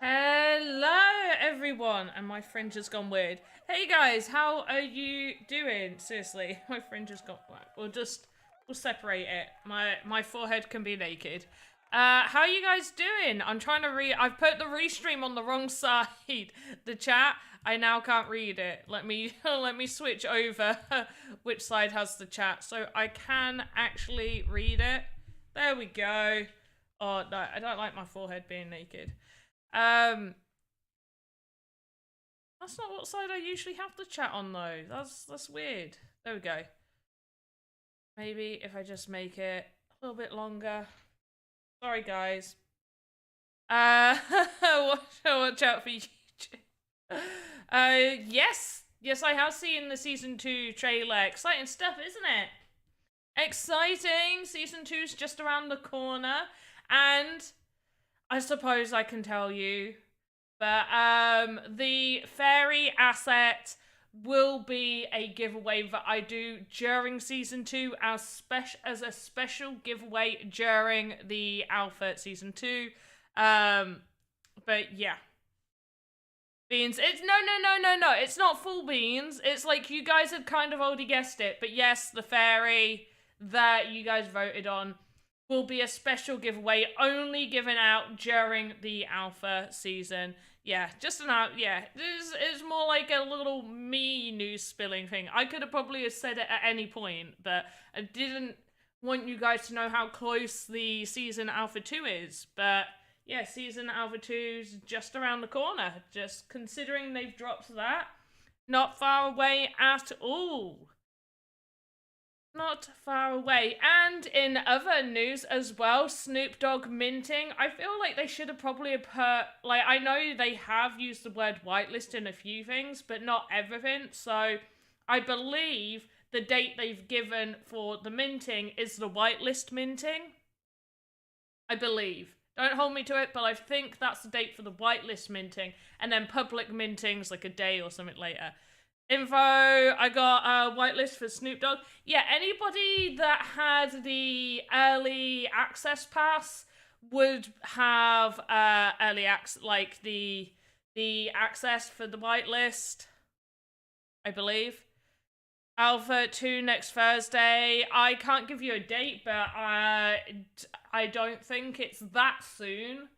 Hello everyone, and my fringe has gone weird. Hey guys, how are you doing? Seriously, my fringe has gone black. We'll separate it. My forehead can be naked. How are you guys doing? I'm trying to read. I've put the restream on the wrong side. The chat. I now can't read it. Let me switch over which side has the chat so I can actually read it. There we go. Oh no, I don't like my forehead being naked. That's not what side I usually have the chat on though. That's weird. There we go. Maybe if I just make it a little bit longer. Sorry guys. Watch out for YouTube. Yes, I have seen the season 2 trailer. Exciting stuff, isn't it? Exciting. Season 2's just around the corner, and I suppose I can tell you, but the fairy asset will be a giveaway that I do during season 2 as a special giveaway during the alpha season 2. But yeah. Beans. It's no. It's not full beans. It's like you guys had kind of already guessed it, but yes, the fairy that you guys voted on will be a special giveaway only given out during the alpha season. Yeah, just an out. Yeah, it's more like a little me news spilling thing. I could have probably said it at any point, but I didn't want you guys to know how close the season alpha 2 is. But yeah, season alpha 2's just around the corner. Just considering they've dropped that, not far away at all. Not far away. And in other news as well, Snoop Dogg minting. I feel like they should have probably put, like, I know they have used the word whitelist in a few things, but not everything. So I believe the date they've given for the minting is the whitelist minting. I believe. Don't hold me to it, but I think that's the date for the whitelist minting. And then public minting's like a day or something later. Info, I got a whitelist for Snoop Dogg. Yeah, anybody that had the early access pass would have early access, like the access for the whitelist, I believe. Alpha 2 next Thursday. I can't give you a date, but I don't think it's that soon.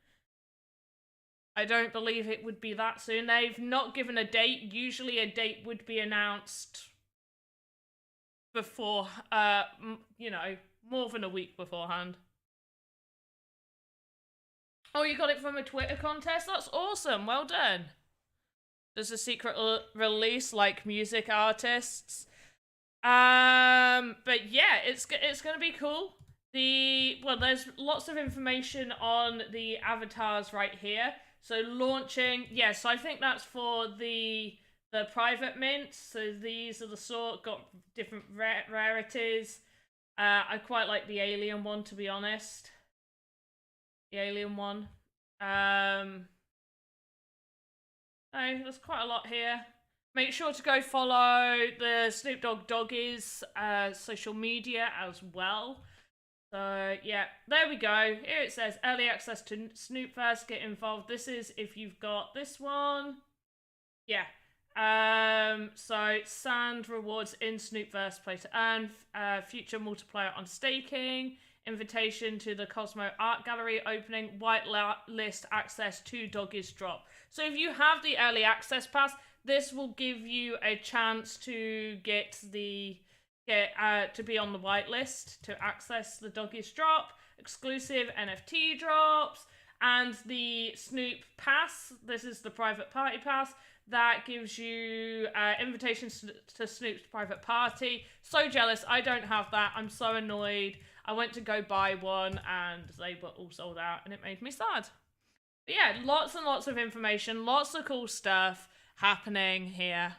I don't believe it would be that soon. They've not given a date. Usually a date would be announced before, you know, more than a week beforehand. Oh, you got it from a Twitter contest? That's awesome. Well done. There's a secret release like music artists. But yeah, it's gonna be cool. There's lots of information on the avatars right here. So launching, yes, so I think that's for the private mints. So these are the sort, got different rarities. I quite like the alien one, to be honest. The alien one. Oh, there's quite a lot here. Make sure to go follow the Snoop Dogg Doggies social media as well. So yeah, there we go. Here it says early access to Snoopverse. Get involved. This is if you've got this one. Yeah. So sand rewards in Snoopverse. Play to earn. Future multiplier on staking. Invitation to the Cosmo Art Gallery opening. Whitelist access to Doggies drop. So if you have the early access pass, this will give you a chance to to be on the whitelist to access the Doggies drop, exclusive NFT drops, and the Snoop pass. This is the private party pass that gives you invitations to Snoop's private party. So jealous, I don't have that. I'm so annoyed. I went to go buy one and they were all sold out and it made me sad. But yeah, lots and lots of information, lots of cool stuff happening here.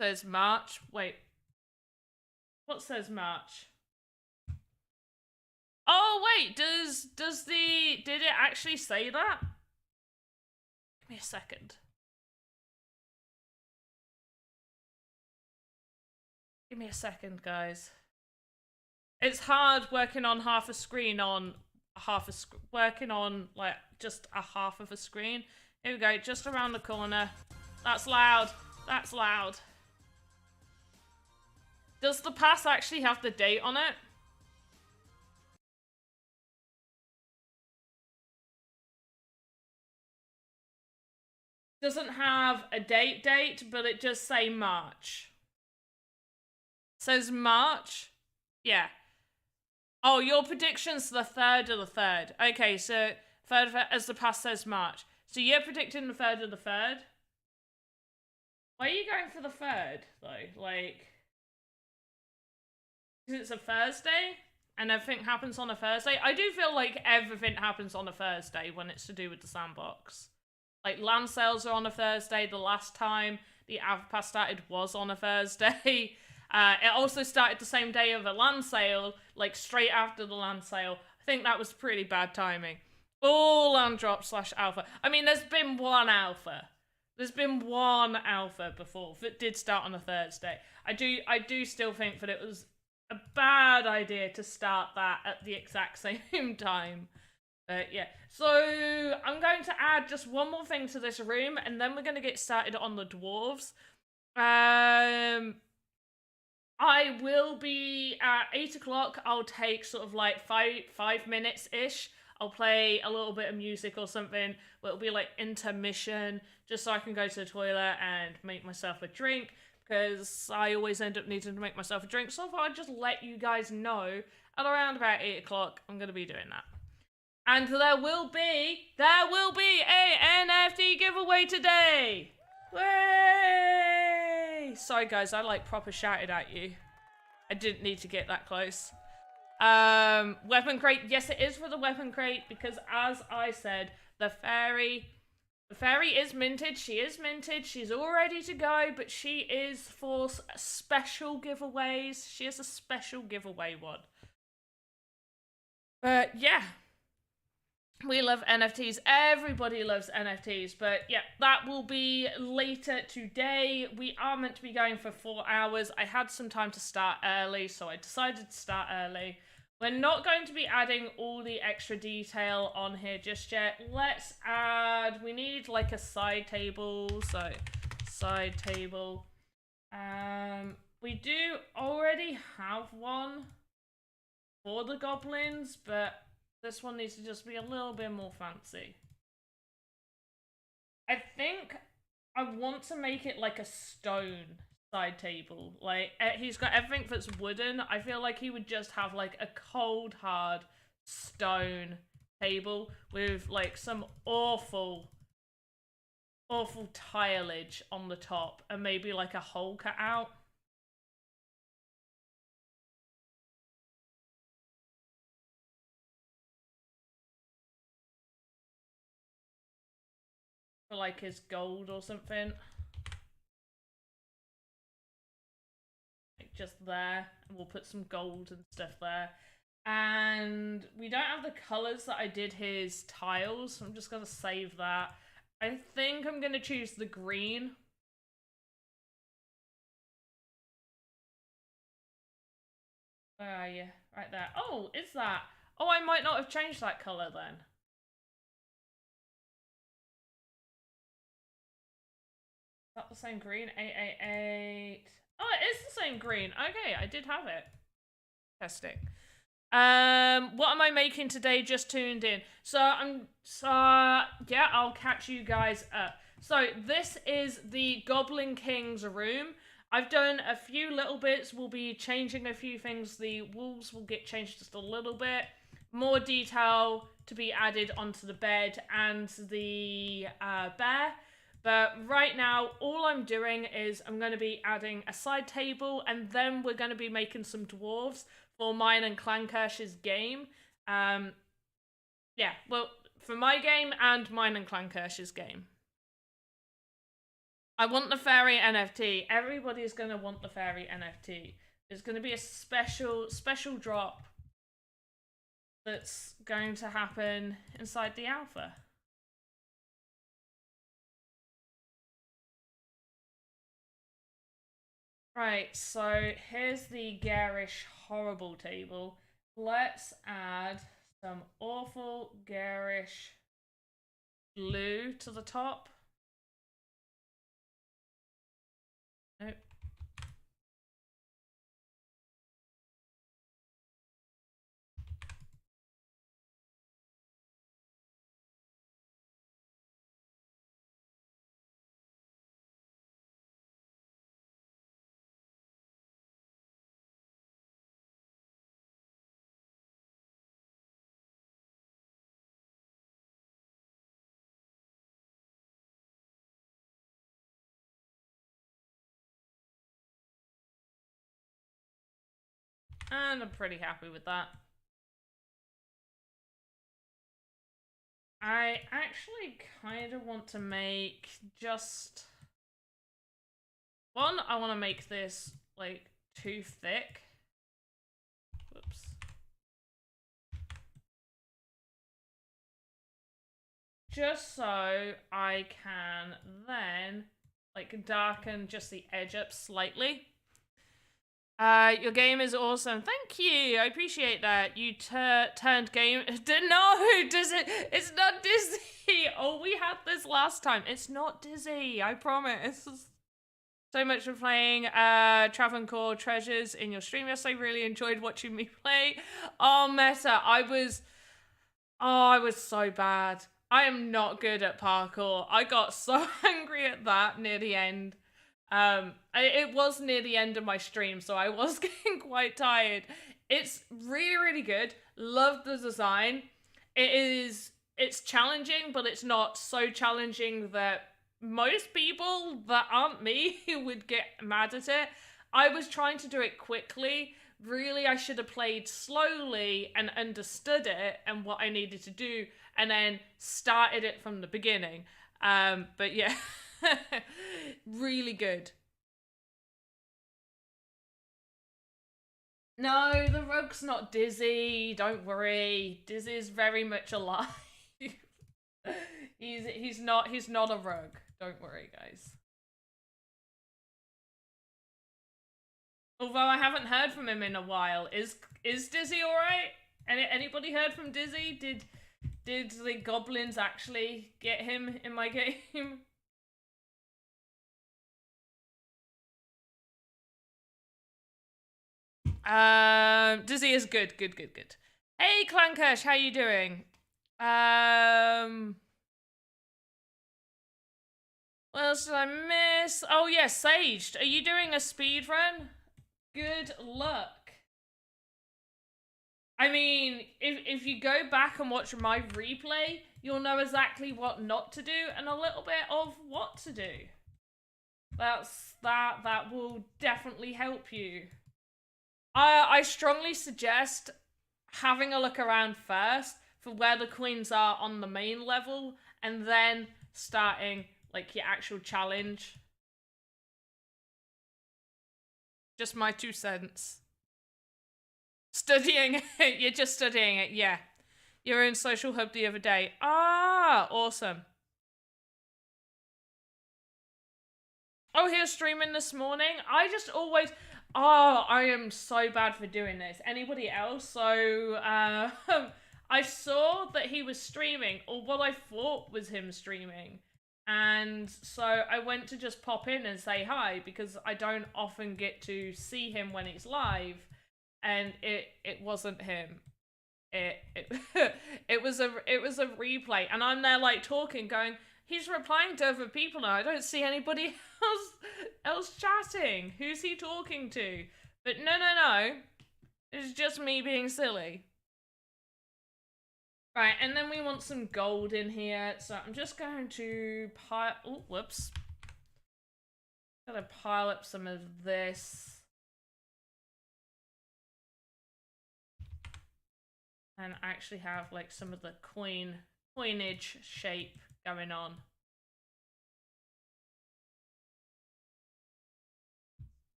Says March. Wait. What says March? Oh wait, did it actually say that? Give me a second. Give me a second, guys. It's hard working on half a screen on working on like just a half of a screen. Here we go, just around the corner. That's loud. That's loud. Does the pass actually have the date on it? Doesn't have a date, but it just say March. Says March? Yeah. Oh, your prediction's the 3rd of the 3rd. Okay, so 3rd as the pass says March. So you're predicting the 3rd of the 3rd? Why are you going for the 3rd, though? Like, because it's a Thursday? And everything happens on a Thursday? I do feel like everything happens on a Thursday when it's to do with the sandbox. Like, land sales are on a Thursday. The last time the Alpha Pass started was on a Thursday. It also started the same day of a land sale, like straight after the land sale. I think that was pretty bad timing. All land drop / alpha. I mean, there's been one alpha. There's been one alpha before that did start on a Thursday. I do still think that it was a bad idea to start that at the exact same time. But yeah, so I'm going to add just one more thing to this room, and then we're going to get started on the dwarves. I will be at 8 o'clock. I'll take sort of like five minutes-ish. I'll play a little bit of music or something. It'll be like intermission, just so I can go to the toilet and make myself a drink, because I always end up needing to make myself a drink. So if I just let you guys know, at around about 8 o'clock, I'm going to be doing that. And there will be a NFT giveaway today! Way! Sorry guys, I like proper shouted at you. I didn't need to get that close. Weapon crate, yes it is for the weapon crate, because as I said, the fairy is minted, she is minted, she's all ready to go, but she is for special giveaways. She is a special giveaway one. But yeah. We love NFTs. Everybody loves NFTs. But yeah, that will be later today. We are meant to be going for 4 hours. I had some time to start early, so I decided to start early. We're not going to be adding all the extra detail on here just yet. Let's add... We need like a side table. So, side table. We do already have one for the goblins, but... this one needs to just be a little bit more fancy. I think I want to make it like a stone side table. Like, he's got everything that's wooden. I feel like he would just have like a cold, hard stone table with like some awful tileage on the top and maybe like a hole cut out. Like his gold or something, like just there, and we'll put some gold and stuff there. And we don't have the colors that I did his tiles, so I'm just gonna save that. I think I'm gonna choose the green. Where are you? Right there. Oh, is that? Oh, I might not have changed that color then. Is that the same green? 888. Oh, it is the same green. Okay, I did have it. Testing. What am I making today? Just tuned in. Yeah, I'll catch you guys up. So this is the Goblin King's room. I've done a few little bits. We'll be changing a few things. The wolves will get changed just a little bit. More detail to be added onto the bed and the bear. But right now, all I'm doing is I'm going to be adding a side table, and then we're going to be making some dwarves for mine and Clankirsch's game. Yeah, well, for my game and mine and Clankirsch's game. I want the fairy NFT. Everybody's going to want the fairy NFT. There's going to be a special drop that's going to happen inside the alpha. Right, so here's the garish horrible table. Let's add some awful darkish blue to the top. Nope. And I'm pretty happy with that. I actually kind of want to make just... One, I want to make this, like, too thick. Whoops. Just so I can then, like, darken just the edge up slightly. Your game is awesome. Thank you. I appreciate that. You turned game. No, does it? It's not Dizzy. Oh, we had this last time. It's not Dizzy. I promise. So much for playing Travancore Treasures in your stream. Yes, I really enjoyed watching me play. Oh, Meta, I was so bad. I am not good at parkour. I got so angry at that near the end. It was near the end of my stream, so I was getting quite tired. It's really, really good. Love the design. It's challenging, but it's not so challenging that most people that aren't me would get mad at it. I was trying to do it quickly. Really, I should have played slowly and understood it and what I needed to do, and then started it from the beginning. But yeah. Really good. No, the rug's not Dizzy. Don't worry. Dizzy's very much alive. he's not a rug. Don't worry, guys. Although I haven't heard from him in a while. Is Dizzy alright? Anybody heard from Dizzy? Did the goblins actually get him in my game? Dizzy is good. Hey, Clankush, how you doing? What else did I miss? Oh, yeah, Saged. Are you doing a speed run? Good luck. I mean, if you go back and watch my replay, you'll know exactly what not to do and a little bit of what to do. That will definitely help you. I strongly suggest having a look around first for where the coins are on the main level, and then starting, like, your actual challenge. Just my 2 cents. Studying it. You're just studying it, yeah. You were in Social Hub the other day. Ah, awesome. Oh, he was streaming this morning. I just always... Oh, I am so bad for doing this. Anybody else? So, I saw that he was streaming, or what I thought was him streaming. And so I went to just pop in and say hi, because I don't often get to see him when it's live. And it wasn't him. It was a replay. And I'm there like talking, going, he's replying to other people now. I don't see anybody else chatting. Who's he talking to? But no. It's just me being silly. Right, and then we want some gold in here. So I'm just going to pile... Oh, whoops. Gotta pile up some of this. And actually have, like, some of the coinage shape going on.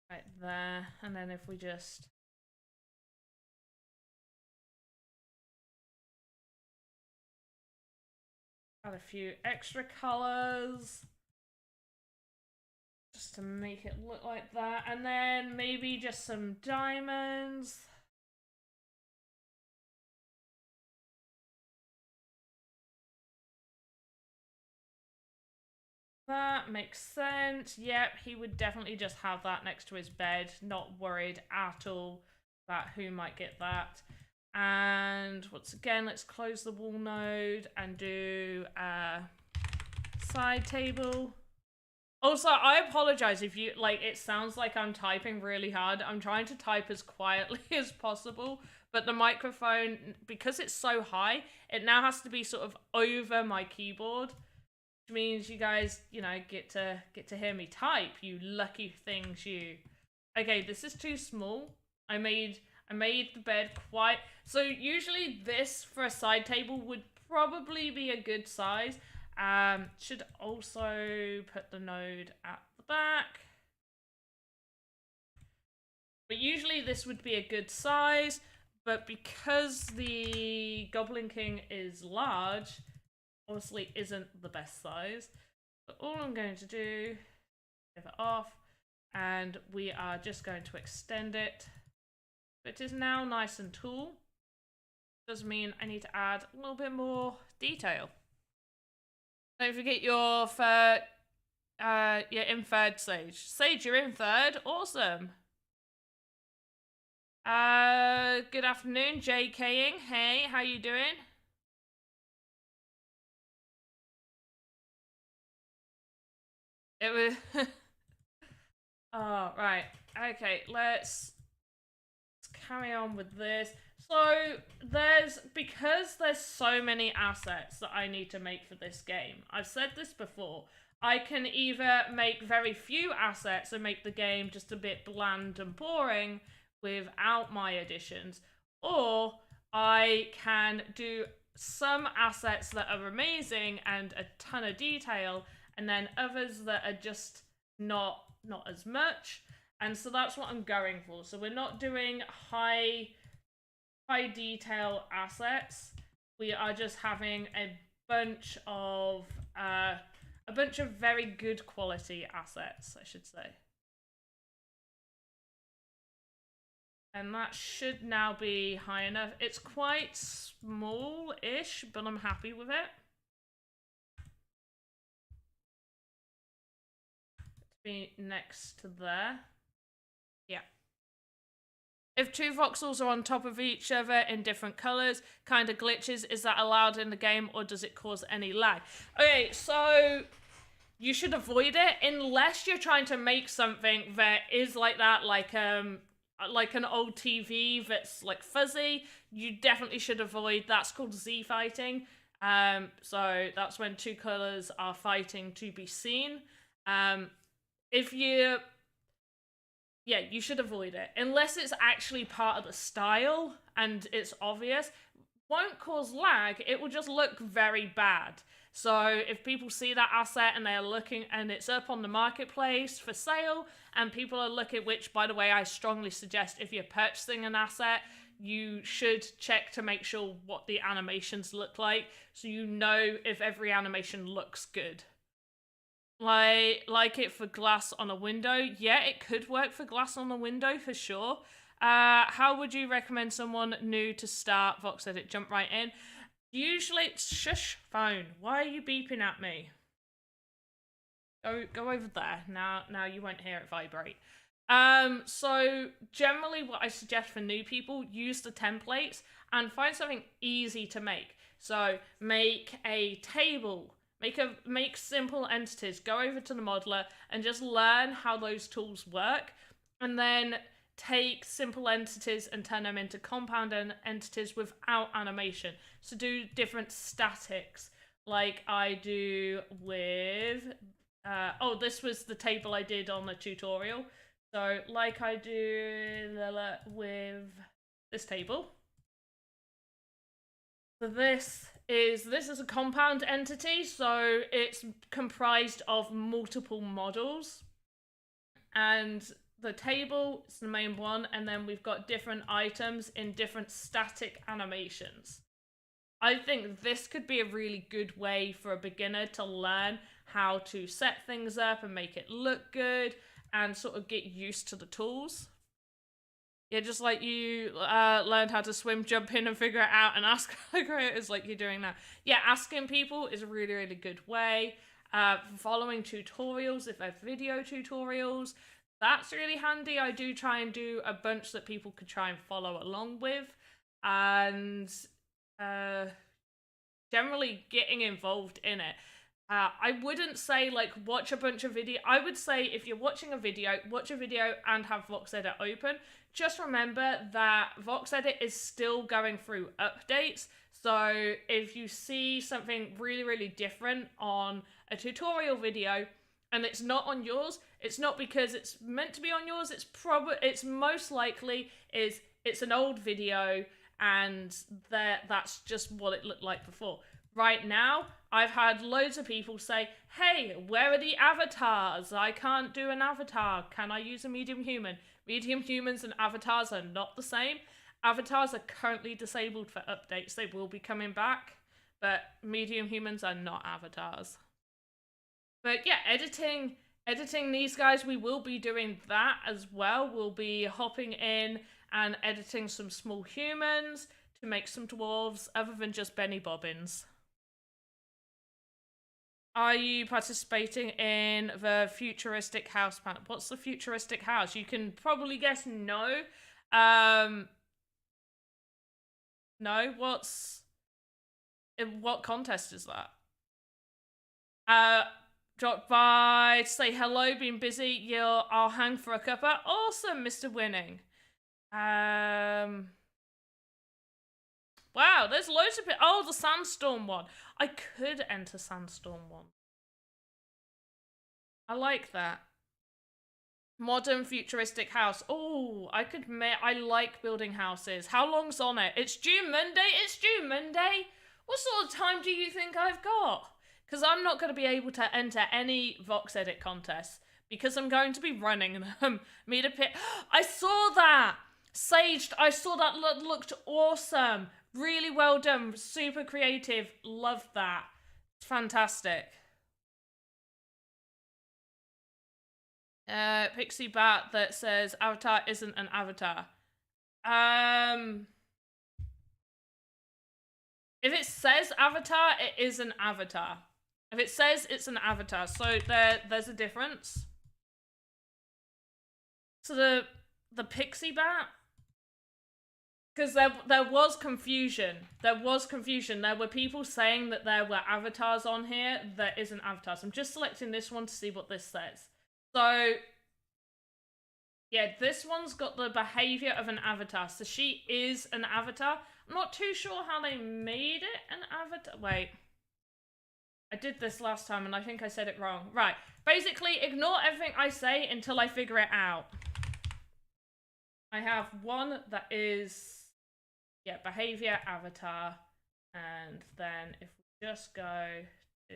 Right there, and then if we just... add a few extra colors. Just to make it look like that. And then maybe just some diamonds. That makes sense. Yep, he would definitely just have that next to his bed. Not worried at all about who might get that. And once again, let's close the wall node and do a side table. Also, I apologize if you, like, it sounds like I'm typing really hard. I'm trying to type as quietly as possible, but the microphone, because it's so high, it now has to be sort of over my keyboard, which means you guys, you know, get to hear me type, you lucky things, you. Okay, this is too small. I made the bed quite, so usually this for a side table would probably be a good size. Should also put the node at the back. But usually this would be a good size, but because the Goblin King is large, obviously isn't the best size. But all I'm going to do, give it off, and we are just going to extend it. It is now nice and tall. Does mean I need to add a little bit more detail. Don't forget your third, you're in third, Sage. Sage, you're in third? Awesome. Good afternoon, JKing. Hey, how you doing? It was... Oh, right. Okay, let's carry on with this. So, because there's so many assets that I need to make for this game, I've said this before, I can either make very few assets and make the game just a bit bland and boring without my additions, or I can do some assets that are amazing and a ton of detail, and then others that are just not as much. And so that's what I'm going for. So we're not doing high detail assets. We are just having a bunch of very good quality assets, I should say. And that should now be high enough. It's quite small-ish, but I'm happy with it. To be next to there. Yeah. If two voxels are on top of each other in different colors, kind of glitches, is that allowed in the game or does it cause any lag? Okay, so you should avoid it unless you're trying to make something that is like that, like an old TV that's like fuzzy. You definitely should avoid. That's called Z fighting. So that's when two colors are fighting to be seen. Yeah, you should avoid it. Unless it's actually part of the style and it's obvious. Won't cause lag, it will just look very bad. So if people see that asset and they're looking and it's up on the marketplace for sale and people are looking, which by the way, I strongly suggest if you're purchasing an asset, you should check to make sure what the animations look like so you know if every animation looks good. Like it for glass on a window. Yeah, it could work for glass on a window for sure. How would you recommend someone new to start Voxedit? Jump right in. Usually, shush, phone. Why are you beeping at me? Go over there. Now you won't hear it vibrate. So generally what I suggest for new people, use the templates and find something easy to make. So make a table. Make simple entities, go over to the modeler and just learn how those tools work, and then take simple entities and turn them into compound entities without animation. So do different statics, like I do with, this was the table I did on the tutorial. So like I do with this table. So this is a compound entity, so it's comprised of multiple models. And the table is the main one, and then we've got different items in different static animations. I think this could be a really good way for a beginner to learn how to set things up and make it look good and sort of get used to the tools. Yeah, just like you learned how to swim, jump in and figure it out and ask creators like you're doing now. Yeah, asking people is a really, really good way. following tutorials if they're video tutorials. That's really handy. I do try and do a bunch that people could try and follow along with. And generally getting involved in it. I wouldn't say like watch a bunch of video. I would say if you're watching a video, watch a video and have Voxedit open. Just remember that Voxedit is still going through updates. So if you see something really, really different on a tutorial video and it's not on yours, it's not because it's meant to be on yours. It's most likely it's an old video and that's just what it looked like before. Right now, I've had loads of people say, hey, where are the avatars? I can't do an avatar. Can I use a medium human? Medium humans and avatars are not the same. Avatars are currently disabled for updates. They will be coming back, but medium humans are not avatars. But yeah, editing these guys, we will be doing that as well. We'll be hopping in and editing some small humans to make some dwarves other than just Benny Bobbins. Are you participating in the futuristic house planet? What's the futuristic house? You can probably guess no. No, what contest is that? Drop by, say hello, been busy. I'll hang for a cuppa. Awesome, Mr. Winning. Wow, there's loads of it. Oh, the Sandstorm one. I could enter Sandstorm one. I like that. Modern futuristic house. Oh, I like building houses. How long's on it? It's due Monday. It's due Monday. What sort of time do you think I've got? Because I'm not going to be able to enter any Voxedit contests because I'm going to be running them. Meet a pit. I saw that. Saged. I saw that. Looked awesome. Really well done. Super creative. Loved that. It's fantastic. Pixie Bat that says Avatar isn't an avatar. If it says Avatar, it is an avatar. If it says it's an avatar, so there's a difference. So the Pixie Bat, because there was confusion. There were people saying that there were avatars on here that isn't avatars. I'm just selecting this one to see what this says. So, yeah, this one's got the behavior of an avatar. So she is an avatar. I'm not too sure how they made it an avatar. Wait. I did this last time and I think I said it wrong. Right. Basically, ignore everything I say until I figure it out. I have one that is, yeah, behavior avatar. And then if we just go to...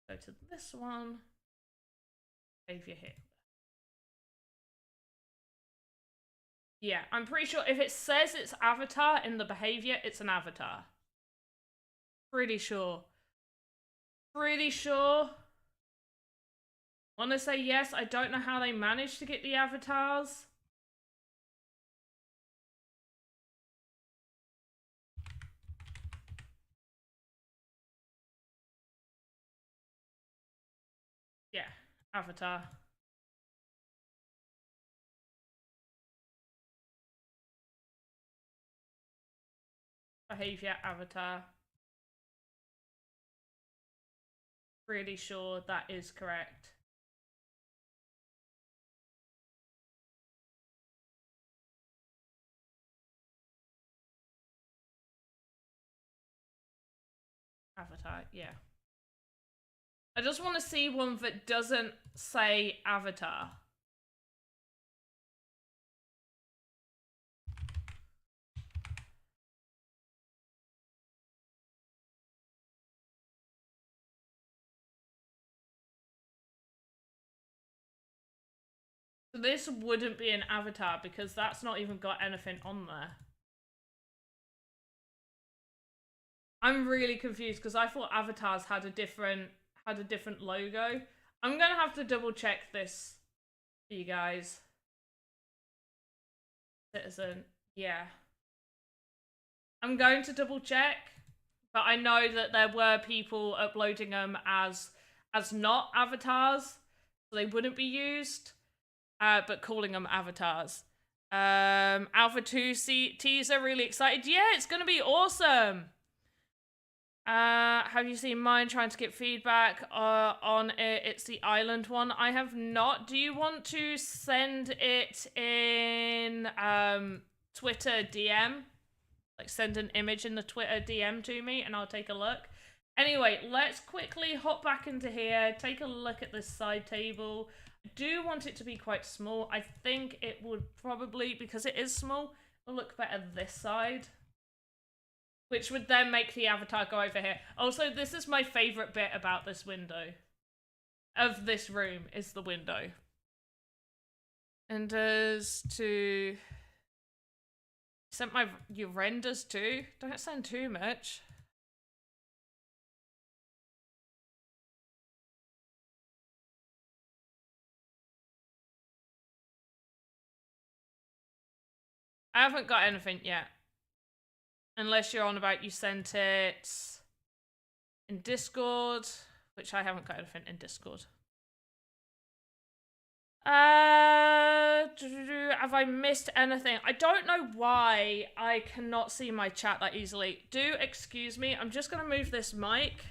Go to this one. Behavior here. Yeah, I'm pretty sure if it says it's avatar in the behavior, it's an avatar. Pretty sure. Pretty sure. Want to say yes. I don't know how they managed to get the avatars. Yeah, avatar. Behavior avatar. Pretty sure that is correct. Avatar, yeah. I just want to see one that doesn't say avatar. So this wouldn't be an avatar because that's not even got anything on there. I'm really confused because I thought avatars had a different logo. I'm gonna have to double check this for you guys. Citizen, yeah. I'm going to double check, but I know that there were people uploading them as not avatars, so they wouldn't be used, but calling them avatars. Alpha 2 teaser, really excited. Yeah, it's gonna be awesome. Have you seen mine? Trying to get feedback on it. It's the island one. I have not. Do you want to send it in Twitter DM? Like send an image in the Twitter DM to me and I'll take a look. Anyway, let's quickly hop back into here, take a look at this side table. I do want it to be quite small. I think it would probably, because it is small, it'll look better this side. Which would then make the avatar go over here. Also, this is my favourite bit about this window. Of this room, is the window. And as to... Sent your renders too? Don't send too much. I haven't got anything yet. Unless you're on about you sent it in Discord, which I haven't got anything in Discord. Have I missed anything? I don't know why I cannot see my chat that easily. Do excuse me. I'm just going to move this mic.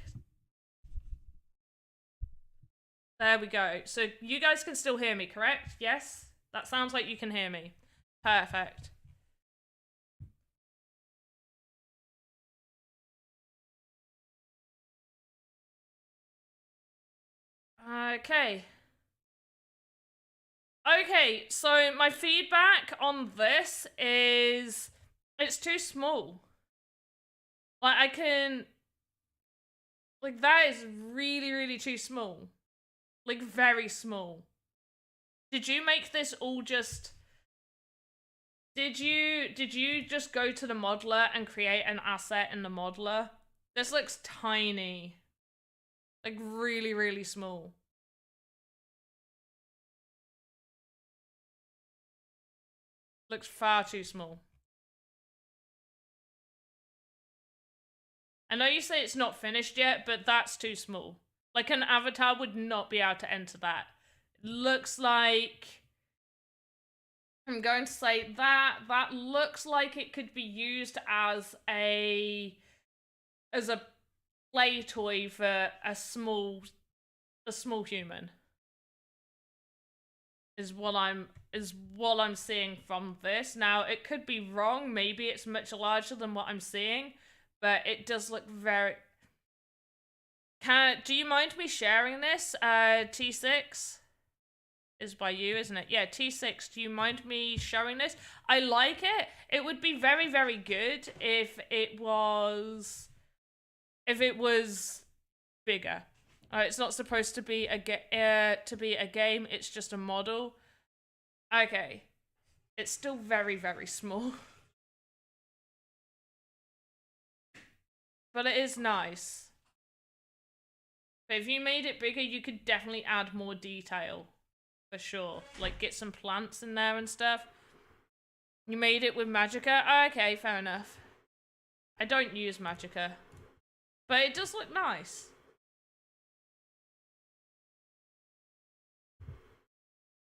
There we go. So you guys can still hear me, correct? Yes? That sounds like you can hear me. Perfect. Okay. Okay, so my feedback on this is it's too small. Like, I can... Like, that is really, really too small. Like, very small. Did you make this all just... Did you just go to the modeler and create an asset in the modeler? This looks tiny. Like, really, really small. Looks far too small. I know you say it's not finished yet, but that's too small. Like, an avatar would not be able to enter that. Looks like... I'm going to say that looks like it could be used as a play toy for a small human. Is what I'm seeing from this. Now, it could be wrong. Maybe it's much larger than what I'm seeing, but it does look very... Do you mind me sharing this? T6 is by you, isn't it? Yeah, T6, do you mind me showing this? I like it. It would be very, very good if it was bigger. It's not supposed to be a game. It's just a model. Okay, it's still very, very small, but it is nice. But if you made it bigger, you could definitely add more detail, for sure. Like get some plants in there and stuff. You made it with Magicka? Okay, fair enough. I don't use Magicka, but it does look nice.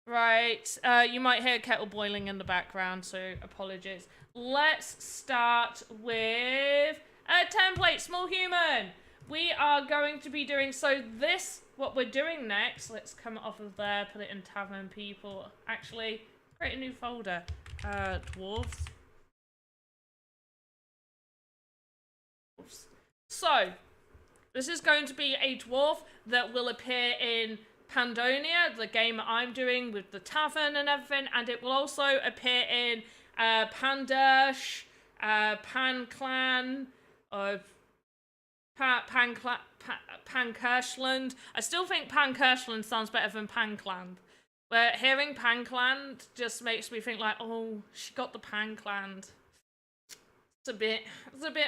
Right, you might hear kettle boiling in the background, so apologies. Let's start with a template, small human. We are going to be doing, so this, what we're doing next, let's come off of there, put it in Tavern People. Actually, create a new folder, Dwarves. So, this is going to be a dwarf that will appear in Pandonia, the game I'm doing with the tavern and everything, and it will also appear in Pandersh, PanClan, Pankirschland. I still think Pankirschland sounds better than PanClan, but hearing PanClan just makes me think like, oh, she got the PanClan. It's a bit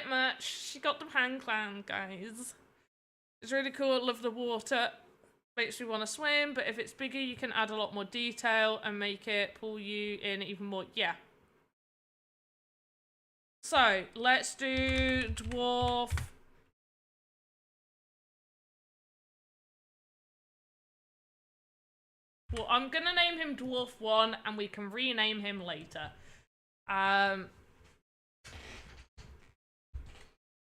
much. She got the PanClan, guys. It's really cool. I love the water. Makes me want to swim, but if it's bigger, you can add a lot more detail and make it pull you in even more. Yeah. So, let's do dwarf. Well, I'm gonna name him Dwarf 1, and we can rename him later.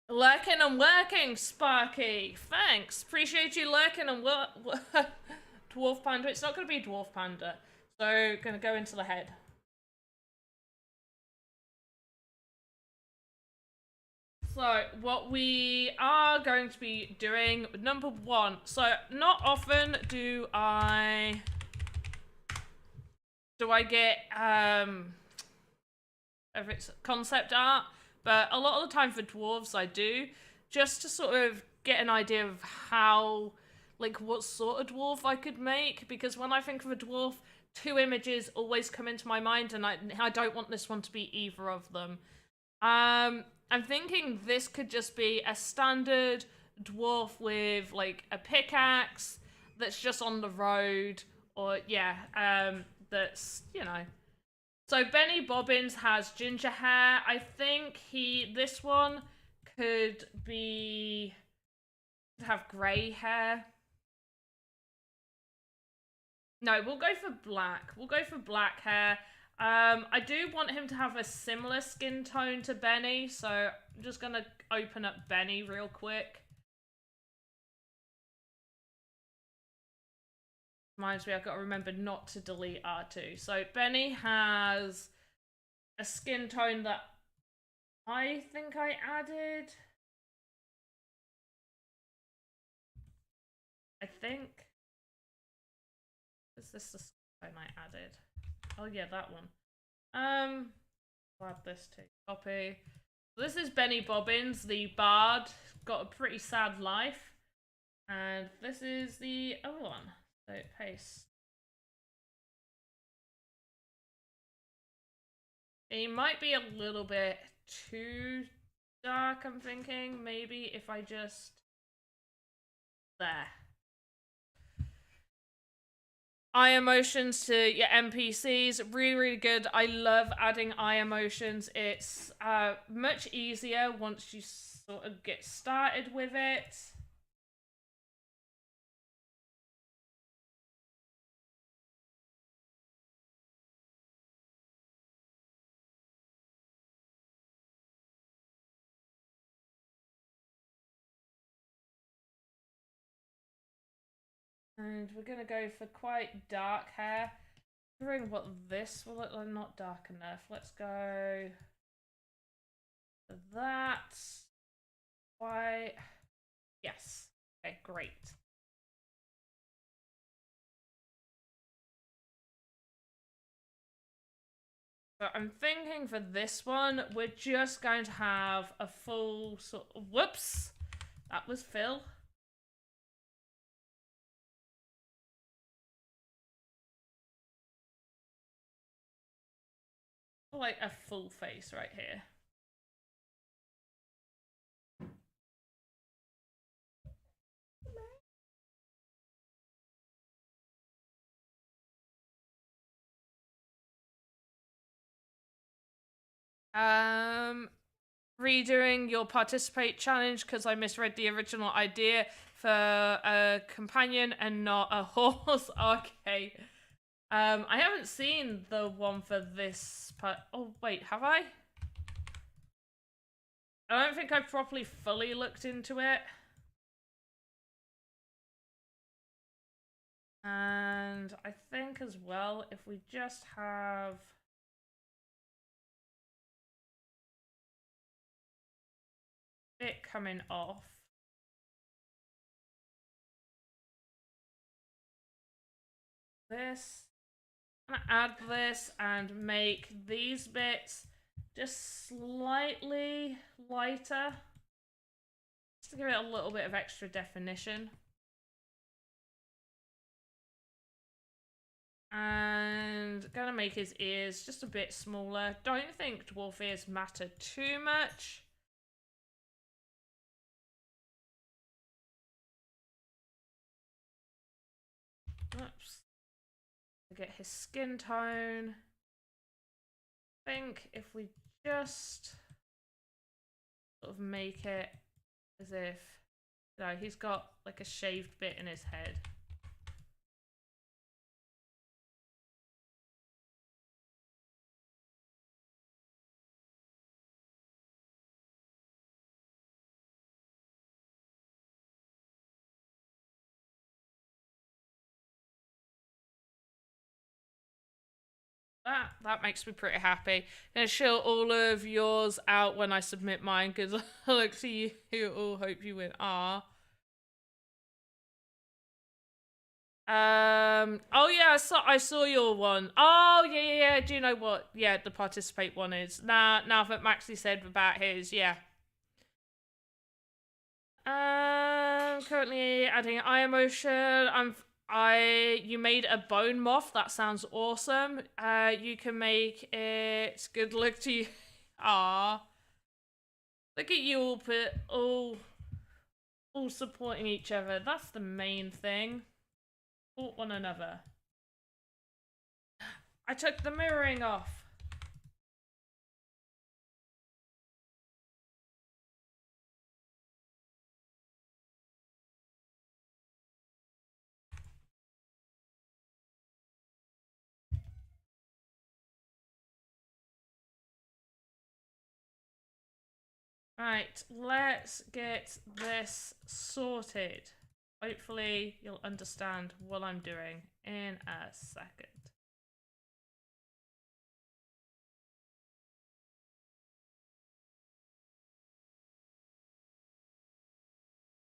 Lurking and working, Sparky. Thanks. Appreciate you lurking and Dwarf Panda. It's not gonna be Dwarf Panda. So, gonna go into the head. So, what we are going to be doing, number 1. So, not often do I get, if it's concept art, but a lot of the time for dwarves I do, just to sort of get an idea of how, like, what sort of dwarf I could make, because when I think of a dwarf, 2 images always come into my mind, and I don't want this one to be either of them. I'm thinking this could just be a standard dwarf with, like, a pickaxe that's just on the road, or, yeah, that's, you know. So Benny Bobbins has ginger hair. I think this one could have grey hair. No, we'll go for black. We'll go for black hair. I do want him to have a similar skin tone to Benny, so I'm just gonna open up Benny real quick. Reminds me, I've got to remember not to delete R2. So Benny has a skin tone that I think I added. I think. Is this the skin tone I added? Oh yeah, that one. I'll add this too. Copy. This is Benny Bobbins, the bard. Got a pretty sad life. And this is the other one. So paste. It might be a little bit too dark, I'm thinking. Maybe if I just... There. Eye emotions to your NPCs, really good. I love adding eye emotions. It's much easier once you sort of get started with it. And we're gonna go for quite dark hair. Wondering what this will look like. Not dark enough. Let's go for that. Why? Yes. Okay, great. So I'm thinking for this one, we're just going to have a full sort of... Whoops! That was Phil. Like a full face right here. Redoing your participate challenge because I misread the original idea for a companion and not a horse. Okay. I haven't seen the one for this part. Oh, wait, have I? I don't think I've properly fully looked into it. And I think as well, if we just have... it coming off. This. I'm gonna add this and make these bits just slightly lighter. Just to give it a little bit of extra definition. And gonna make his ears just a bit smaller. Don't think dwarf ears matter too much. Oops. Get his skin tone. I think if we just sort of make it as if, you know, he's got like a shaved bit in his head. That makes me pretty happy. Gonna show all of yours out when I submit mine because I look to you all. Hope you win. Oh yeah, I saw your one. Oh yeah. Do you know what? Yeah, the participate one is. Now that Maxie said about his, yeah. Currently adding eye emotion. You made a bone moth. That sounds awesome. You can make it. Good luck to you. Ah, look at you all supporting each other. That's the main thing. Support one another. I took the mirroring off. Right, let's get this sorted. Hopefully you'll understand what I'm doing in a second.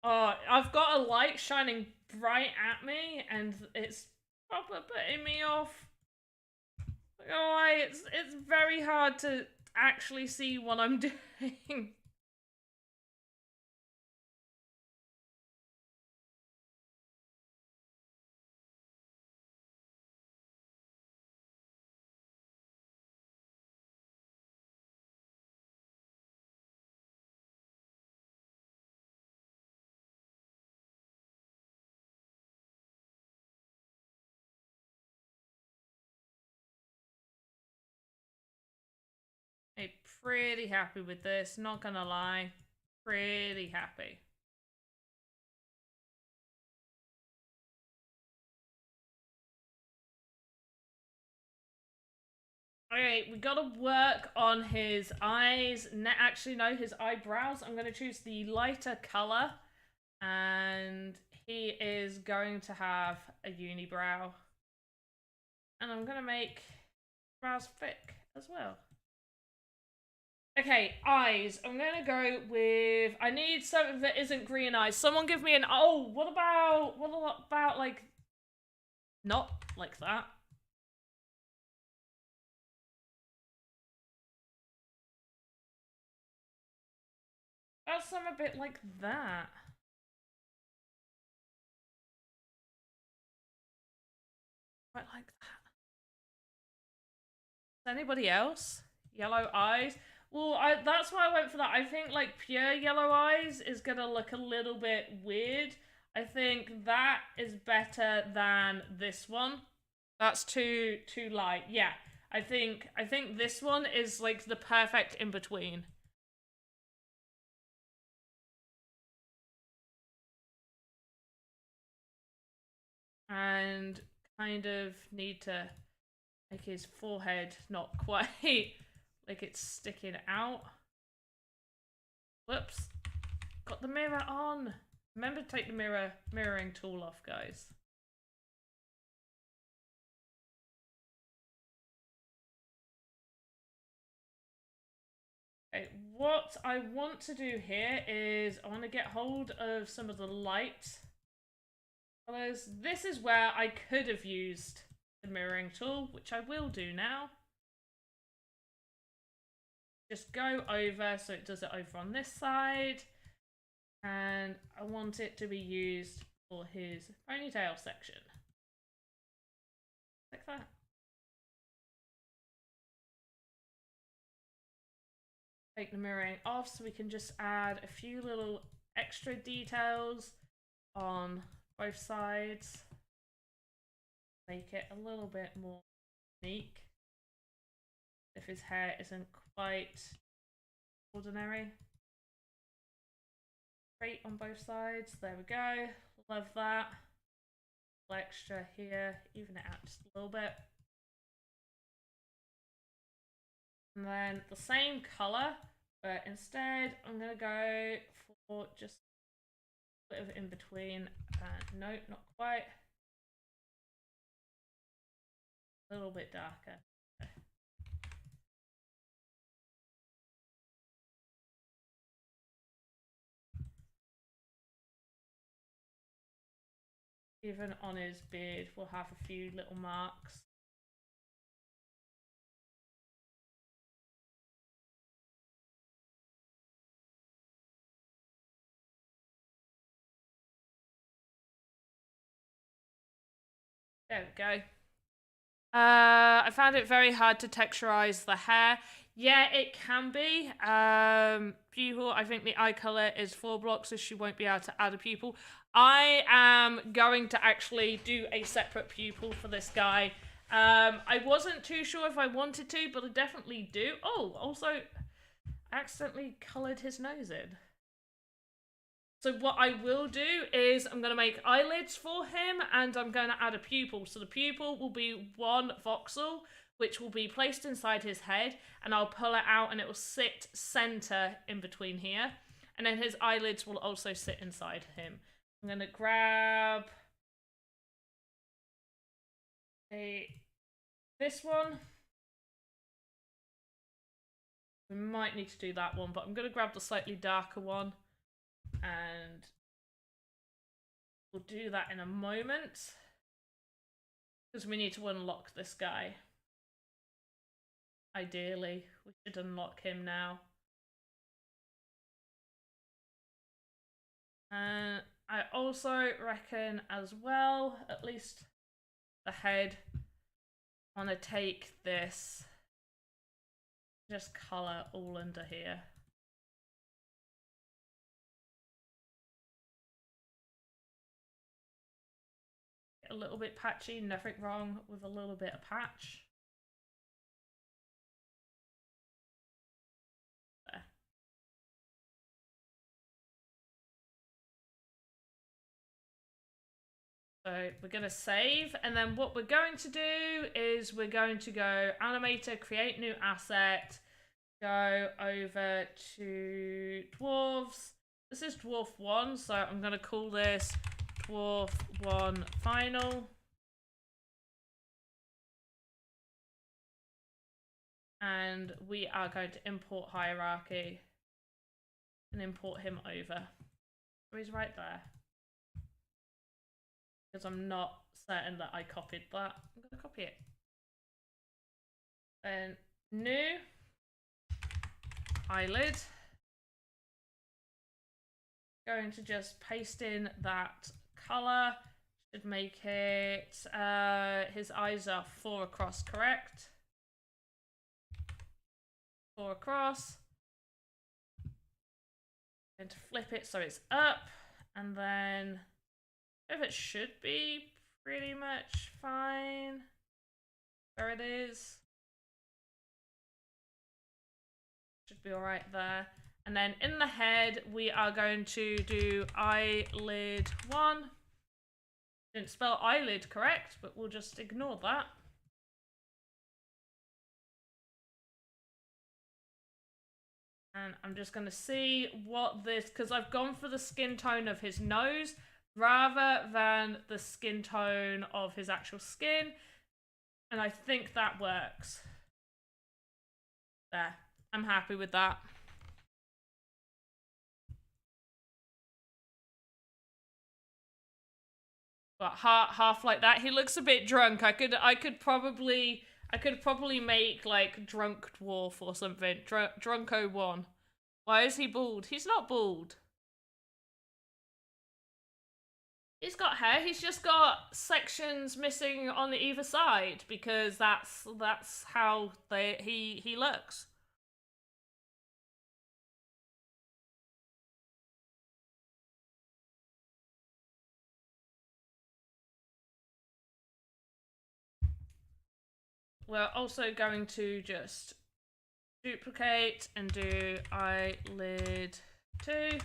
Oh, I've got a light shining bright at me and it's proper putting me off. Oh, it's very hard to actually see what I'm doing. I'm pretty happy with this, not gonna lie. Pretty happy. Alright, we gotta work on his eyes. Actually, no, his eyebrows. I'm gonna choose the lighter color. And he is going to have a unibrow. And I'm gonna make brows thick as well. Okay, eyes. I'm gonna go with. I need something that isn't green eyes. Someone give me an. Oh, what about like? Not like that. That's some a bit like that. Quite like that. Anybody else? Yellow eyes. Well, that's why I went for that. I think like pure yellow eyes is gonna look a little bit weird. I think that is better than this one. That's too light. Yeah. I think this one is like the perfect in between. And kind of need to make his forehead not quite like it's sticking out. Whoops. Got the mirror on. Remember to take the mirroring tool off, guys. Okay, what I want to do here is I want to get hold of some of the light colors. This is where I could have used the mirroring tool, which I will do now. Just go over so it does it over on this side. And I want it to be used for his ponytail section. Like that. Take the mirroring off so we can just add a few little extra details on both sides. Make it a little bit more unique. If his hair isn't quite ordinary. straight on both sides. There we go. Love that. A little extra here. Even it out just a little bit. And then the same colour, but instead I'm going to go for just a bit of in between. No, not quite. A little bit darker. Even on his beard, we'll have a few little marks. There we go. I found it very hard to texturize the hair. Yeah, it can be. Pupil, I think the eye color is 4 blocks, so she won't be able to add a pupil. I am going to actually do a separate pupil for this guy. I wasn't too sure if I wanted to, but I definitely do. Oh, also, I accidentally colored his nose in. So what I will do is I'm going to make eyelids for him and I'm going to add a pupil. So the pupil will be 1 voxel, which will be placed inside his head, and I'll pull it out and it will sit center in between here. And then his eyelids will also sit inside him. I'm going to grab this one. We might need to do that one, but I'm going to grab the slightly darker one. And we'll do that in a moment because we need to unlock this guy. Ideally, we should unlock him now. And I also reckon as well, at least the head, I want to take this, just colour all under here. A little bit patchy, nothing wrong with a little bit of patch. There. So we're going to save, and then what we're going to do is we're going to go animator, create new asset, go over to dwarves. This is dwarf 1, so I'm going to call this Dwarf 1 final. And we are going to import hierarchy and import him over. So he's right there. Because I'm not certain that I copied that. I'm going to copy it. Then new eyelid. Going to just paste in that color. Should make it his eyes are 4 across, correct? 4 across. Going to flip it so it's up, and then if it should be pretty much fine. There it is. Should be all right there. And then in the head, we are going to do eyelid 1. Didn't spell eyelid correct, but we'll just ignore that. And I'm just going to see what this, because I've gone for the skin tone of his nose rather than the skin tone of his actual skin. And I think that works. There. I'm happy with that. But half like that. He looks a bit drunk. I could probably make like drunk dwarf or something. Drunko 1. Why is he bald? He's not bald. He's got hair. He's just got sections missing on either side because that's how he looks. We're also going to just duplicate and do eyelid 2.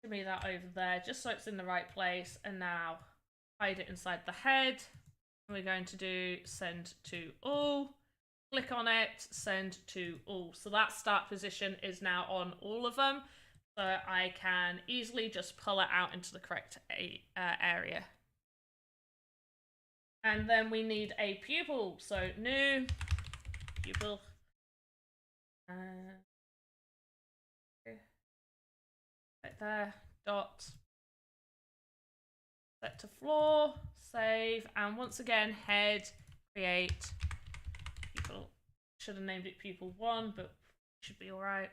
me that over there, just so it's in the right place. And now hide it inside the head. We're going to do send to all. Click on it, send to all. So that start position is now on all of them. So I can easily just pull it out into the correct area. And then we need a pupil. So new pupil. Right there. Dot. Set to floor. Save. And once again, head. Create. Pupil. Should have named it pupil 1, but should be alright.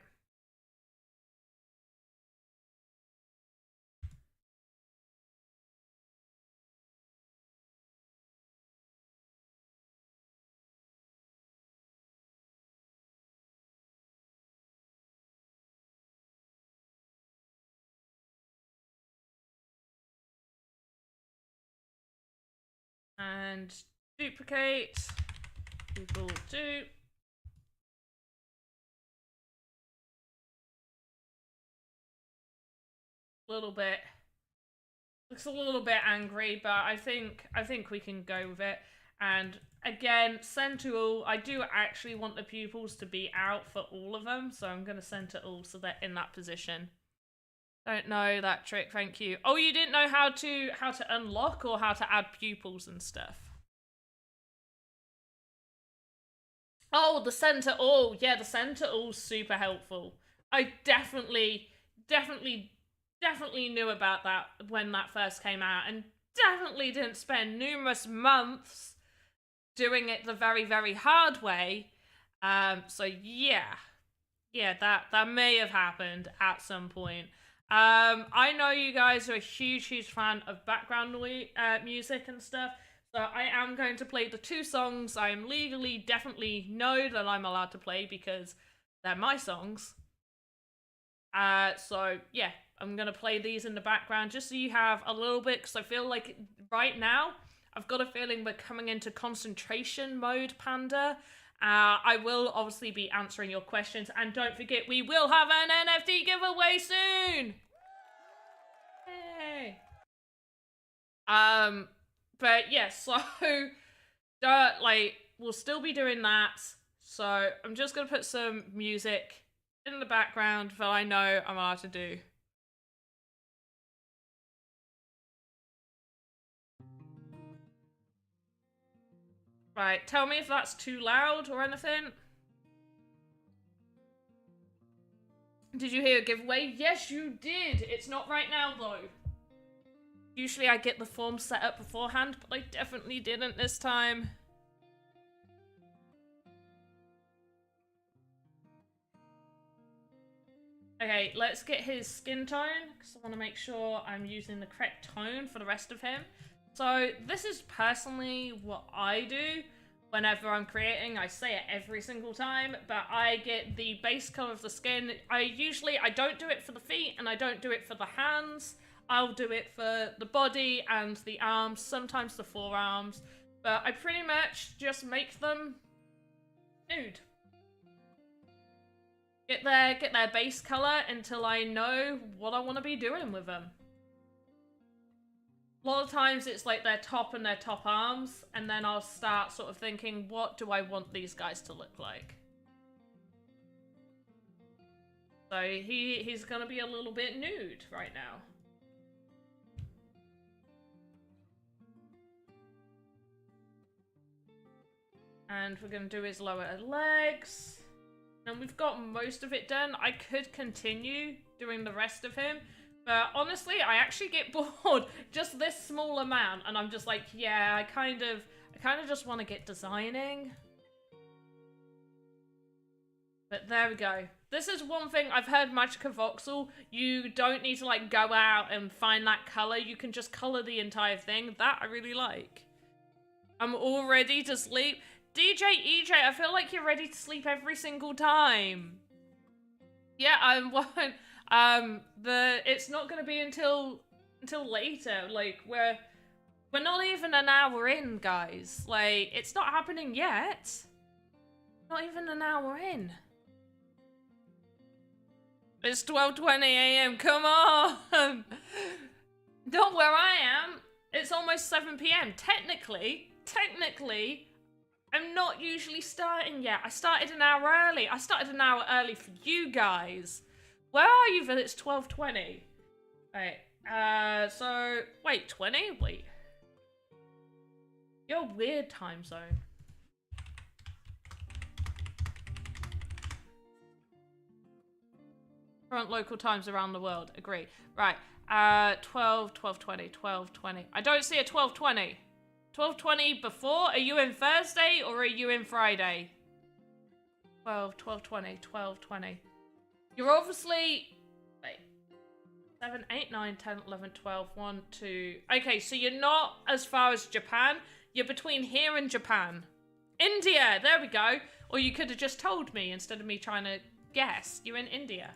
And duplicate. Pupil 2. Little bit. Looks a little bit angry, but I think we can go with it. And again, send to all. I do actually want the pupils to be out for all of them, so I'm going to send to all so they're in that position. Don't know that trick, thank you. Oh, you didn't know how to unlock or how to add pupils and stuff? Oh, the send to all. Yeah, the send to all's super helpful. I definitely knew about that when that first came out, and definitely didn't spend numerous months doing it the very, very hard way. So yeah, that may have happened at some point. I know you guys are a huge fan of background music and stuff, so I am going to play the 2 songs I am legally definitely know that I'm allowed to play because they're my songs. So yeah, I'm going to play these in the background just so you have a little bit, because I feel like right now, I've got a feeling we're coming into concentration mode, Panda. I will obviously be answering your questions, and don't forget, we will have an NFT giveaway soon! Yay! But yeah, so, we'll still be doing that, so I'm just gonna put some music in the background that I know I'm allowed to do. Right, tell me if that's too loud or anything. Did you hear a giveaway? Yes, you did. It's not right now, though. Usually I get the form set up beforehand, but I definitely didn't this time. Okay, let's get his skin tone, because I want to make sure I'm using the correct tone for the rest of him. So this is personally what I do whenever I'm creating. I say it every single time, but I get the base color of the skin. I don't do it for the feet, and I don't do it for the hands. I'll do it for the body and the arms, sometimes the forearms, but I pretty much just make them nude. Get their base color until I know what I want to be doing with them. A lot of times it's like their top and their top arms, and then I'll start sort of thinking, what do I want these guys to look like? So he's gonna be a little bit nude right now. And we're gonna do his lower legs. And we've got most of it done. I could continue doing the rest of him, but honestly, I actually get bored just this small amount, and I'm just like, yeah, I kind of just want to get designing. But there we go. This is one thing I've heard Magica Voxel. You don't need to like go out and find that color. You can just color the entire thing. That I really like. I'm all ready to sleep. DJ EJ, I feel like you're ready to sleep every single time. Yeah, I won't. It's not gonna be until later. Like we're not even an hour in, guys. Like it's not happening yet. Not even an hour in. It's 12:20 a.m. Come on. Not where I am. It's almost 7 p.m. Technically, I'm not usually starting yet. I started an hour early. I started an hour early for you guys. Where are you that it's 12:20? Right, so, wait, 20? Wait. You're a weird time zone. Current local times around the world. Agree. Right. 12:20. I don't see a 12:20. 12:20 before? Are you in Thursday or are you in Friday? 12:20. You're obviously... Wait. 7, 8, 9, 10, 11, 12, 1, 2... Okay, so you're not as far as Japan. You're between here and Japan. India! There we go. Or you could have just told me instead of me trying to guess. You're in India.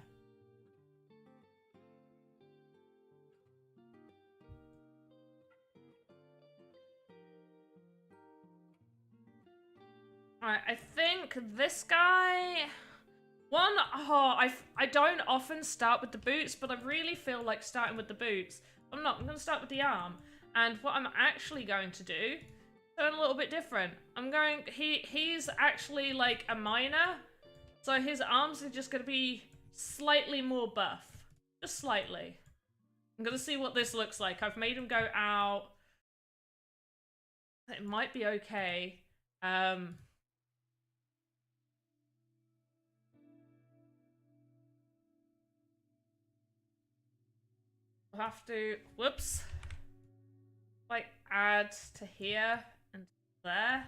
Alright, I think this guy... I don't often start with the boots, but I really feel like starting with the boots. I'm not. I'm going to start with the arm. And what I'm actually going to do, something a little bit different. He's actually like a miner, so his arms are just going to be slightly more buff. Just slightly. I'm going to see what this looks like. I've made him go out. It might be okay. Have to, whoops, like add to here and there,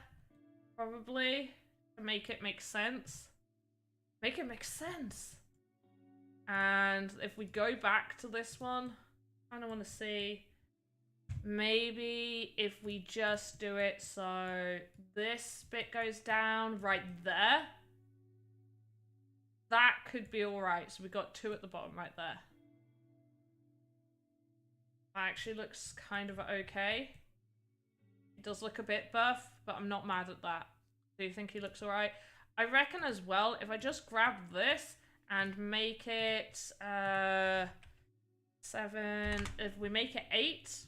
probably, to make it make sense. Make it make sense. And if we go back to this one, I kind of want to see, maybe if we just do it so this bit goes down right there. That could be alright. So we got 2 at the bottom right there. Actually looks kind of okay. He does look a bit buff, but I'm not mad at that. Do you think he looks alright? I reckon as well, if I just grab this and make it 7, if we make it 8,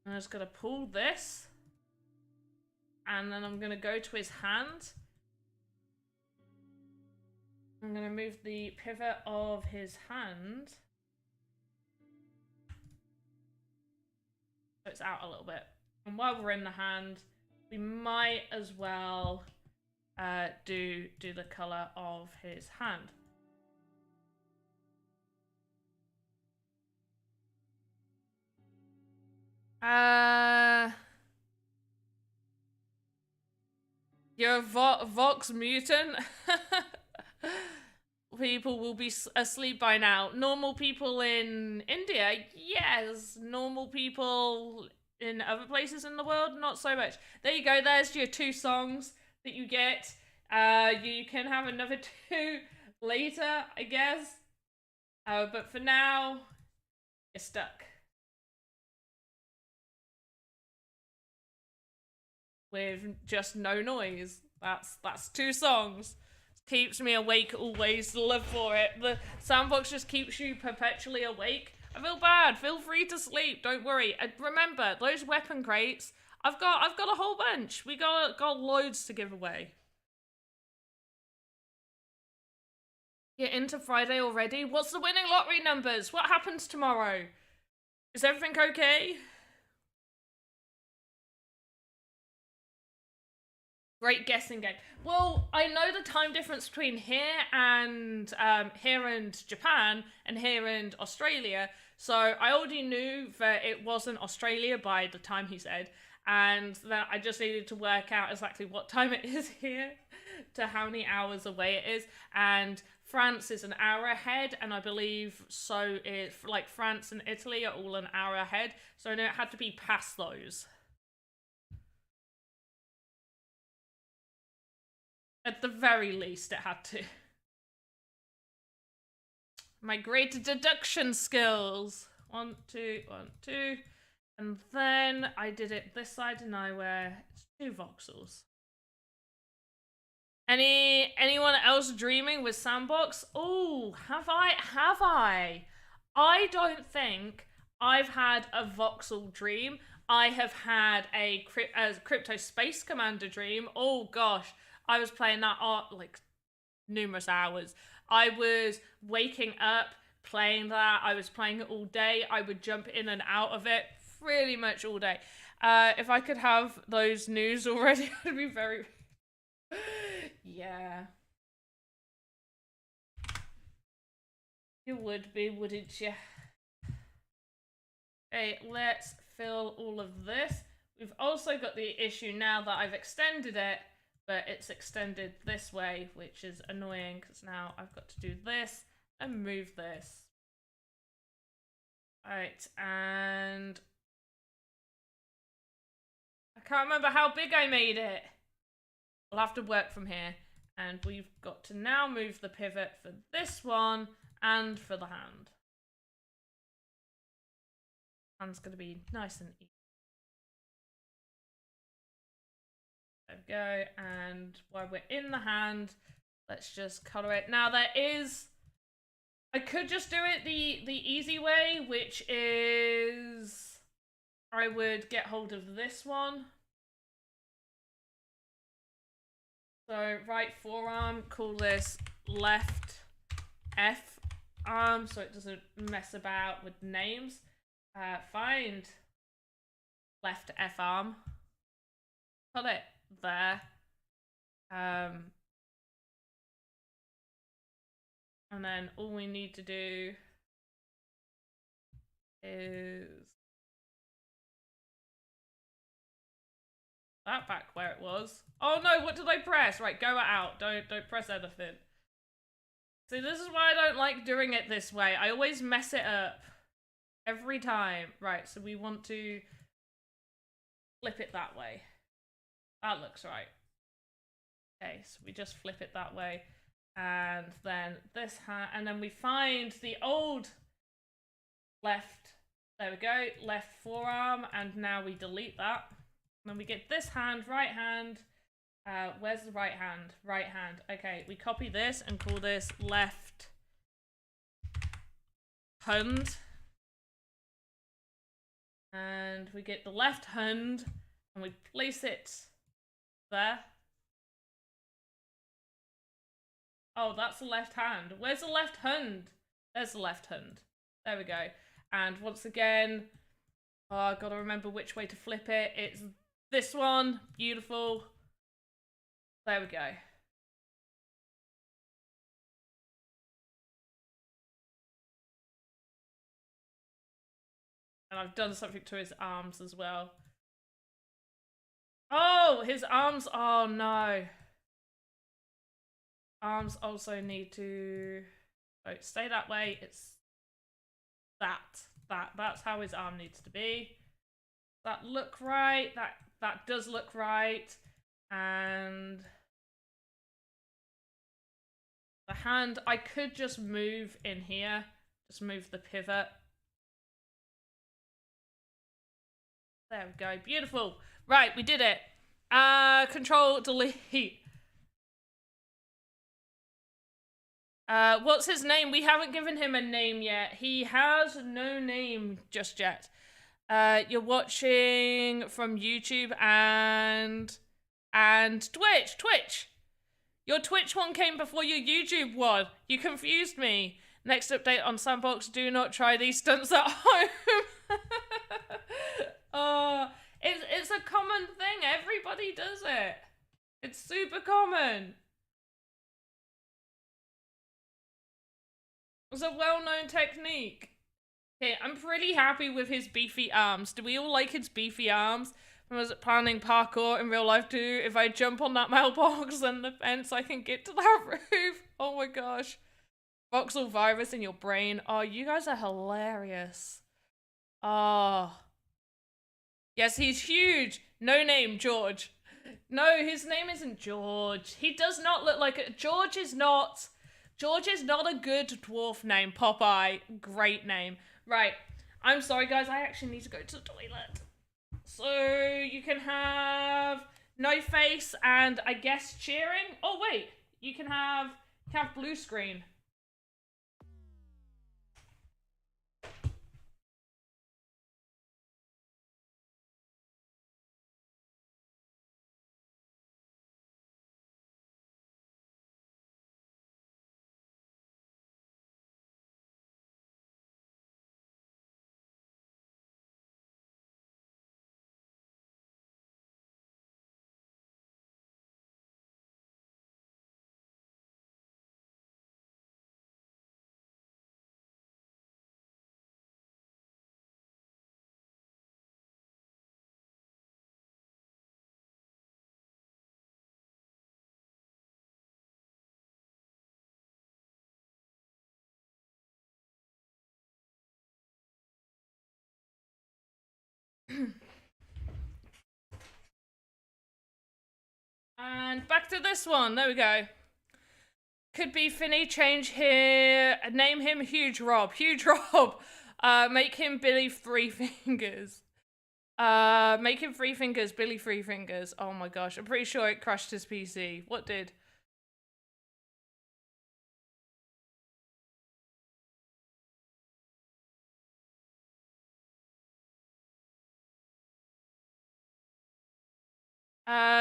I'm just gonna pull this, and then I'm gonna go to his hand. I'm gonna move the pivot of his hand. It's out a little bit. And while we're in the hand, we might as well do the color of his hand. You're a Vox mutant? People will be asleep by now. Normal people in India, yes. Normal people in other places in the world, not so much. There you go. There's your 2 songs that you get. You can have another 2 later, I guess. But for now, you're stuck. With just no noise. That's 2 songs. Keeps me awake always. Love for it. The sandbox just keeps you perpetually awake. I feel bad. Feel free to sleep. Don't worry. Remember those weapon crates. I've got a whole bunch. We got loads to give away. You're into Friday already? What's the winning lottery numbers? What happens tomorrow? Is everything okay? Great guessing game. Well, I know the time difference between here and Japan and here and Australia, so I already knew that it wasn't Australia by the time he said, and that I just needed to work out exactly what time it is here to how many hours away it is. And France is an hour ahead, and I believe so it like France and Italy are all an hour ahead, so I know it had to be past those. At the very least, it had to. My great deduction skills. 1, 2, 1, 2. And then I did it this side, and I wear 2 voxels. Anyone else dreaming with Sandbox? Oh, have I? I don't think I've had a voxel dream. I have had a Crypto Space Commander dream. Oh gosh, I was playing that like numerous hours. I was waking up playing that. I was playing it all day. I would jump in and out of it pretty much all day. If I could have those news already, I'd be very... Yeah. You would be, wouldn't you? Okay, let's fill all of this. We've also got the issue now that I've extended it, but it's extended this way, which is annoying because now I've got to do this and move this. Alright, and I can't remember how big I made it. We'll have to work from here. And we've got to now move the pivot for this one and for the hand. Hand's going to be nice and easy. There we go. And while we're in the hand, let's just color it. Now there is... I could just do it the easy way, which is... I would get hold of this one. So right forearm, call this left F arm so it doesn't mess about with names. Find left F arm, put it there. And then all we need to do is that back where it was. Oh no, what did I press? Right, go out. Don't press anything. See, this is why I don't like doing it this way. I always mess it up. Every time. Right, so we want to flip it that way. That looks right. Okay, so we just flip it that way. And then this hand, and then we find the old left, there we go, left forearm, and now we delete that. And then we get this hand, right hand. Where's the right hand? Right hand. Okay, we copy this and call this left hand. And we get the left hand and we place it there. Oh, that's the left hand. Where's the left hand? There's the left hand. There we go. And once again, oh, I've got to remember which way to flip it. It's this one. Beautiful. There we go. And I've done something to his arms as well. Oh, his arms. Oh, no. Arms also need to... Oh, stay that way. It's that's how his arm needs to be. That look right. That does look right. And the hand, I could just move in here. Just move the pivot. There we go. Beautiful. Right, we did it. Control delete. What's his name? We haven't given him a name yet. He has no name just yet. You're watching from YouTube and Twitch. Your Twitch one came before your YouTube one. You confused me. Next update on Sandbox, do not try these stunts at home. It's a common thing. Everybody does it. It's super common. It's a well-known technique. Okay, I'm pretty happy with his beefy arms. Do we all like his beefy arms? When I was planning parkour in real life too, if I jump on that mailbox and the fence, I can get to that roof. Oh my gosh. Voxel virus in your brain. Oh, you guys are hilarious. Oh. Yes, he's huge. No name, George. No, his name isn't George. He does not look like a... George is not a good dwarf name. Popeye. Great name. Right. I'm sorry, guys. I actually need to go to the toilet. So you can have No face and I guess cheering. Oh wait, you can have blue screen. And back to this one. There we go. Could be Finny. Change here. Name him Huge Rob. Huge Rob. Make him Billy Three Fingers. Make him Three Fingers. Billy Three Fingers. Oh my gosh. I'm pretty sure it crashed his PC. What did?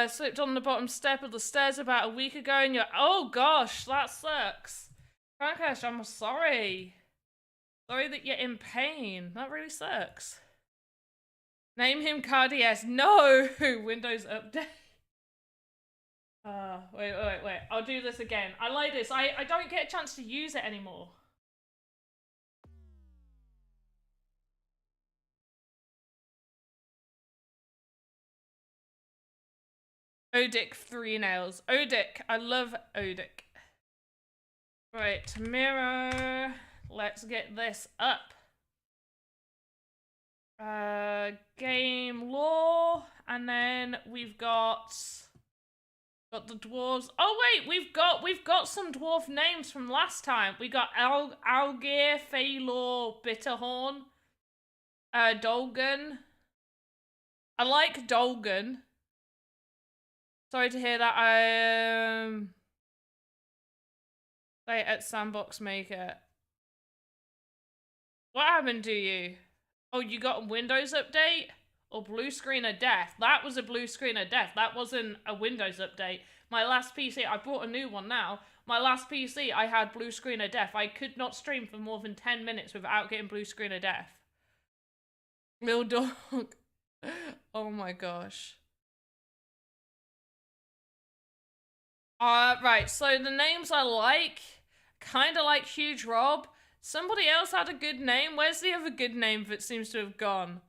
Slipped on the bottom step of the stairs about a week ago and you're- oh gosh, that sucks. Frankesh, I'm sorry. Sorry that you're in pain. That really sucks. Name him Cardias. No! Windows update. Wait. I'll do this again. I like this. I don't get a chance to use it anymore. Odic 3 nails. Odic. I love Odic. Right, mirror. Let's get this up. Game lore. And then we've got the dwarves. Oh wait, we've got some dwarf names from last time. We got Algir, Phalor, Bitterhorn, Dolgan. I like Dolgan. Sorry to hear that. Play at Sandbox Maker. What happened to you? Oh, you got a Windows update? Or blue screen of death? That was a blue screen of death. That wasn't a Windows update. My last PC, I bought a new one now. My last PC, I had blue screen of death. I could not stream for more than 10 minutes without getting blue screen of death. Little dog. Oh my gosh. Right, so the names I like, kind of like Huge Rob. Somebody else had a good name. Where's the other good name that seems to have gone?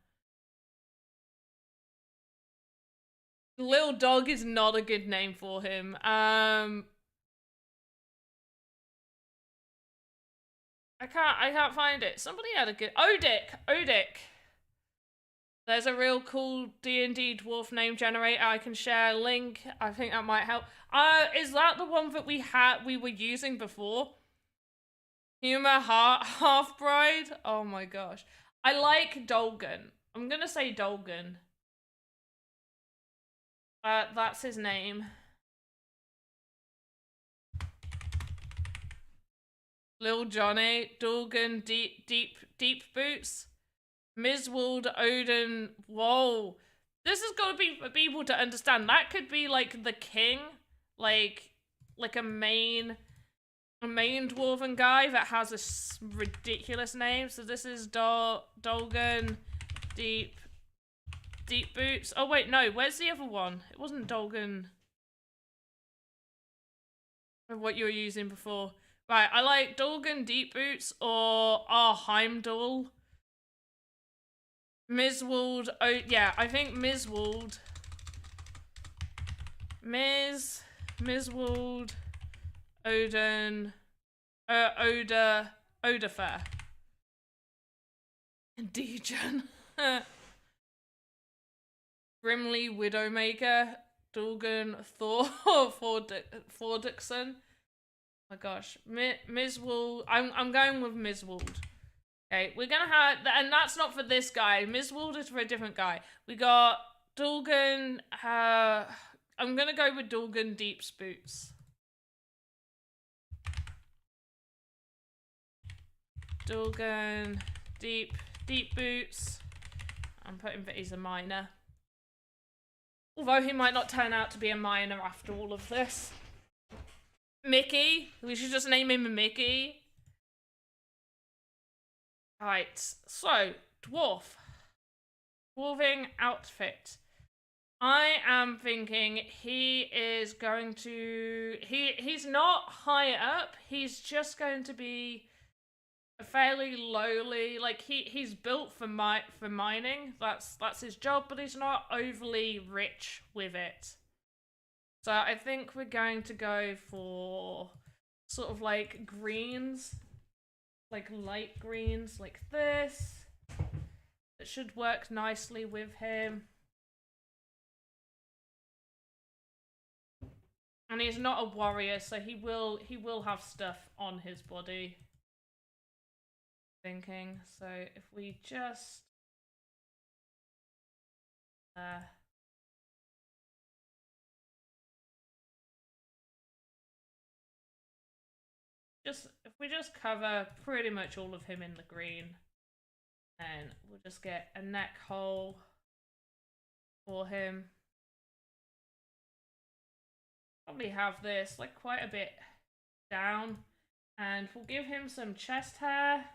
Little Dog is not a good name for him. I can't find it. Somebody had a good Odic. There's a real cool D&D dwarf name generator I can share a link. I think that might help. Is that the one that we were using before? Humor half bride? Oh my gosh. I like Dolgan. I'm gonna say Dolgan. That's his name. Lil Johnny, Dolgan, deep boots. Miswald, Odin. Whoa. This has got to be for people to understand. That could be like the king, like a main dwarven guy that has a ridiculous name. So this is Dolgan, deep boots. Oh wait, no. Where's the other one? It wasn't Dolgan. What you were using before. Right, I like Dolgan, deep boots, or Heimdall. Miswald. Oh yeah, I think Miswald. Miswald. Odin. Odafer. Degen. Grimly Widowmaker. Dolgan. Thordixon. Oh my gosh. Miswald. I'm going with Miswald. Okay, we're gonna have, and that's not for this guy. Miswald is for a different guy. We got Dolgan, I'm gonna go with Dolgan Deep's boots. Dolgan Deep boots. I'm putting that he's a miner. Although he might not turn out to be a miner after all of this. Mickey. We should just name him Mickey. Right, so, dwarf. Dwarving outfit. I am thinking he is going to... He's not high up. He's just going to be a fairly lowly... Like, he's built for mining. That's his job, but he's not overly rich with it. So I think we're going to go for sort of like greens. Like light greens like this. It should work nicely with him. And he's not a warrior, so he will have stuff on his body. Thinking. So if we just if we just cover pretty much all of him in the green, and we'll just get a neck hole for him. Probably have this like quite a bit down, and we'll give him some chest hair.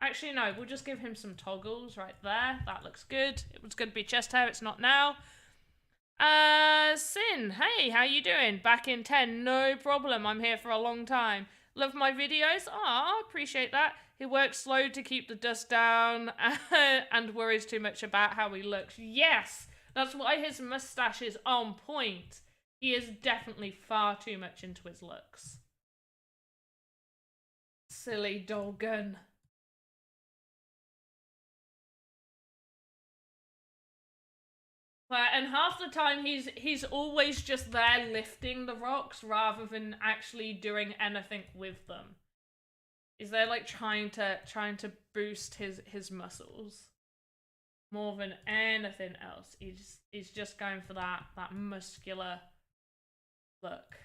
Actually, no, we'll just give him some toggles right there. That looks good. It was going to be chest hair, it's not now. Sin, hey, how you doing? Back in 10, no problem. I'm here for a long time. Love my videos. Aw, appreciate that. He works slow to keep the dust down and worries too much about how he looks. Yes, that's why his mustache is on point. He is definitely far too much into his looks. Silly Dolgan. And half the time he's always just there lifting the rocks rather than actually doing anything with them. Is there like trying to boost his muscles more than anything else? He's just going for that muscular look.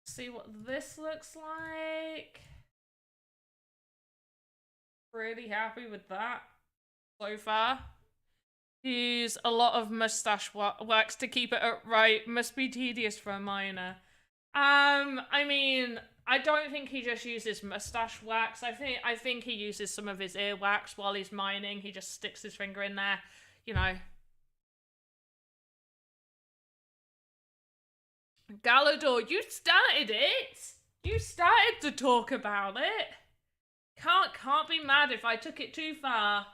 See what this looks like. Pretty happy with that so far. Use a lot of mustache wax to keep it upright. Must be tedious for a miner. I mean, I don't think he just uses mustache wax. I think he uses some of his ear wax while he's mining. He just sticks his finger in there, you know. Galador, you started it. You started to talk about it. Can't be mad if I took it too far.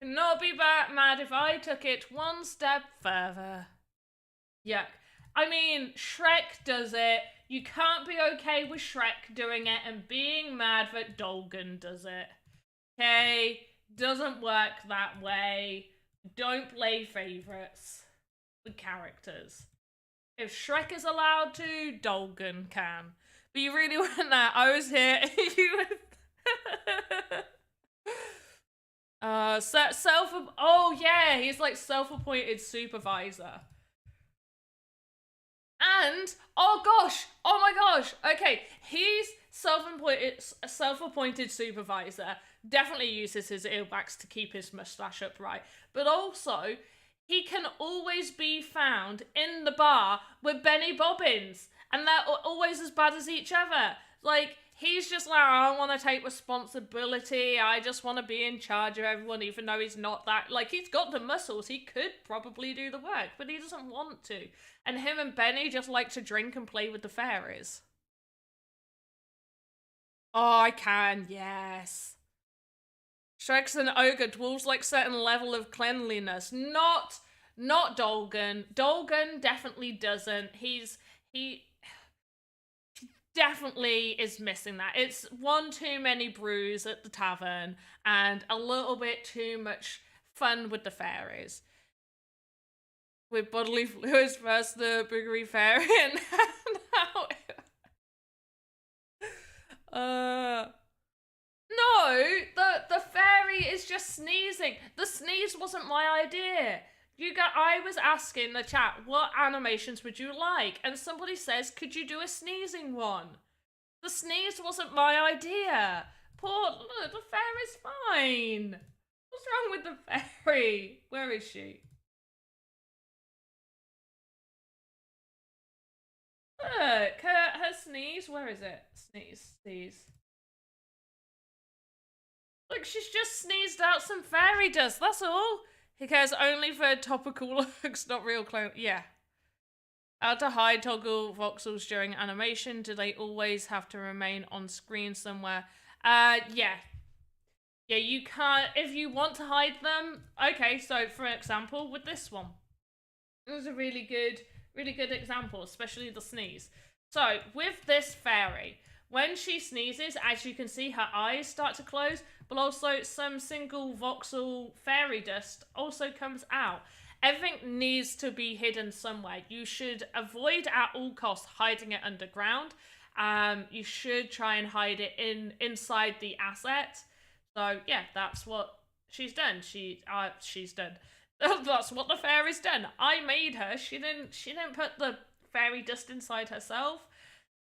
Cannot be mad if I took it one step further. Yuck. I mean, Shrek does it. You can't be okay with Shrek doing it and being mad that Dolgan does it. Okay? Doesn't work that way. Don't play favourites with characters. If Shrek is allowed to, Dolgan can. But you really want that? I was here. You oh yeah, he's like self-appointed supervisor. And oh my gosh. Okay, he's self-appointed supervisor. Definitely uses his earwax to keep his mustache upright. But also, he can always be found in the bar with Benny Bobbins, and they're always as bad as each other. Like, he's just like, I don't want to take responsibility, I just want to be in charge of everyone, even though he's not that. Like, he's got the muscles, he could probably do the work, but he doesn't want to. And him and Benny just like to drink and play with the fairies. Oh, I can, yes. Shrek's an ogre. Dwarves like certain level of cleanliness. Not Dolgan. Dolgan definitely doesn't. He definitely is missing that. It's one too many brews at the tavern and a little bit too much fun with the fairies. With bodily fluids first, the boogery fairy, and now wasn't my idea. I was asking the chat, what animations would you like? And somebody says, could you do a sneezing one? The sneeze wasn't my idea. Look, the fairy's fine. What's wrong with the fairy? Where is she? Look, her sneeze, where is it? Sneeze. Look, she's just sneezed out some fairy dust, that's all. He cares only for topical looks, not real clone. Yeah. How to hide toggle voxels during animation? Do they always have to remain on screen somewhere? Yeah. Yeah, you can't, if you want to hide them. Okay, so for example, with this one. It was a really good example, especially the sneeze. So, with this fairy, when she sneezes, as you can see, her eyes start to close, but also some single voxel fairy dust also comes out. Everything needs to be hidden somewhere. You should avoid at all costs hiding it underground. You should try and hide it inside the asset. So yeah, that's what she's done. She's done. That's what the fairy's done. I made her. She didn't put the fairy dust inside herself.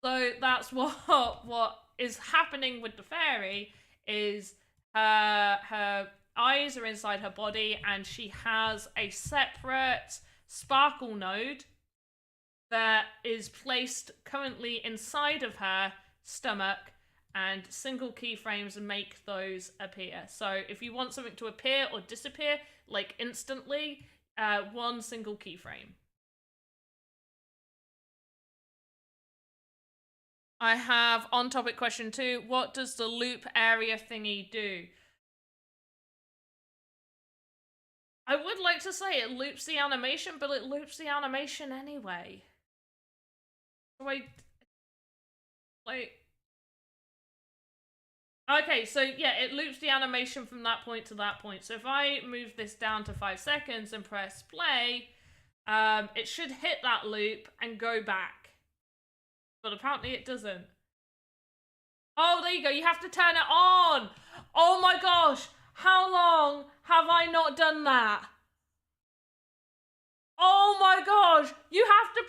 So that's what is happening with the fairy is her eyes are inside her body and she has a separate sparkle node that is placed currently inside of her stomach, and single keyframes make those appear. So if you want something to appear or disappear like instantly, one single keyframe. I have on topic question 2. What does the loop area thingy do? I would like to say it loops the animation, but it loops the animation anyway. So okay, so yeah, it loops the animation from that point to that point. So if I move this down to 5 seconds and press play, it should hit that loop and go back. But apparently it doesn't. Oh, there you go. You have to turn it on. Oh my gosh. How long have I not done that? Oh my gosh. You have to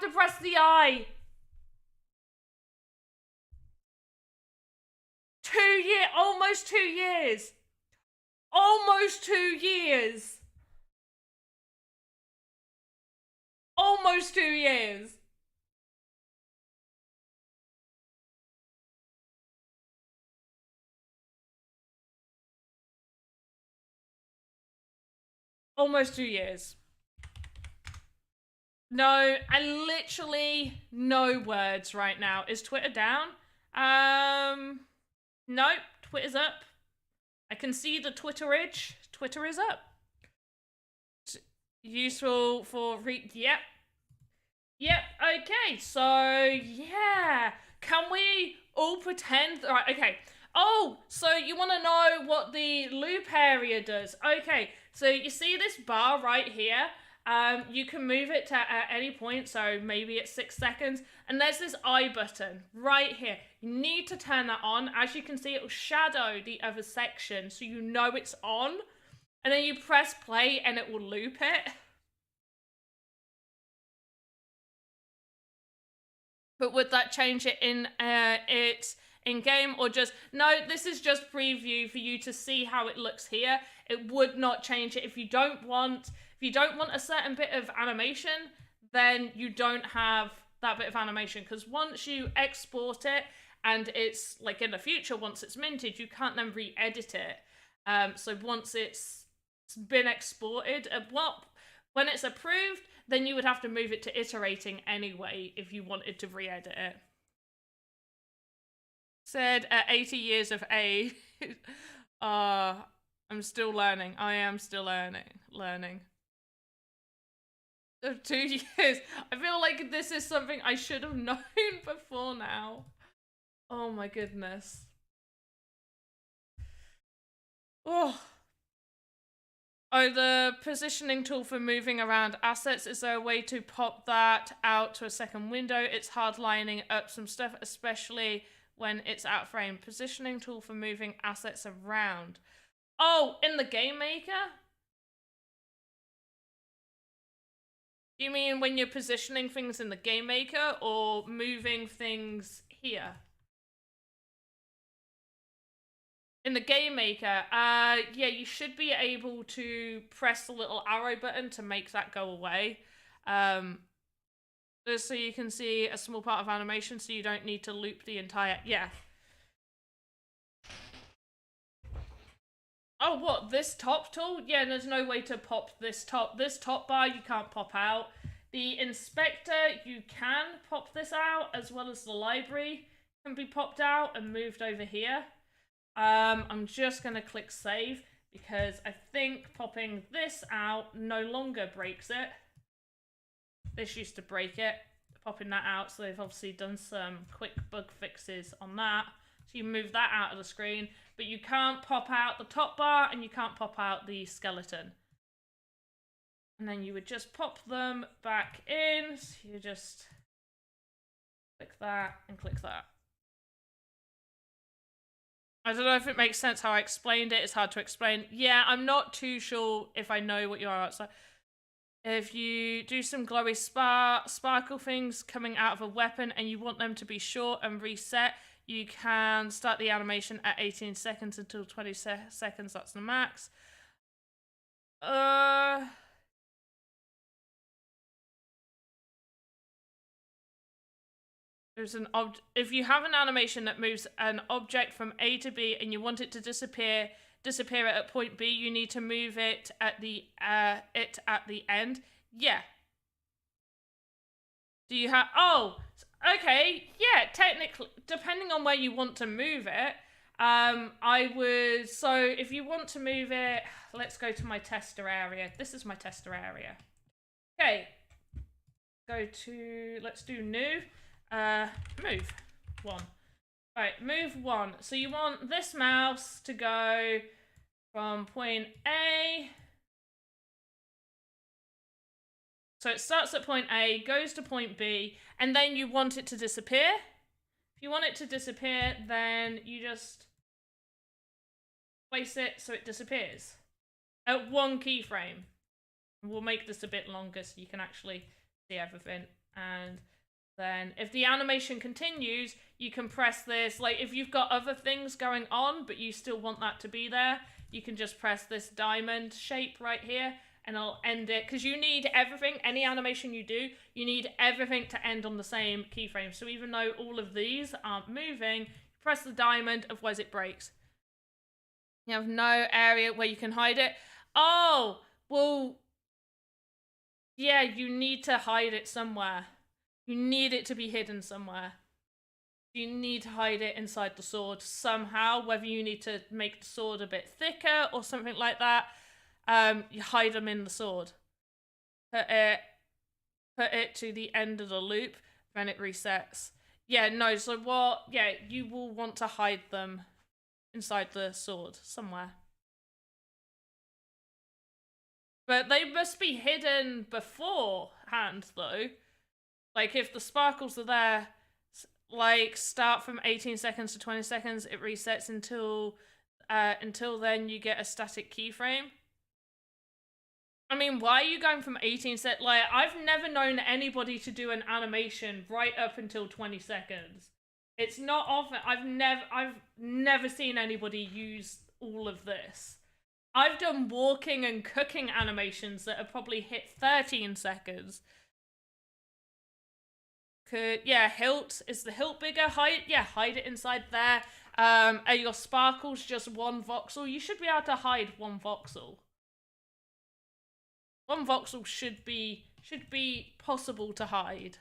press the I. 2 years. Almost 2 years. Almost 2 years. Almost 2 years. Almost 2 years. No, I literally no words right now. Is Twitter down? Nope, Twitter's up. I can see the Twitterage. Twitter is up. Useful for yep. Yep, okay, so yeah. Can we all pretend? Right, okay. Oh, so you want to know what the loop area does? Okay, so you see this bar right here? You can move it to at any point, so maybe it's 6 seconds. And there's this I button right here. You need to turn that on. As you can see, it will shadow the other section, so you know it's on. And then you press play and it will loop it. But would that change it in game, or just no, this is just preview for you to see how it looks here. It would not change it. If you don't want a certain bit of animation, then you don't have that bit of animation, because once you export it and it's like in the future, once it's minted, you can't then re-edit it. So once it's been exported, when it's approved, then you would have to move it to iterating anyway if you wanted to re-edit it. Said at 80 years of age. I'm still learning. I am still learning. 2 years. I feel like this is something I should have known before now. Oh my goodness. Oh, the positioning tool for moving around assets. Is there a way to pop that out to a second window? It's hard lining up some stuff, especially when it's out of frame. Positioning tool for moving assets around. Oh, in the game maker? You mean when you're positioning things in the game maker or moving things here? In the game maker, yeah, you should be able to press the little arrow button to make that go away. Just so you can see a small part of animation, so you don't need to loop the entire, yeah. Oh, what, this top tool? Yeah, there's no way to pop this top. This top bar you can't pop out. The inspector, you can pop this out, as well as the library can be popped out and moved over here. I'm just going to click save, because I think popping this out no longer breaks it. This used to break it, popping that out, so they've obviously done some quick bug fixes on that. So you move that out of the screen, but you can't pop out the top bar and you can't pop out the skeleton. And then you would just pop them back in, so you just click that and click that. I don't know if it makes sense how I explained it. It's hard to explain. Yeah, I'm not too sure if I know what you are outside. If you do some glowy sparkle things coming out of a weapon and you want them to be short and reset, you can start the animation at 18 seconds until 20 seconds. That's the max. There's an if you have an animation that moves an object from A to B and you want it to disappear it at point B, you need to move it at the end. Yeah. Do you have? Oh, okay. Yeah, technically, depending on where you want to move it, I would. So if you want to move it, let's go to my tester area. This is my tester area. Okay. Go to. Let's do new. Move 1. Alright, move 1. So you want this mouse to go from point A. So it starts at point A, goes to point B, and then you want it to disappear. If you want it to disappear, then you just place it so it disappears at 1 keyframe. We'll make this a bit longer so you can actually see everything. And then if the animation continues, you can press this. Like if you've got other things going on, but you still want that to be there, you can just press this diamond shape right here and I'll end it. Because you need everything, any animation you do, you need everything to end on the same keyframe. So even though all of these aren't moving, press the diamond, otherwise it breaks. You have no area where you can hide it. Oh, well, yeah, you need to hide it somewhere. You need it to be hidden somewhere. You need to hide it inside the sword somehow, whether you need to make the sword a bit thicker or something like that. You hide them in the sword. Put it to the end of the loop, then it resets. Yeah, no, so what? Yeah, you will want to hide them inside the sword somewhere. But they must be hidden beforehand, though. Like, if the sparkles are there, like, start from 18 seconds to 20 seconds, it resets until then you get a static keyframe. I mean, why are you going from 18 set? Like, I've never known anybody to do an animation right up until 20 seconds. It's not often. I've never seen anybody use all of this. I've done walking and cooking animations that have probably hit 13 seconds. Yeah, hilt. Is the hilt bigger? Hide it inside there. Are your sparkles just 1 voxel? You should be able to hide 1 voxel. 1 voxel should be possible to hide.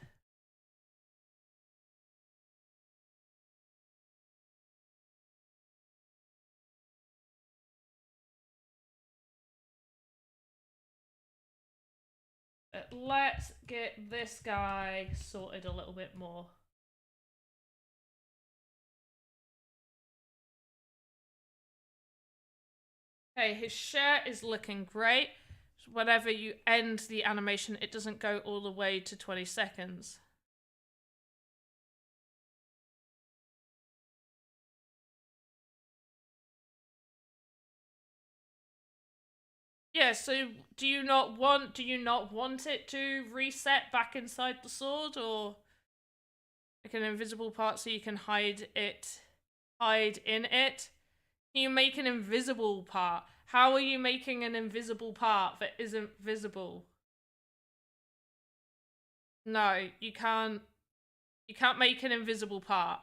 But let's get this guy sorted a little bit more. Okay, his shirt is looking great. Whenever you end the animation, it doesn't go all the way to 20 seconds. Yeah, so do you not want it to reset back inside the sword, or like an invisible part so you can hide in it? Can you make an invisible part? How are you making an invisible part that isn't visible? No, you can't. You can't make an invisible part.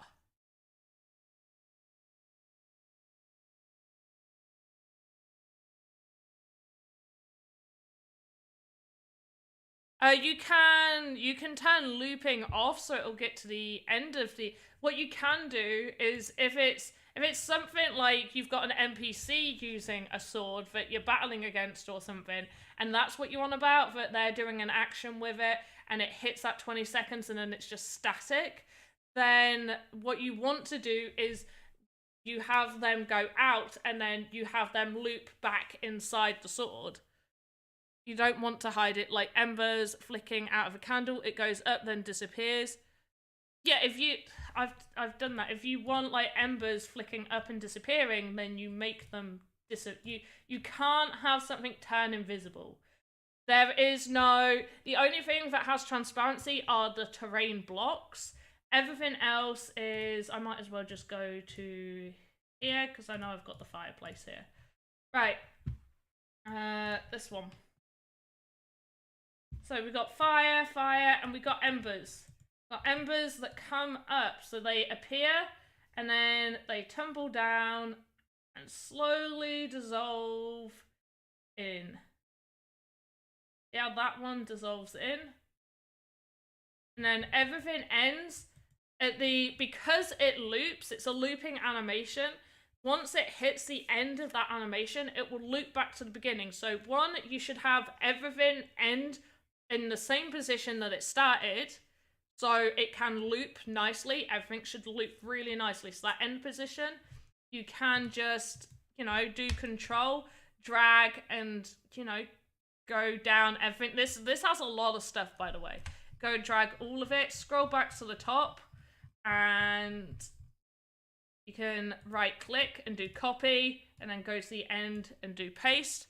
You can turn looping off so it'll get to the end of the. What you can do is if it's something like you've got an NPC using a sword that you're battling against or something, and that's what you want about, that they're doing an action with it and it hits that 20 seconds and then it's just static, then what you want to do is you have them go out and then you have them loop back inside the sword. You don't want to hide it like embers flicking out of a candle. It goes up, then disappears. Yeah, if you... I've done that. If you want like embers flicking up and disappearing, then you make them you can't have something turn invisible. There is no... The only thing that has transparency are the terrain blocks. Everything else is... I might as well just go to here, because I know I've got the fireplace here. Right. This one. So we've got fire, and we've got embers. We've got embers that come up, so they appear, and then they tumble down and slowly dissolve in. Yeah, that one dissolves in. And then everything ends at the... Because it loops, it's a looping animation. Once it hits the end of that animation, it will loop back to the beginning. So one, you should have everything end in the same position that it started, so it can loop nicely. Everything should loop really nicely. So that end position, you can just, you know, do control, drag, and, you know, go down everything. This has a lot of stuff, by the way. Go drag all of it, scroll back to the top, and you can right click and do copy, and then go to the end and do paste.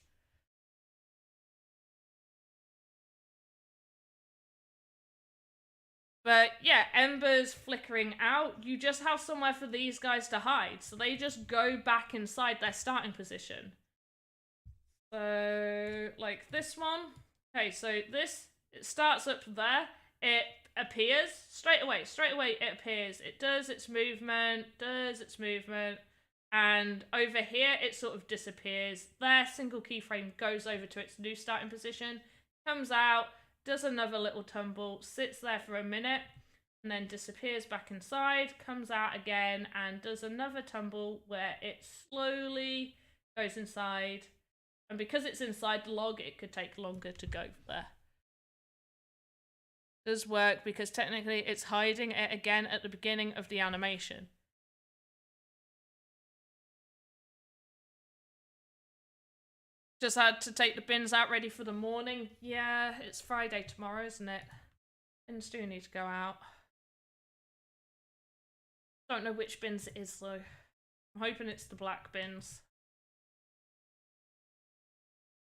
But yeah, embers flickering out, you just have somewhere for these guys to hide. So they just go back inside their starting position. So, like this one. Okay, so this, it starts up there. It appears straight away it appears. It does its movement, and over here it sort of disappears. Their single keyframe goes over to its new starting position, comes out, does another little tumble, sits there for a minute, and then disappears back inside, comes out again, and does another tumble where it slowly goes inside. And because it's inside the log, it could take longer to go there. Does work because technically it's hiding it again at the beginning of the animation. Just had to take the bins out ready for the morning. Yeah, it's Friday tomorrow, isn't it? Bins do need to go out. Don't know which bins it is though. I'm hoping it's the black bins.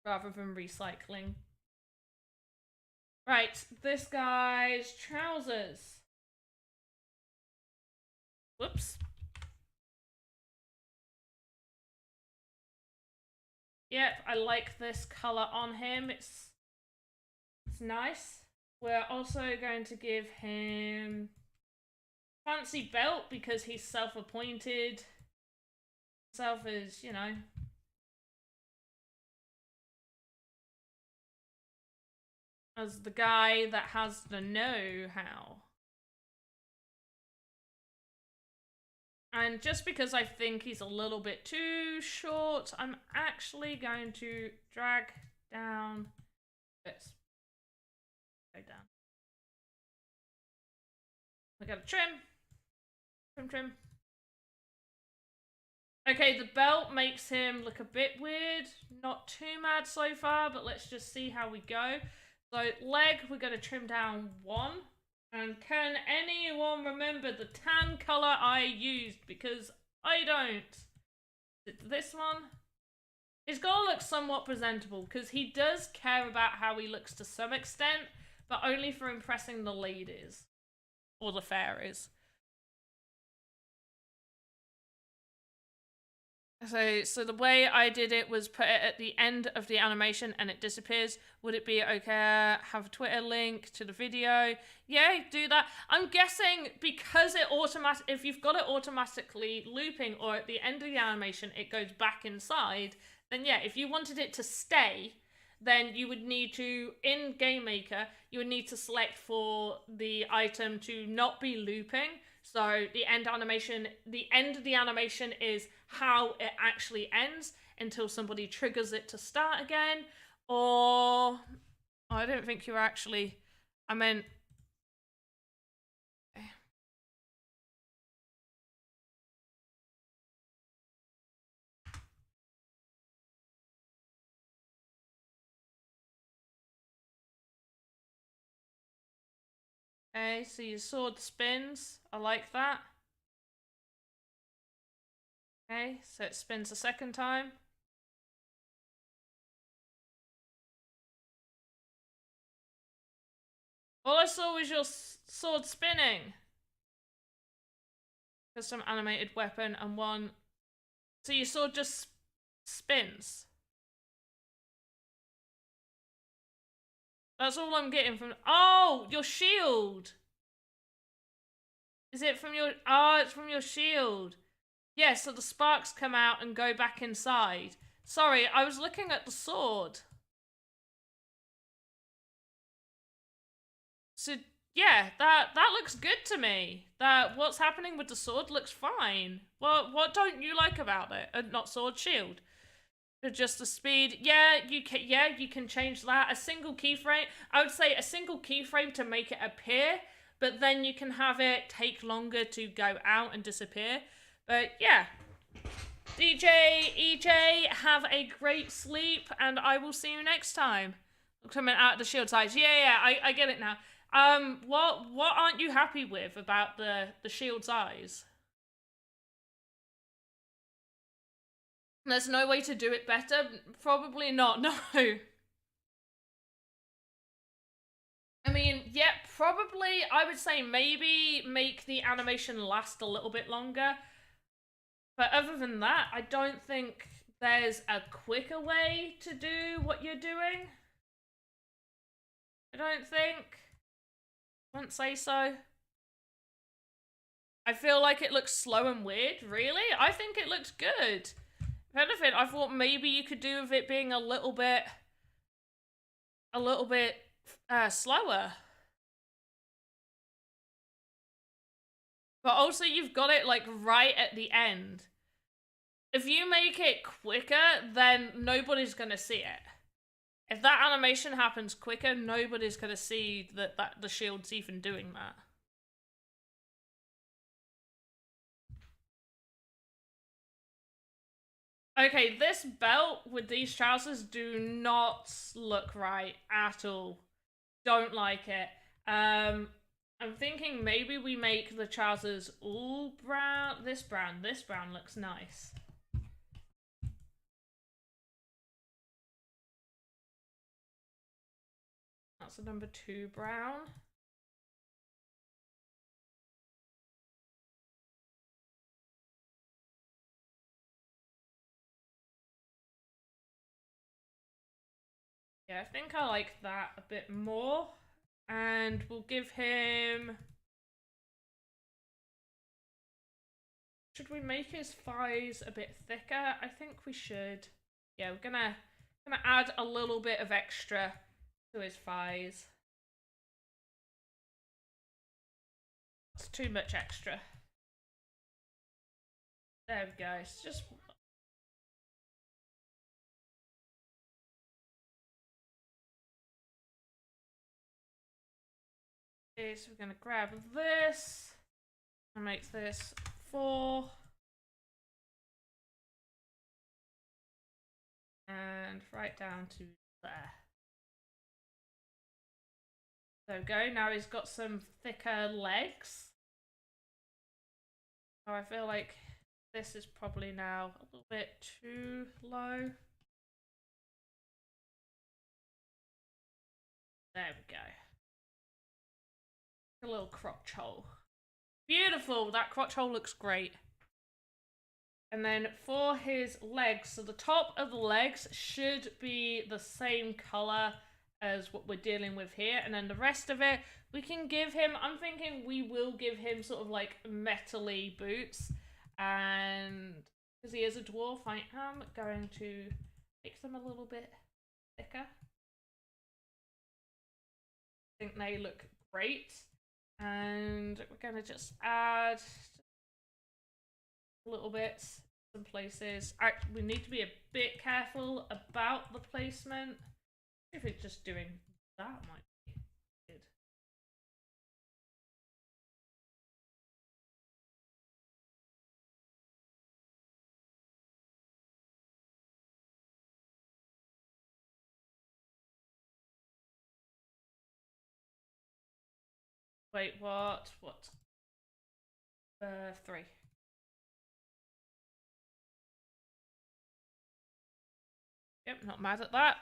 Rather than recycling. Right, this guy's trousers. Whoops. Yep, I like this colour on him. It's nice. We're also going to give him fancy belt because he's self-appointed. Self is, you know, as the guy that has the know-how. And just because I think he's a little bit too short, I'm actually going to drag down this. Go down. We gotta trim. Trim. Okay, the belt makes him look a bit weird. Not too mad so far, but let's just see how we go. So, leg, we're gonna trim down 1. And can anyone remember the tan colour I used? Because I don't. Is it this one? He's got to look somewhat presentable, because he does care about how he looks to some extent, but only for impressing the ladies. Or the fairies. So the way I did it was put it at the end of the animation and it disappears. Would it be okay? Have a Twitter link to the video? Yeah, do that. I'm guessing because it if you've got it automatically looping, or at the end of the animation it goes back inside, then yeah, if you wanted it to stay, then you would need to, in Game Maker, you would need to select for the item to not be looping. So the end of the animation is how it actually ends until somebody triggers it to start again. Or I don't think you're actually, I meant, okay, so your sword spins. I like that. Okay, so it spins a second time. All I saw was your sword spinning. Custom animated weapon and one. So your sword just spins. That's all I'm getting from. Oh, your shield. Is it from your? Oh, it's from your shield. Yeah, so the sparks come out and go back inside. Sorry, I was looking at the sword. So yeah, that looks good to me. That what's happening with the sword looks fine. Well, what don't you like about it? Not sword, shield. Just the speed. Yeah, you can. Yeah, you can change that. A single keyframe. I would say a single keyframe to make it appear, but then you can have it take longer to go out and disappear. But yeah. DJ, EJ, have a great sleep, and I will see you next time. Coming out of the shield size. Yeah, I get it now. What aren't you happy with about the shield's eyes? There's no way to do it better? Probably not, no. I mean, yeah, probably, I would say maybe make the animation last a little bit longer. But other than that, I don't think there's a quicker way to do what you're doing. I don't think. I wouldn't say so. I feel like it looks slow and weird, really? I think it looks good. If anything, I thought maybe you could do with it being a little bit slower. But also you've got it like right at the end. If you make it quicker, then nobody's gonna see it. If that animation happens quicker, nobody's gonna see that the shield's even doing that. Okay, this belt with these trousers do not look right at all. Don't like it. I'm thinking maybe we make the trousers all brown. This brown looks nice. That's a number 2 brown. Yeah, I think I like that a bit more. And we'll give him... Should we make his thighs a bit thicker? I think we should. Yeah, we're gonna add a little bit of extra to his thighs. It's too much extra. There we go. It's just... Okay, so we're gonna grab this and make this 4. And right down to there. There we go. Now he's got some thicker legs. So I feel like this is probably now a little bit too low. There we go. A little crotch hole. Beautiful, that crotch hole looks great. And then for his legs, so the top of the legs should be the same color as what we're dealing with here. And then the rest of it, we can give him, I'm thinking we will give him sort of like metal-y boots. And because he is a dwarf, I am going to make them a little bit thicker. I think they look great. And we're going to just add little bits, some places. We need to be a bit careful about the placement. If it's just doing that might be good. Wait, what? What? 3. Yep, not mad at that.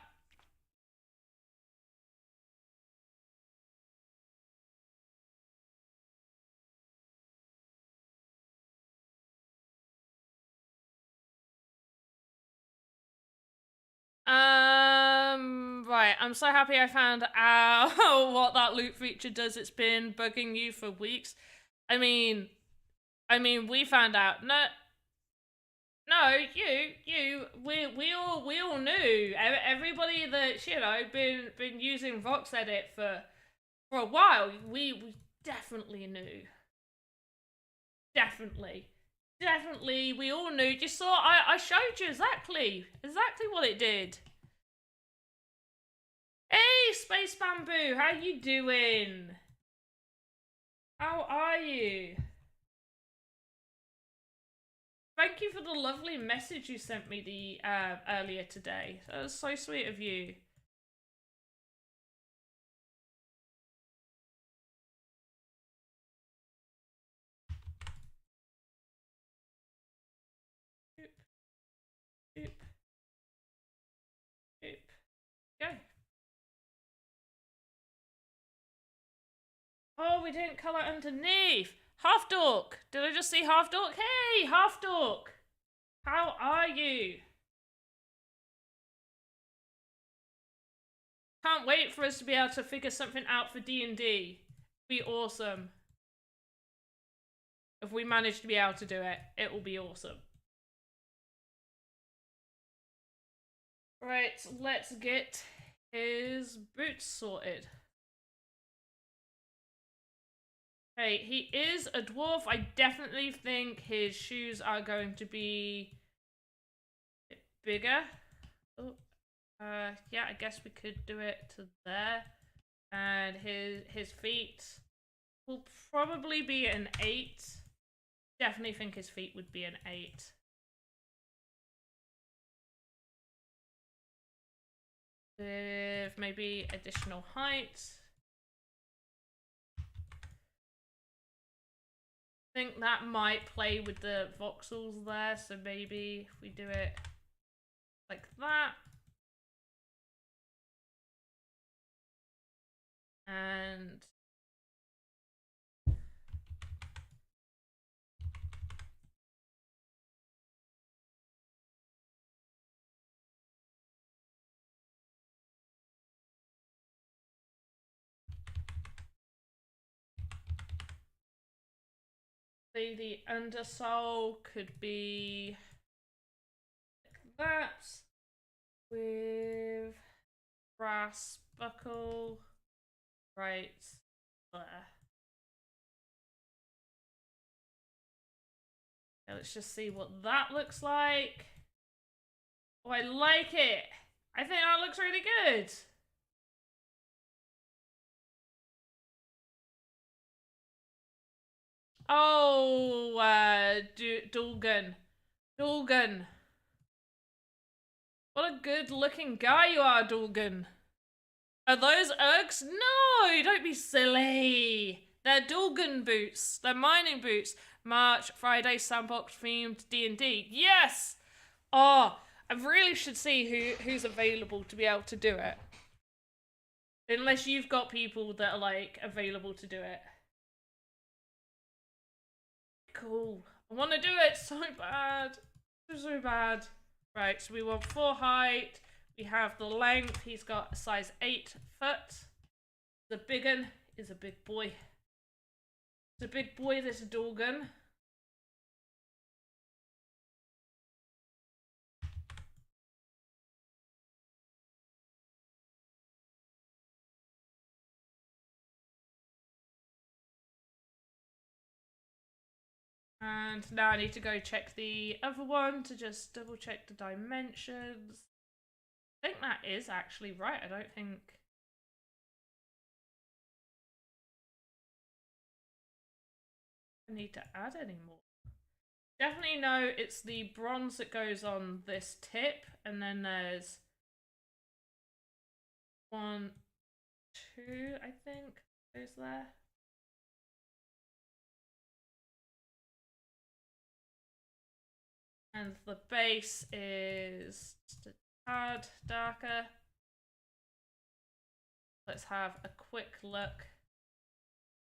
Right, I'm so happy I found out what that loot feature does. It's been bugging you for weeks. I mean, we found out. No, we all knew. Everybody that's, you know, been using Voxedit for a while, we definitely knew. Definitely, we all knew. Just saw, I showed you exactly what it did. Hey, Space Bamboo, how you doing? How are you? Thank you for the lovely message you sent me earlier today. That was so sweet of you. Oop. Oop. Oop. Go. Oh, we didn't colour underneath. Half Dork. Did I just see Half Dork? Hey, Half Dork. How are you? Can't wait for us to be able to figure something out for D&D. Be awesome. If we manage to be able to do it, it will be awesome. Right, let's get his boots sorted. Hey, he is a dwarf. I definitely think his shoes are going to be a bit bigger. Oh, yeah, I guess we could do it to there. And his feet will probably be an 8. Definitely think his feet would be an 8. With maybe additional height. I think that might play with the voxels there, so maybe if we do it like that. And the undersole could be like that with brass buckle right there. Now let's just see what that looks like. Oh, I like it. I think that looks really good. Oh, Dulgun. Dulgun. What a good looking guy you are, Dulgun. Are those Uggs? No, don't be silly. They're Dulgun boots. They're mining boots. March, Friday, Sandbox themed D&D. Yes! Oh, I really should see who's available to be able to do it. Unless you've got people that are, like, available to do it. Cool. I want to do it so bad. So bad. Right, so we want 4 height. We have the length. He's got a size 8 foot. The big one is a big boy. It's a big boy, this Dorgan. And now I need to go check the other one to just double check the dimensions. I think that is actually right. I don't think... I need to add any more. Definitely know it's the bronze that goes on this tip, and then there's 1, 2, I think, goes there. And the base is just a tad darker. Let's have a quick look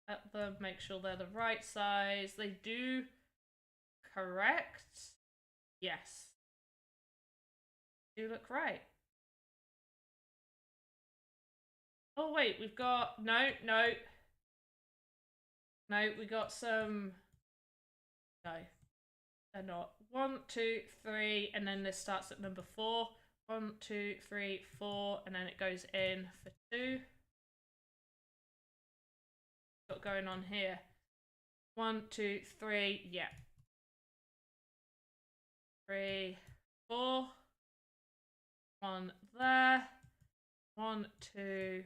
at them, make sure they're the right size. They do correct. Yes. They do look right. Oh wait, we've got no, we got some. No, they're not. 1, 2, 3, and then this starts at number 4. 1, 2, 3, 4, and then it goes in for 2. What's going on here? 1, 2, 3, yeah. 3, 4. 1 there. 1, 2.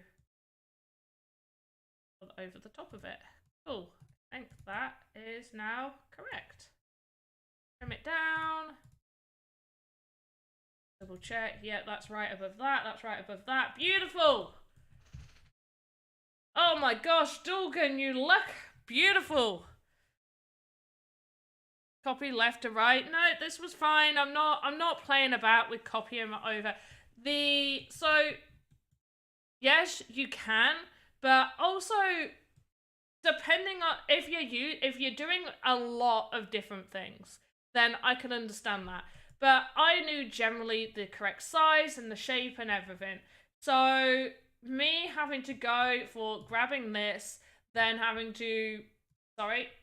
Over the top of it. Cool. I think that is now correct. Trim it down. Double check. Yeah, that's right above that. That's right above that. Beautiful! Oh my gosh, Dorgan, you look beautiful. Copy left to right. No, this was fine. I'm not playing about with copying over. So yes, you can, but also depending on if you're doing a lot of different things, then I can understand that. But I knew generally the correct size and the shape and everything. So me having to go for grabbing this, then having to,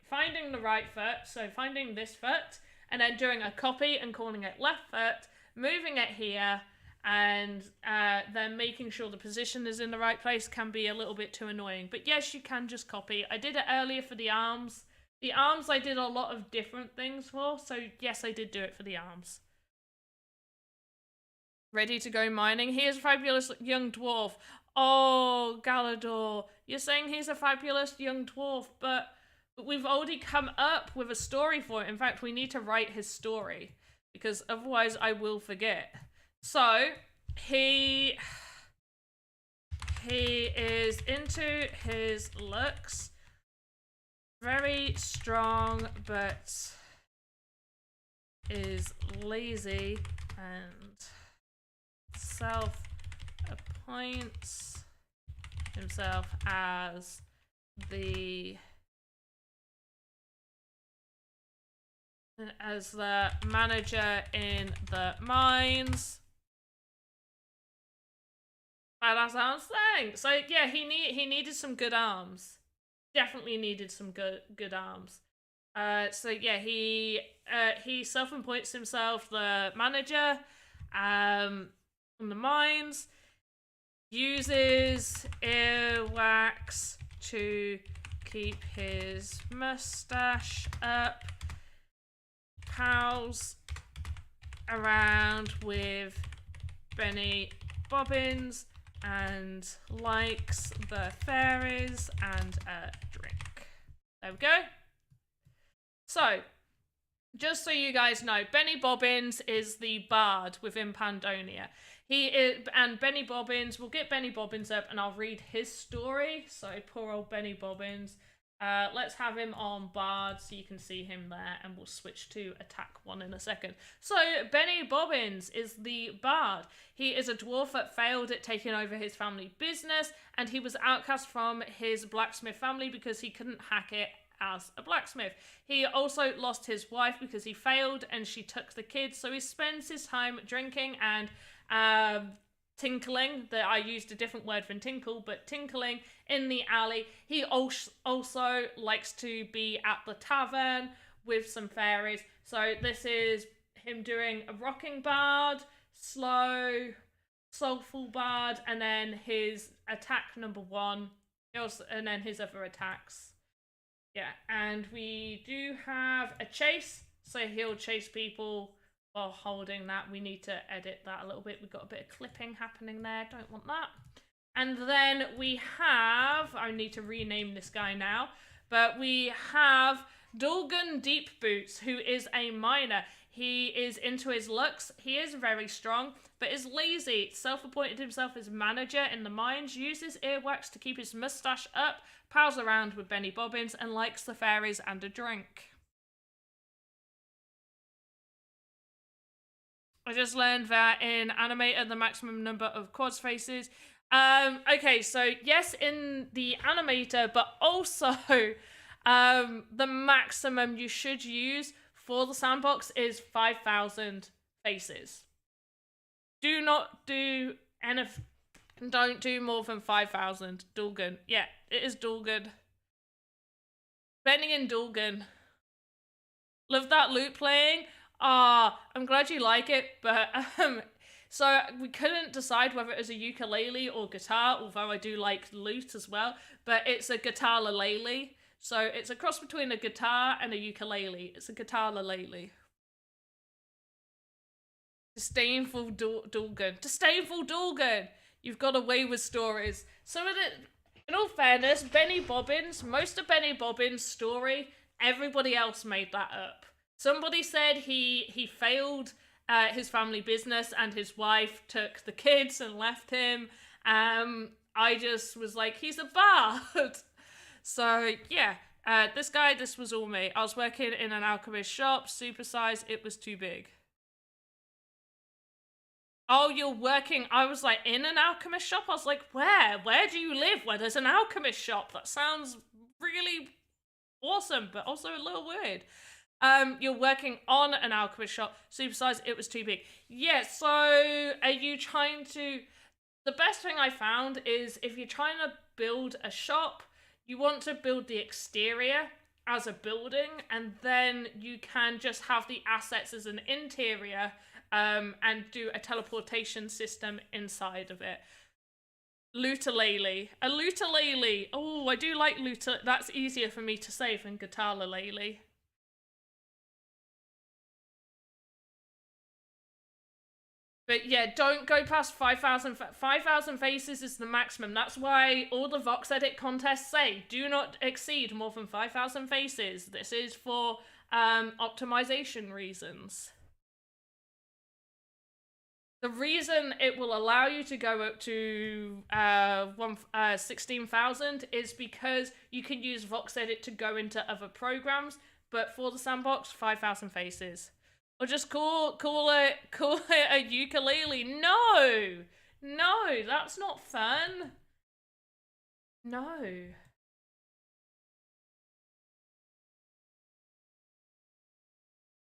finding the right foot, so finding this foot, and then doing a copy and calling it left foot, moving it here, and then making sure the position is in the right place can be a little bit too annoying. But yes, you can just copy. I did it earlier for the arms. The arms I did a lot of different things for, so yes, I did do it for the arms. Ready to go mining? He is a fabulous young dwarf. Oh, Galador, you're saying he's a fabulous young dwarf, but we've already come up with a story for it. In fact, we need to write his story, because otherwise I will forget. So, he is into his looks. Very strong, but is lazy and self-appoints himself as the manager in the mines. Badass arms thing. So yeah, he needed some good arms. Definitely needed some good arms. So yeah, he self-appoints himself the manager in the mines. Uses earwax to keep his mustache up. Pals around with Benny Bobbins and likes the fairies and a drink. There we go. So, just so you guys know, Benny Bobbins is the bard within Pandonia. He is, and Benny Bobbins, we'll get Benny Bobbins up and I'll read his story. So, poor old Benny Bobbins. Let's have him on Bard so you can see him there, and we'll switch to attack 1 in a second. So, Benny Bobbins is the Bard. He is a dwarf that failed at taking over his family business, and he was outcast from his blacksmith family because he couldn't hack it as a blacksmith. He also lost his wife because he failed and she took the kids, so he spends his time drinking and tinkling, that I used a different word than tinkle, but tinkling in the alley. He also likes to be at the tavern with some fairies. So this is him doing a rocking bard, slow, soulful bard, and then his attack number 1, and then his other attacks. Yeah, and we do have a chase, so he'll chase people while holding that. We need to edit that a little bit. We've got a bit of clipping happening there. Don't want that. And then we have, I need to rename this guy now, but we have Dulgun Deep Boots, who is a miner. He is into his looks. He is very strong, but is lazy. Self-appointed himself as manager in the mines, uses earwax to keep his mustache up, pals around with Benny Bobbins, and likes the fairies and a drink. I just learned that in Animator, the maximum number of quads faces. Okay, so yes, in the Animator, but also the maximum you should use for the sandbox is 5,000 faces. Do not do don't do more than 5,000. Dulgun. Yeah, it is Dulgun. Benny and Dulgun. Love that loop playing. I'm glad you like it, but so we couldn't decide whether it was a ukulele or guitar, although I do like lute as well, but it's a guitar-lele. So it's a cross between a guitar and a ukulele. It's a guitar-lele. Disdainful Dulgun. Disdainful Dulgun! You've got away with stories. Some of it, in all fairness, Benny Bobbins, most of Benny Bobbins' story, everybody else made that up. Somebody said he failed his family business and his wife took the kids and left him. I just was like, he's a bard. So yeah, this was all me. I was working in an alchemist shop, supersized, it was too big. Oh, you're working, I was like, in an alchemist shop? I was like, where? Where do you live where there's an alchemist shop? That sounds really awesome, but also a little weird. You're working on an alchemist shop, supersized, it was too big. Yeah, so are you trying to... The best thing I found is if you're trying to build a shop, you want to build the exterior as a building, and then you can just have the assets as an interior, and do a teleportation system inside of it. Lutalele. A lutalele. Oh, I do like luta. That's easier for me to say than guitar-lele. But yeah, don't go past 5,000. 5,000 faces is the maximum. That's why all the Voxedit contests say, do not exceed more than 5,000 faces. This is for optimization reasons. The reason it will allow you to go up to 16,000 is because you can use Voxedit to go into other programs, but for the sandbox, 5,000 faces. Or just call it a ukulele. No! No, that's not fun. No.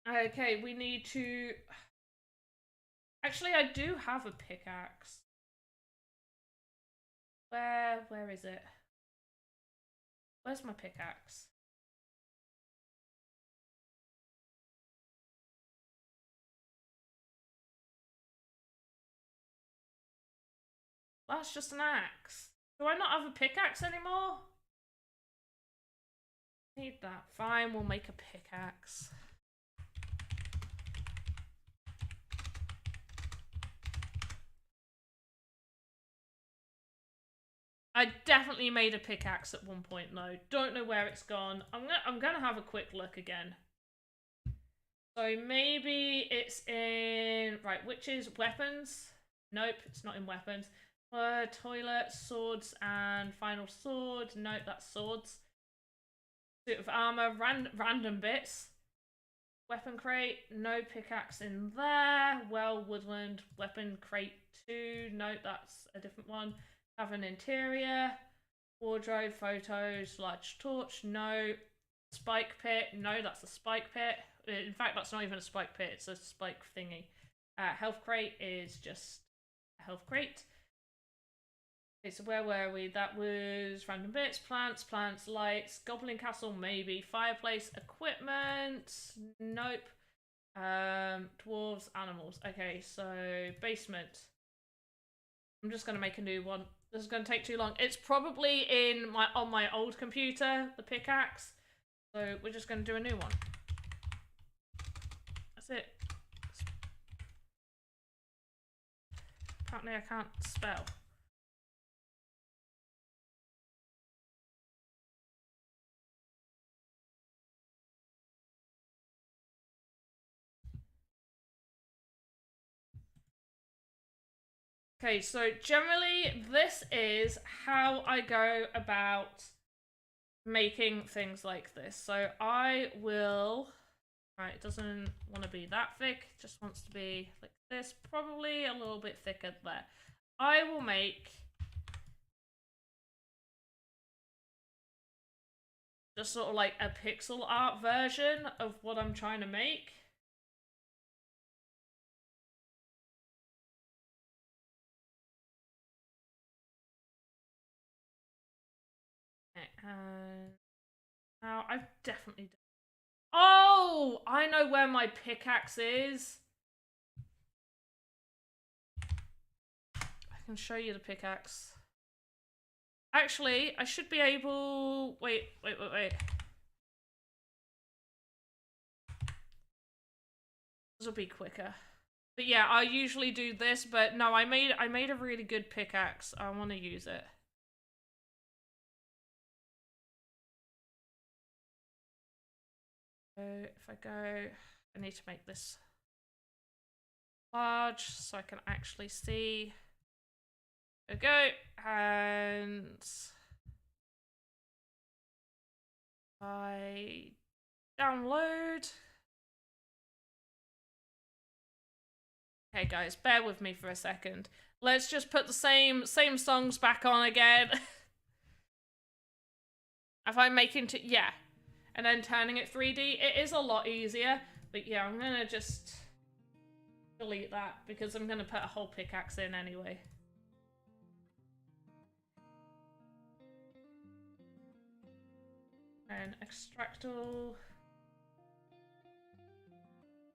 Okay, we need to... Actually, I do have a pickaxe. Where is it? Where's my pickaxe? That's just an axe. Do I not have a pickaxe anymore? Need that. Fine, we'll make a pickaxe. I definitely made a pickaxe at one point though. Don't know where it's gone. I'm gonna have a quick look again. So maybe it's in... Right, which is weapons? Nope, it's not in weapons. Toilet, swords, and final sword. Nope, that's swords. Suit of armor, random bits. Weapon crate, no pickaxe in there. Well, woodland, weapon crate 2. No, that's a different one. Have an interior. Wardrobe, photos, large torch, no. Spike pit, no, that's a spike pit. In fact, that's not even a spike pit, it's a spike thingy. Health crate is just a health crate. Okay, so where were we? That was random bits, plants, lights, goblin castle, maybe. Fireplace, equipment, nope. Dwarves, animals. Okay, so basement. I'm just gonna make a new one. This is gonna take too long. It's probably on my old computer, the pickaxe. So we're just gonna do a new one. That's it. Apparently I can't spell. Okay, so generally this is how I go about making things like this. So I will... Right, it doesn't want to be that thick, it just wants to be like this, probably a little bit thicker there. I will make just sort of like a pixel art version of what I'm trying to make. Now I've definitely done... Oh, I know where my pickaxe is. I can show you the pickaxe. Actually, I should be able... Wait. This will be quicker. But yeah, I usually do this, but no, I made a really good pickaxe. I want to use it. So if I go, I need to make this large so I can actually see. There we go, and I download. Okay guys, bear with me for a second. Let's just put the same songs back on again. If I'm making yeah. And then turning it 3D, it is a lot easier. But yeah, I'm gonna just delete that because I'm gonna put a whole pickaxe in anyway. And extract all.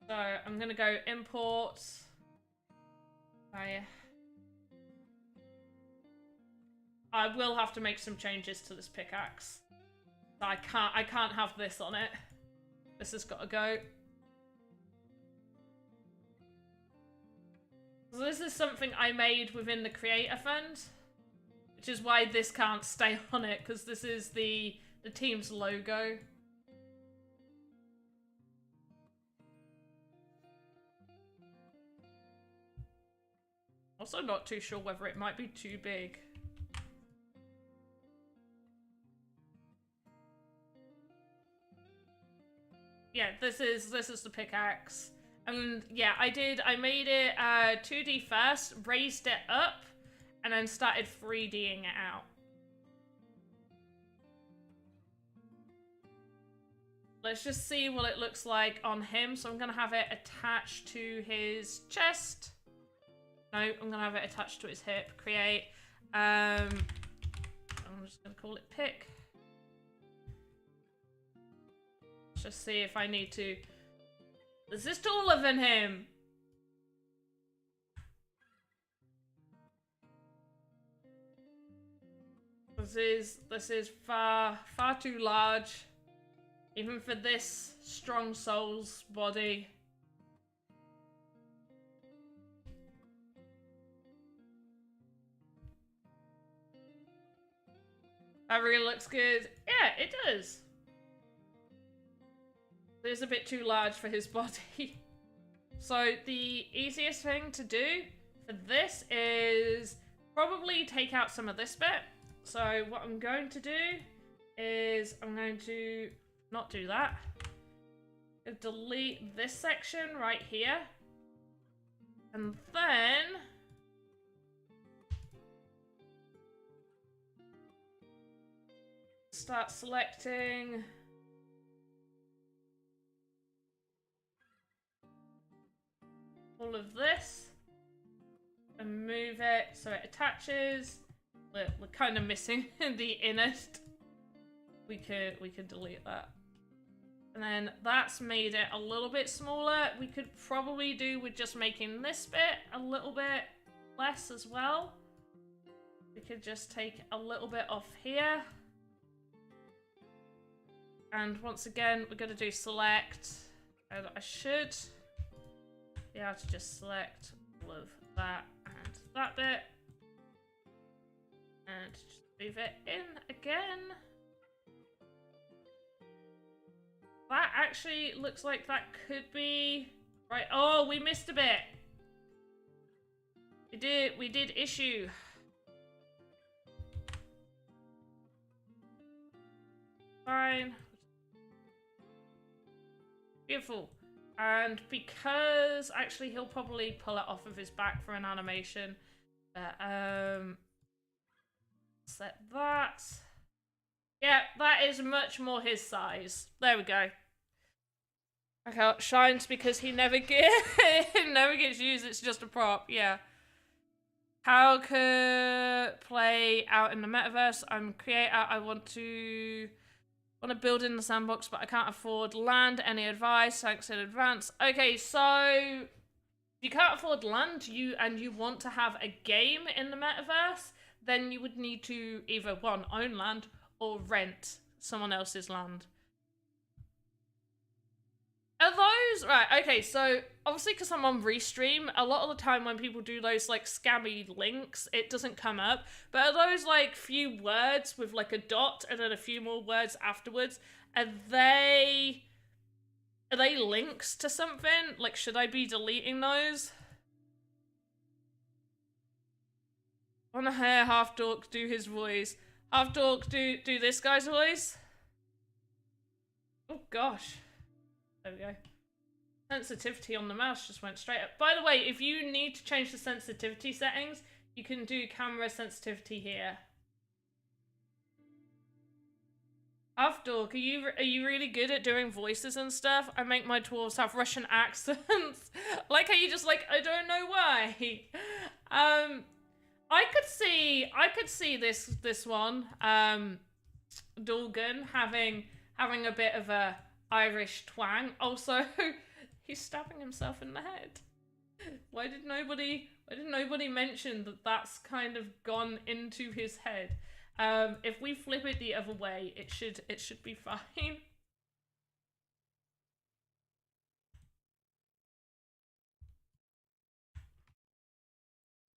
So I'm gonna go import. I will have to make some changes to this pickaxe. I can't have this on it. This has got to go. So this is something I made within the creator fund, which is why this can't stay on it, because this is the team's logo. Also not too sure whether it might be too big. Yeah, this is the pickaxe. And yeah, I made it 2D first, raised it up, and then started 3D'ing it out. Let's just see what it looks like on him. So I'm gonna have it attached to his chest. No, I'm gonna have it attached to his hip. Create. I'm just gonna call it pick. Let's just see if I need to. Is this taller than him? This is far too large, even for this strong soul's body. That really looks good. Yeah, it does. It is a bit too large for his body. So the easiest thing to do for this is probably take out some of this bit. So what I'm going to do is I'm going to not do that. Delete this section right here. And then start selecting all of this and move it so it attaches. We're kind of missing the innest. We could delete that. And then that's made it a little bit smaller. We could probably do with just making this bit a little bit less as well. We could just take a little bit off here. And once again, we're going to do select. And I should be able to just select all of that and that bit. And just move it in again. That actually looks like that could be right. Oh, we missed a bit. We did issue. Fine. Beautiful. And because actually he'll probably pull it off of his back for an animation. Set that. Yeah, that is much more his size. There we go. Okay, it shines because he never never gets used. It's just a prop. Yeah. How could play out in the metaverse? I'm a creator. I want to build in the sandbox, but I can't afford land. Any advice? Thanks in advance. Okay, so if you can't afford land, you want to have a game in the metaverse, then you would need to either one, own land, or rent someone else's land. Are those... Right, okay, so obviously because I'm on Restream, a lot of the time when people do those like scammy links, it doesn't come up. But are those like few words with like a dot and then a few more words afterwards? Are they links to something? Like, should I be deleting those? I want to hear Half Dork do his voice. Half Dork, do this guy's voice. Oh gosh. There we go. Sensitivity on the mouse just went straight up. By the way, if you need to change the sensitivity settings, you can do camera sensitivity here. Half Dork, are you really good at doing voices and stuff? I make my dwarves have Russian accents. Like how you just like, I don't know why. I could see this one, Dolgan having a bit of a Irish twang. Also, he's stabbing himself in the head. Why did nobody mention that that's kind of gone into his head? If we flip it the other way, it should be fine.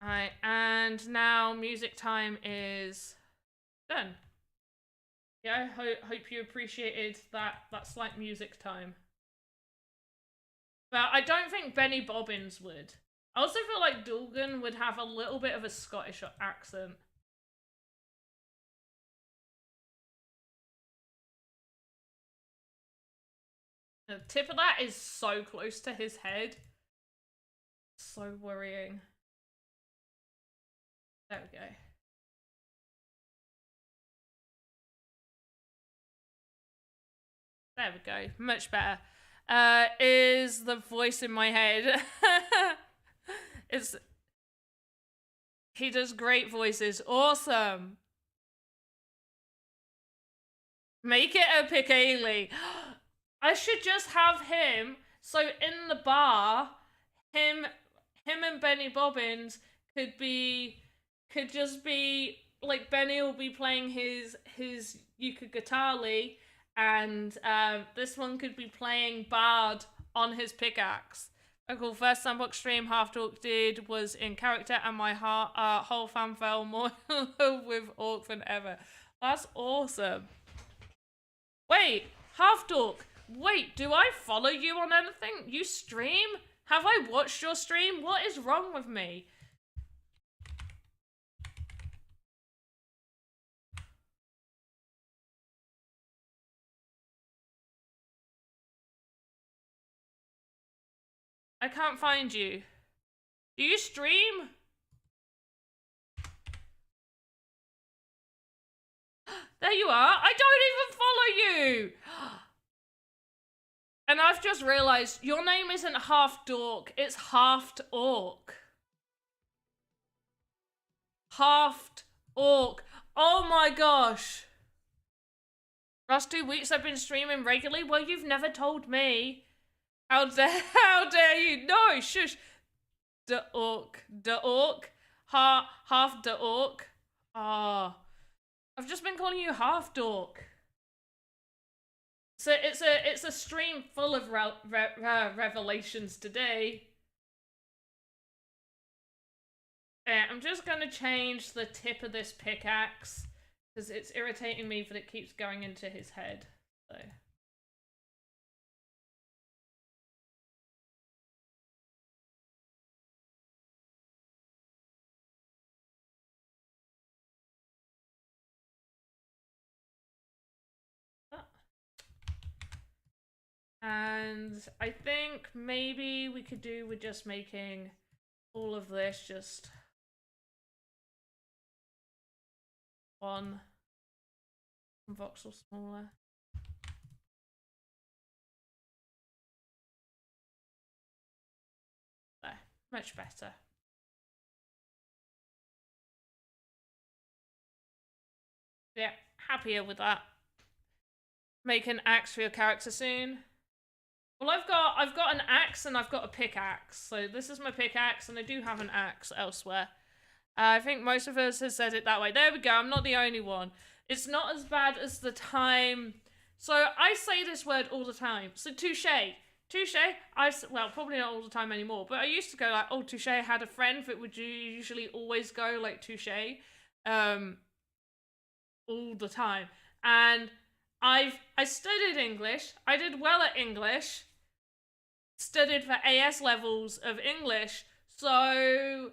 Alright, and now music time is done. Yeah, I hope you appreciated that slight music time. But I don't think Benny Bobbins would. I also feel like Dolgan would have a little bit of a Scottish accent. The tip of that is so close to his head. So worrying. There we go. There we go. Much better. Is the voice in my head. He does great voices. Awesome. Make it a Pickaxe. I should just have him. So in the bar, him and Benny Bobbins could just be like, Benny will be playing his ukulele, and this one could be playing Bard on his pickaxe. A cool first Sandbox stream Half Dork did was in character, and my whole fan fell more in love with Orc than ever. That's awesome. Wait, Half Dork. Wait, do I follow you on anything? You stream? Have I watched your stream? What is wrong with me? I can't find you. Do you stream? There you are. I don't even follow you. And I've just realized your name isn't half dork, it's half orc. Half orc. Oh my gosh. Last 2 weeks I've been streaming regularly. Well, you've never told me. How dare you? No, shush. The orc. Half the orc. Ah. I've just been calling you half dork. So it's a stream full of revelations today. I'm just gonna change the tip of this pickaxe because it's irritating me that it keeps going into his head. So. And I think maybe we could do with just making all of this just one voxel smaller. There, much better. Yeah, happier with that. Make an axe for your character soon. Well, I've got an axe and I've got a pickaxe. So this is my pickaxe and I do have an axe elsewhere. I think most of us have said it that way. There we go. I'm not the only one. It's not as bad as the time. So I say this word all the time. So touche. Touche. Well, probably not all the time anymore. But I used to go like, oh, touche. I had a friend that would usually always go like touche. All the time. And I studied English. I did well at English. Studied for AS levels of English. So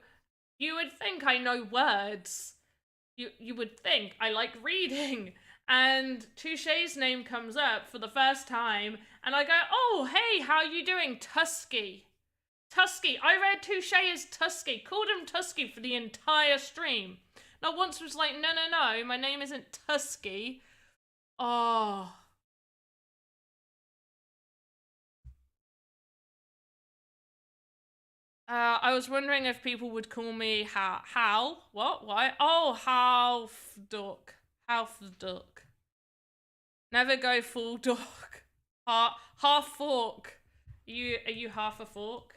you would think I know words. You would think I like reading. And Touche's name comes up for the first time. And I go, oh, hey, how you doing? Tusky. Tusky. I read Touche as Tusky. Called him Tusky for the entire stream. Not once was like, no, my name isn't Tusky. Oh. I was wondering if people would call me Hal. What? Why? Oh, half duck. Half duck. Never go full duck. Half fork. Are you half a fork?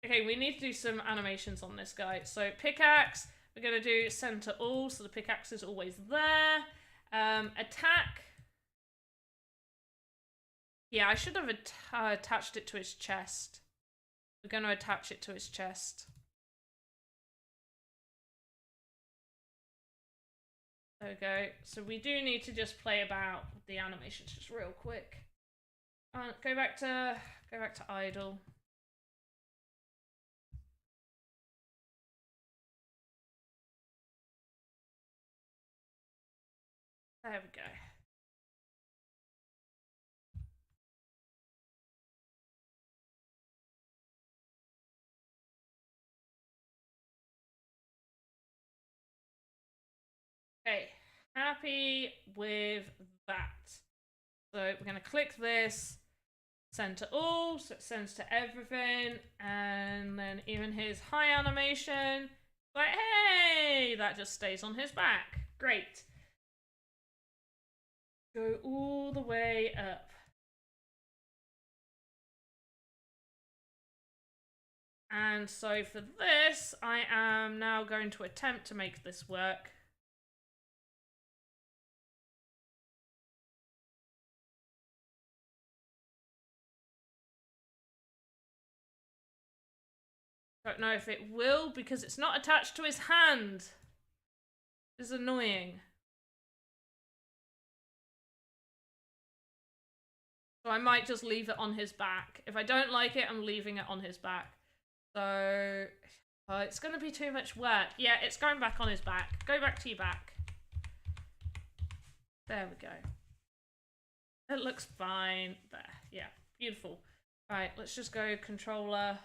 Okay, we need to do some animations on this guy. So pickaxe. We're gonna do center all, so the pickaxe is always there. Attack. Yeah, I should have attached it to his chest. We're going to attach it to his chest. There we go. So we do need to just play about with the animations just real quick. Go back to idle. There we go. Okay, happy with that. So we're going to click this, send to all, so it sends to everything, and then even his high animation, like, hey, that just stays on his back. Great. Go all the way up. And so for this, I am now going to attempt to make this work. Don't know if it will because it's not attached to his hand. It's annoying. So I might just leave it on his back. If I don't like it, I'm leaving it on his back. So it's going to be too much work. Yeah, it's going back on his back. Go back to your back. There we go. It looks fine. There. Yeah, Beautiful. Right, let's just go controller.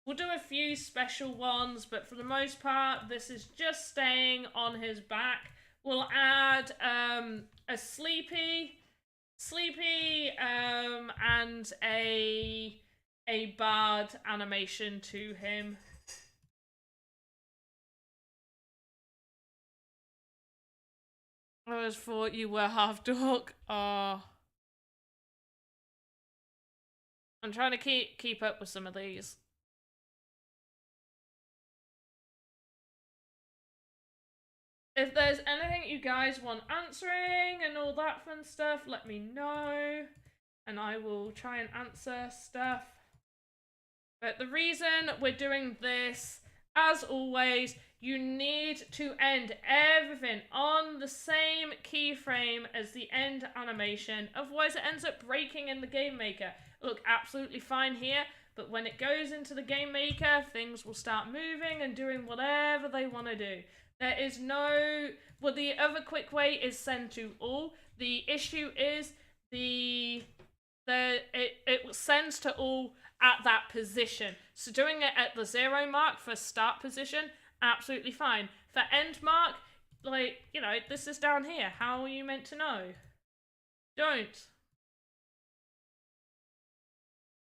We'll do a few special ones, but for the most part, this is just staying on his back. We'll add a sleepy, and a bard animation to him. I always thought you were half dog. Oh. I'm trying to keep up with some of these. If there's anything you guys want answering and all that fun stuff, let me know. And I will try and answer stuff. But the reason we're doing this, as always, you need to end everything on the same keyframe as the end animation. Otherwise, it ends up breaking in the Game Maker. Look, absolutely fine here. But when it goes into the Game Maker, things will start moving and doing whatever they want to do. There is no... Well, the other quick way is send to all. The issue is it sends to all at that position. So doing it at the 0 mark for start position, absolutely fine. For end mark, like, you know, this is down here. How are you meant to know? Don't.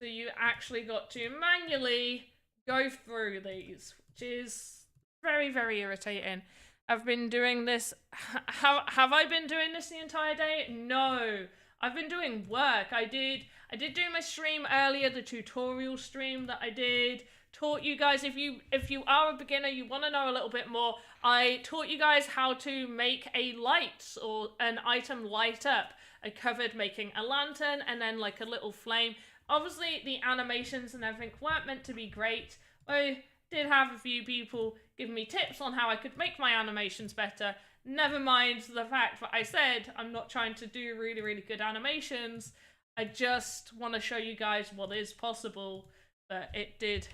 So you actually got to manually go through these, which is very, very irritating. I've been doing this. Have I been doing this the entire day? No. I've been doing work. I did do my stream earlier, the tutorial stream that I did. Taught you guys, if you are a beginner, you want to know a little bit more, I taught you guys how to make a light or an item light up. I covered making a lantern and then like a little flame. Obviously, the animations and everything weren't meant to be great. I did have a few people give me tips on how I could make my animations better. Never mind the fact that I said I'm not trying to do really, really good animations. I just want to show you guys what is possible. But it did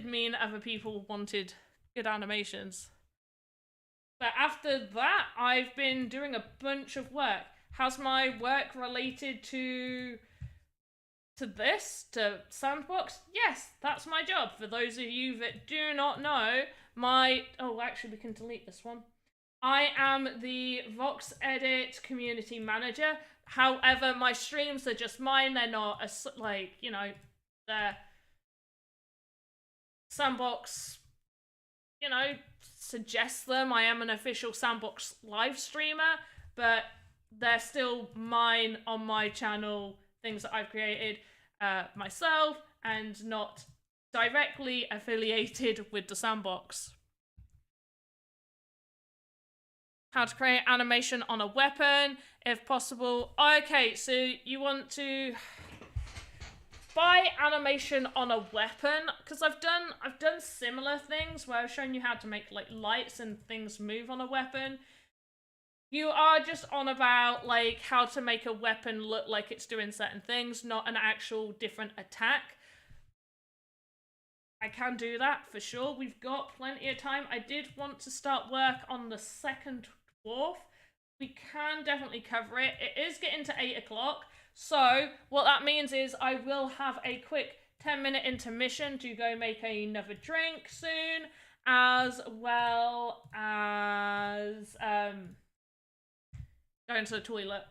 mean other people wanted good animations. But after that, I've been doing a bunch of work. How's my work related to this, to Sandbox? Yes, that's my job. For those of you that do not know, oh, actually, we can delete this one. I am the Voxedit community manager. However, my streams are just mine. They're not, like, you know, they're Sandbox, you know, suggests them. I am an official Sandbox live streamer, but they're still mine on my channel, things that I've created myself and not directly affiliated with the Sandbox. How to create animation on a weapon, if possible. Okay, so you want to buy animation on a weapon, because I've done similar things where I've shown you how to make like lights and things move on a weapon. You are just on about like how to make a weapon look like it's doing certain things, not an actual different attack. I can do that for sure. We've got plenty of time. I did want to start work on the second dwarf. We can definitely cover it. It is getting to 8 o'clock. So what that means is I will have a quick 10-minute intermission to go make another drink soon, as well as going to the toilet.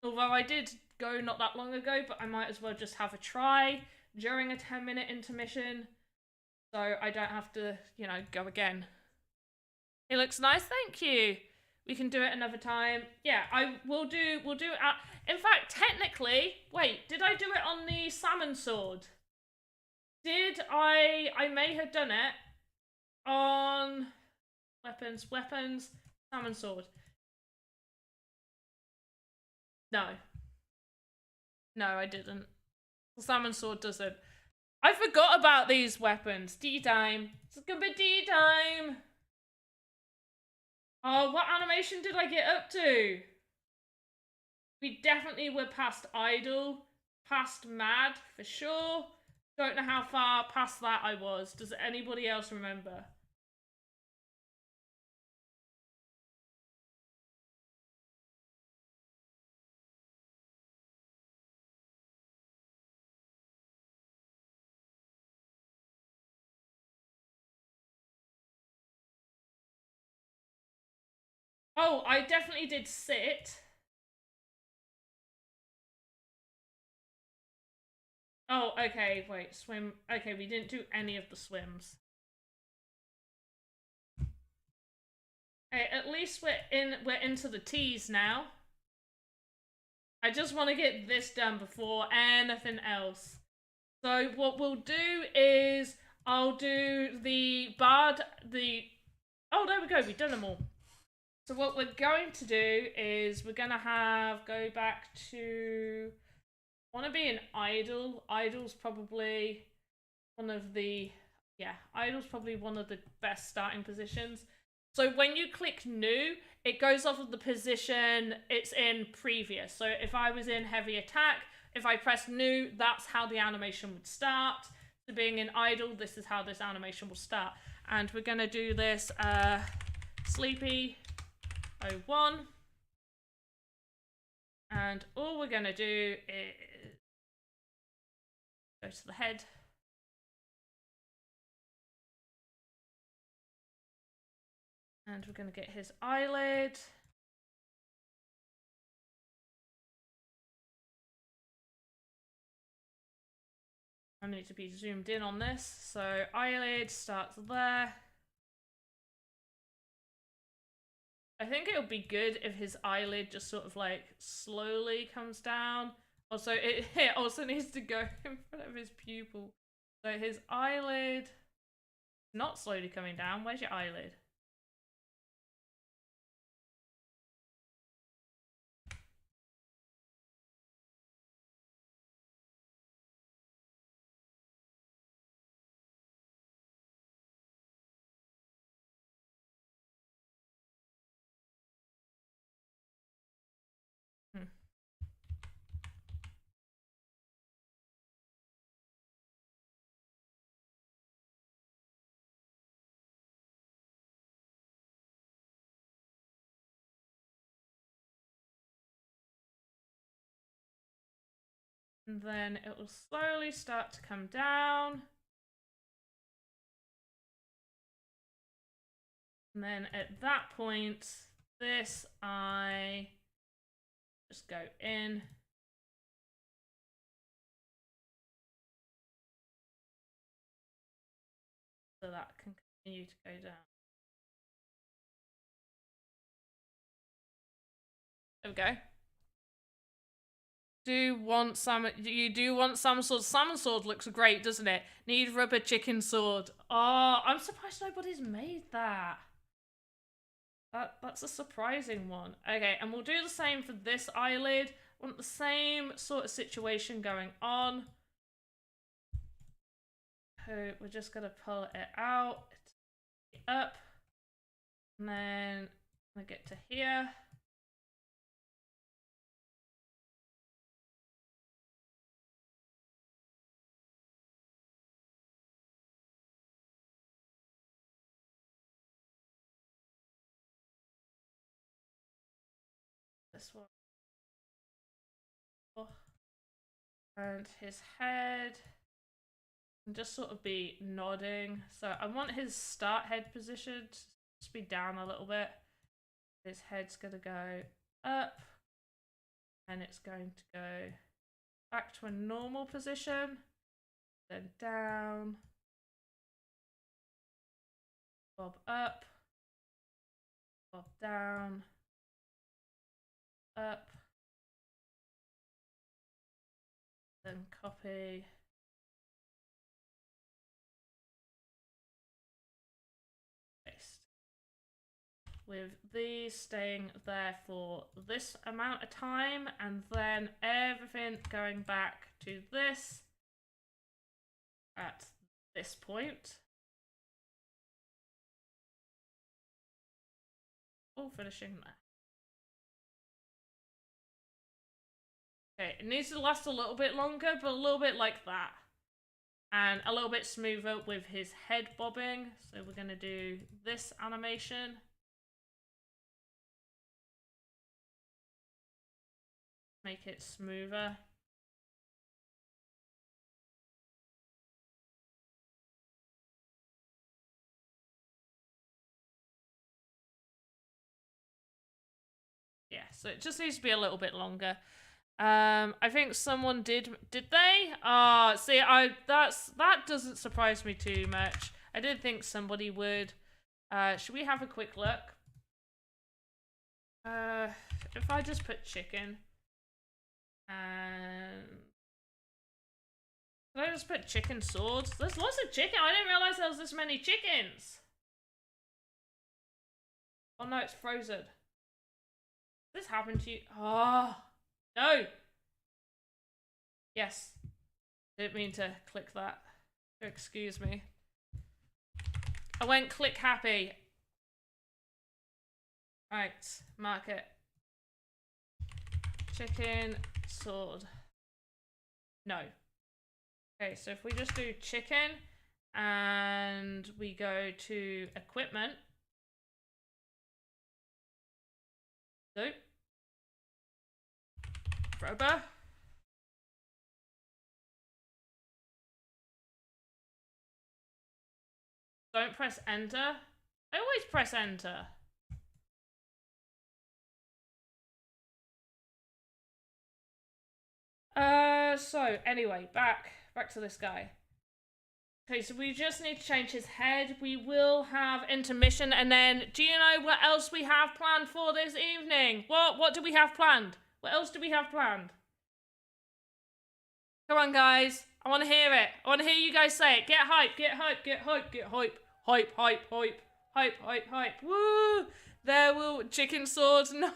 Although I did go not that long ago, but I might as well just have a try during a 10-minute intermission, so I don't have to, you know, go again. It looks nice, thank you. We can do it another time. Yeah, we'll do in fact, technically, wait, did I do it on the salmon sword? I may have done it on weapons, salmon sword. No, I didn't. The salmon sword doesn't. I forgot about these weapons. Tea time. It's gonna be tea time. Oh, what animation did I get up to? We definitely were past idle, past mad for sure. Don't know how far past that I was. Does anybody else remember? Oh, I definitely did sit. Oh, okay, wait, swim. Okay, we didn't do any of the swims. Okay, at least we're into the T's now. I just want to get this done before anything else. So what we'll do is I'll do the bard, oh, there we go, we've done them all. So what we're going to do is we're gonna go back to, I want to be an idol. Idol's probably one of the, yeah, idol's probably one of the best starting positions. So when you click new, it goes off of the position it's in previous. So if I was in heavy attack, if I press new, that's how the animation would start. So being in idle, this is how this animation will start. And we're gonna do this sleepy 01. And all we're gonna do is go to the head. And we're gonna get his eyelid. I need to be zoomed in on this. So eyelid starts there. I think it would be good if his eyelid just sort of like slowly comes down. Also, it also needs to go in front of his pupil. So his eyelid, not slowly coming down. Where's your eyelid? Hmm. And then it will slowly start to come down. And then at that point, this eye just go in. So that can continue to go down. There we go. You do want salmon sword. Salmon sword looks great, doesn't it? Need rubber chicken sword. Oh, I'm surprised nobody's made that. That's a surprising one. Okay, and we'll do the same for this eyelid. Want the same sort of situation going on. So we're just gonna pull it out, up, and then I get to here. This one. And his head. And just sort of be nodding. So I want his start head position to just be down a little bit. His head's gonna go up. And it's going to go back to a normal position. Then down. Bob up. Bob down. Up. Then copy. Paste. With these staying there for this amount of time, and then everything going back to this at this point. All finishing there. Okay, it needs to last a little bit longer, but a little bit like that. And a little bit smoother with his head bobbing. So we're going to do this animation. Make it smoother. So it just needs to be a little bit longer. I think someone did they? See, that doesn't surprise me too much. I did think somebody would. Should we have a quick look? If I just put chicken and did I just put chicken swords? There's lots of chicken. I didn't realize there was this many chickens. Oh no, it's frozen. This happened to you? Oh no. Yes. Didn't mean to click that. Excuse me. I went click happy. Right, mark it. Chicken sword. No. Okay, so if we just do chicken and we go to equipment. So. Crowbar. Don't press enter. I always press enter. So anyway, back to this guy. Okay, so we just need to change his head. We will have intermission, and then do you know what else we have planned for this evening? What do we have planned? What else do we have planned? Come on, guys. I want to hear it. I want to hear you guys say it. Get hype, get hype, get hype, get hype. Hype, hype, hype. Hype, hype, hype. Woo! There will... Chicken swords? No,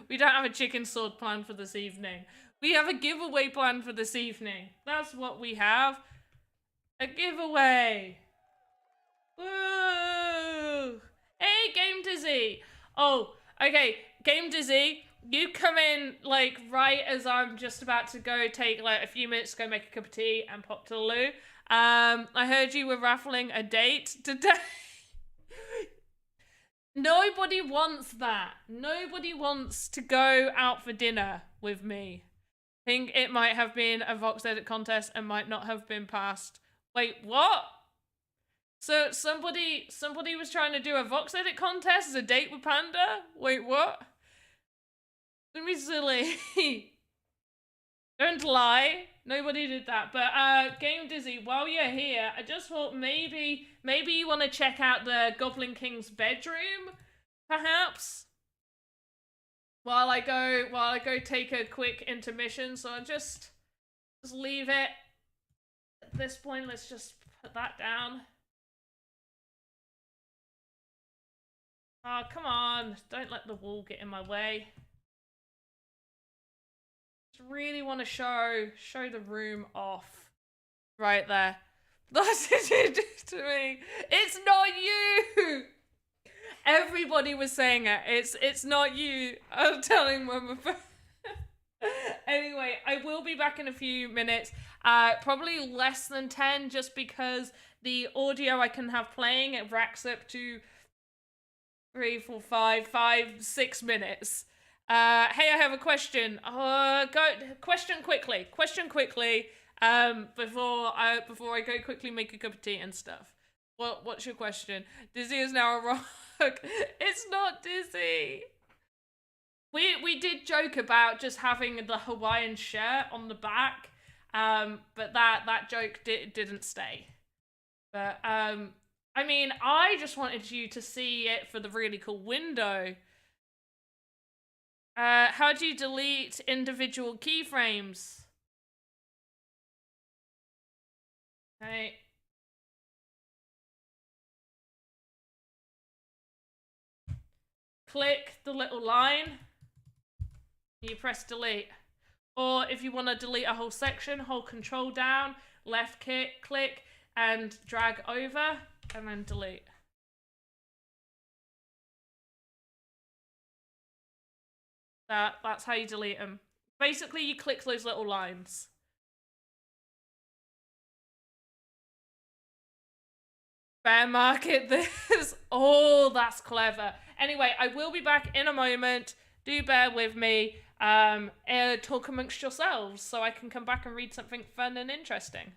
we don't have a chicken sword planned for this evening. We have a giveaway planned for this evening. That's what we have. A giveaway. Woo! Hey, Game Dizzy. Oh, okay. Game Dizzy, you come in, like, right as I'm just about to go take, like, a few minutes to go make a cup of tea and pop to the loo. I heard you were raffling a date today. Nobody wants that. Nobody wants to go out for dinner with me. I think it might have been a Voxedit contest and might not have been passed. Wait, what? So somebody was trying to do a Voxedit contest as a date with Panda? Wait, what? Don't be silly. Don't lie. Nobody did that. But Game Dizzy, while you're here, I just thought maybe you want to check out the Goblin King's bedroom, perhaps? While I go take a quick intermission, so I'll just leave it. At this point, let's just put that down. Oh, come on. Don't let the wall get in my way. Just really want to show the room off. Right there. That's what you do to me. It's not you! Everybody was saying it. It's not you. I'm telling Mama. Anyway, I will be back in a few minutes. Probably less than 10, just because the audio I can have playing, it racks up to 3, 4, 5, 6 minutes. Hey, I have a question. Question quickly. Before I go quickly make a cup of tea and stuff. What's your question? Dizzy is now a rock. It's not Dizzy. We did joke about just having the Hawaiian shirt on the back, but that joke didn't stay. But I mean, I just wanted you to see it for the really cool window. How do you delete individual keyframes? Okay. Click the little line. You press delete. Or if you want to delete a whole section, hold control down, left click, and drag over, and then delete. That's how you delete them. Basically, you click those little lines. Bear market this. Oh, that's clever. Anyway, I will be back in a moment. Do bear with me. Talk amongst yourselves so I can come back and read something fun and interesting.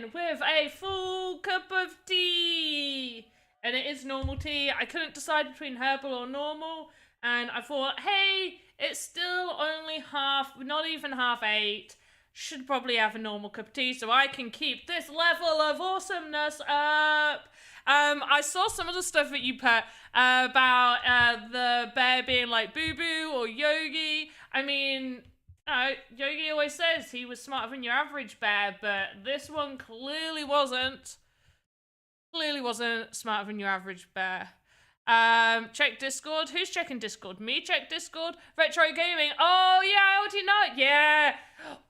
in with a full cup of tea. And it is normal tea. I couldn't decide between herbal or normal. And I thought, hey, it's still only not even 8:30. Should probably have a normal cup of tea so I can keep this level of awesomeness up. I saw some of the stuff that you put about the bear being like Boo Boo or Yogi. I mean, Yogi always says he was smarter than your average bear, but this one clearly wasn't. Clearly wasn't smarter than your average bear. Check Discord. Who's checking Discord? Me check Discord. Retro Gaming. Oh yeah, I already know. Yeah.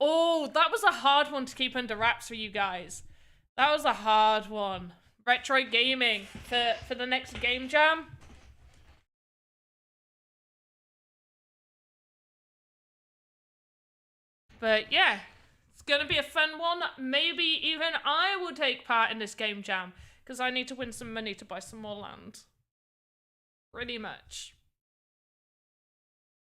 Oh, that was a hard one to keep under wraps for you guys. That was a hard one. Retro Gaming for the next game jam. But yeah, it's gonna be a fun one. Maybe even I will take part in this game jam because I need to win some money to buy some more land. Pretty much.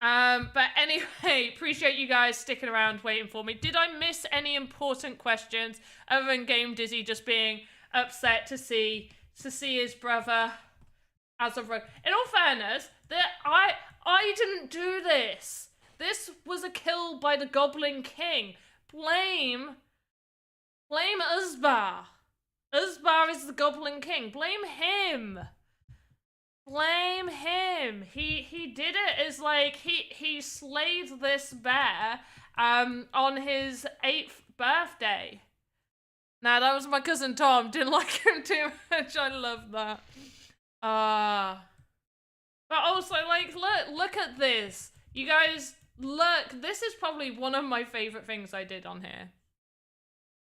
But anyway, appreciate you guys sticking around waiting for me. Did I miss any important questions other than Game Dizzy just being upset to see his brother as a rogue? In all fairness, I didn't do this. This was a kill by the Goblin King. Blame Uzbar. Uzbar is the Goblin King. Blame him. Blame him. He did it as like he slayed this bear on his 8th birthday. Now that was my cousin Tom. Didn't like him too much. I love that. But also like look at this. You guys look, this is probably one of my favorite things I did on here.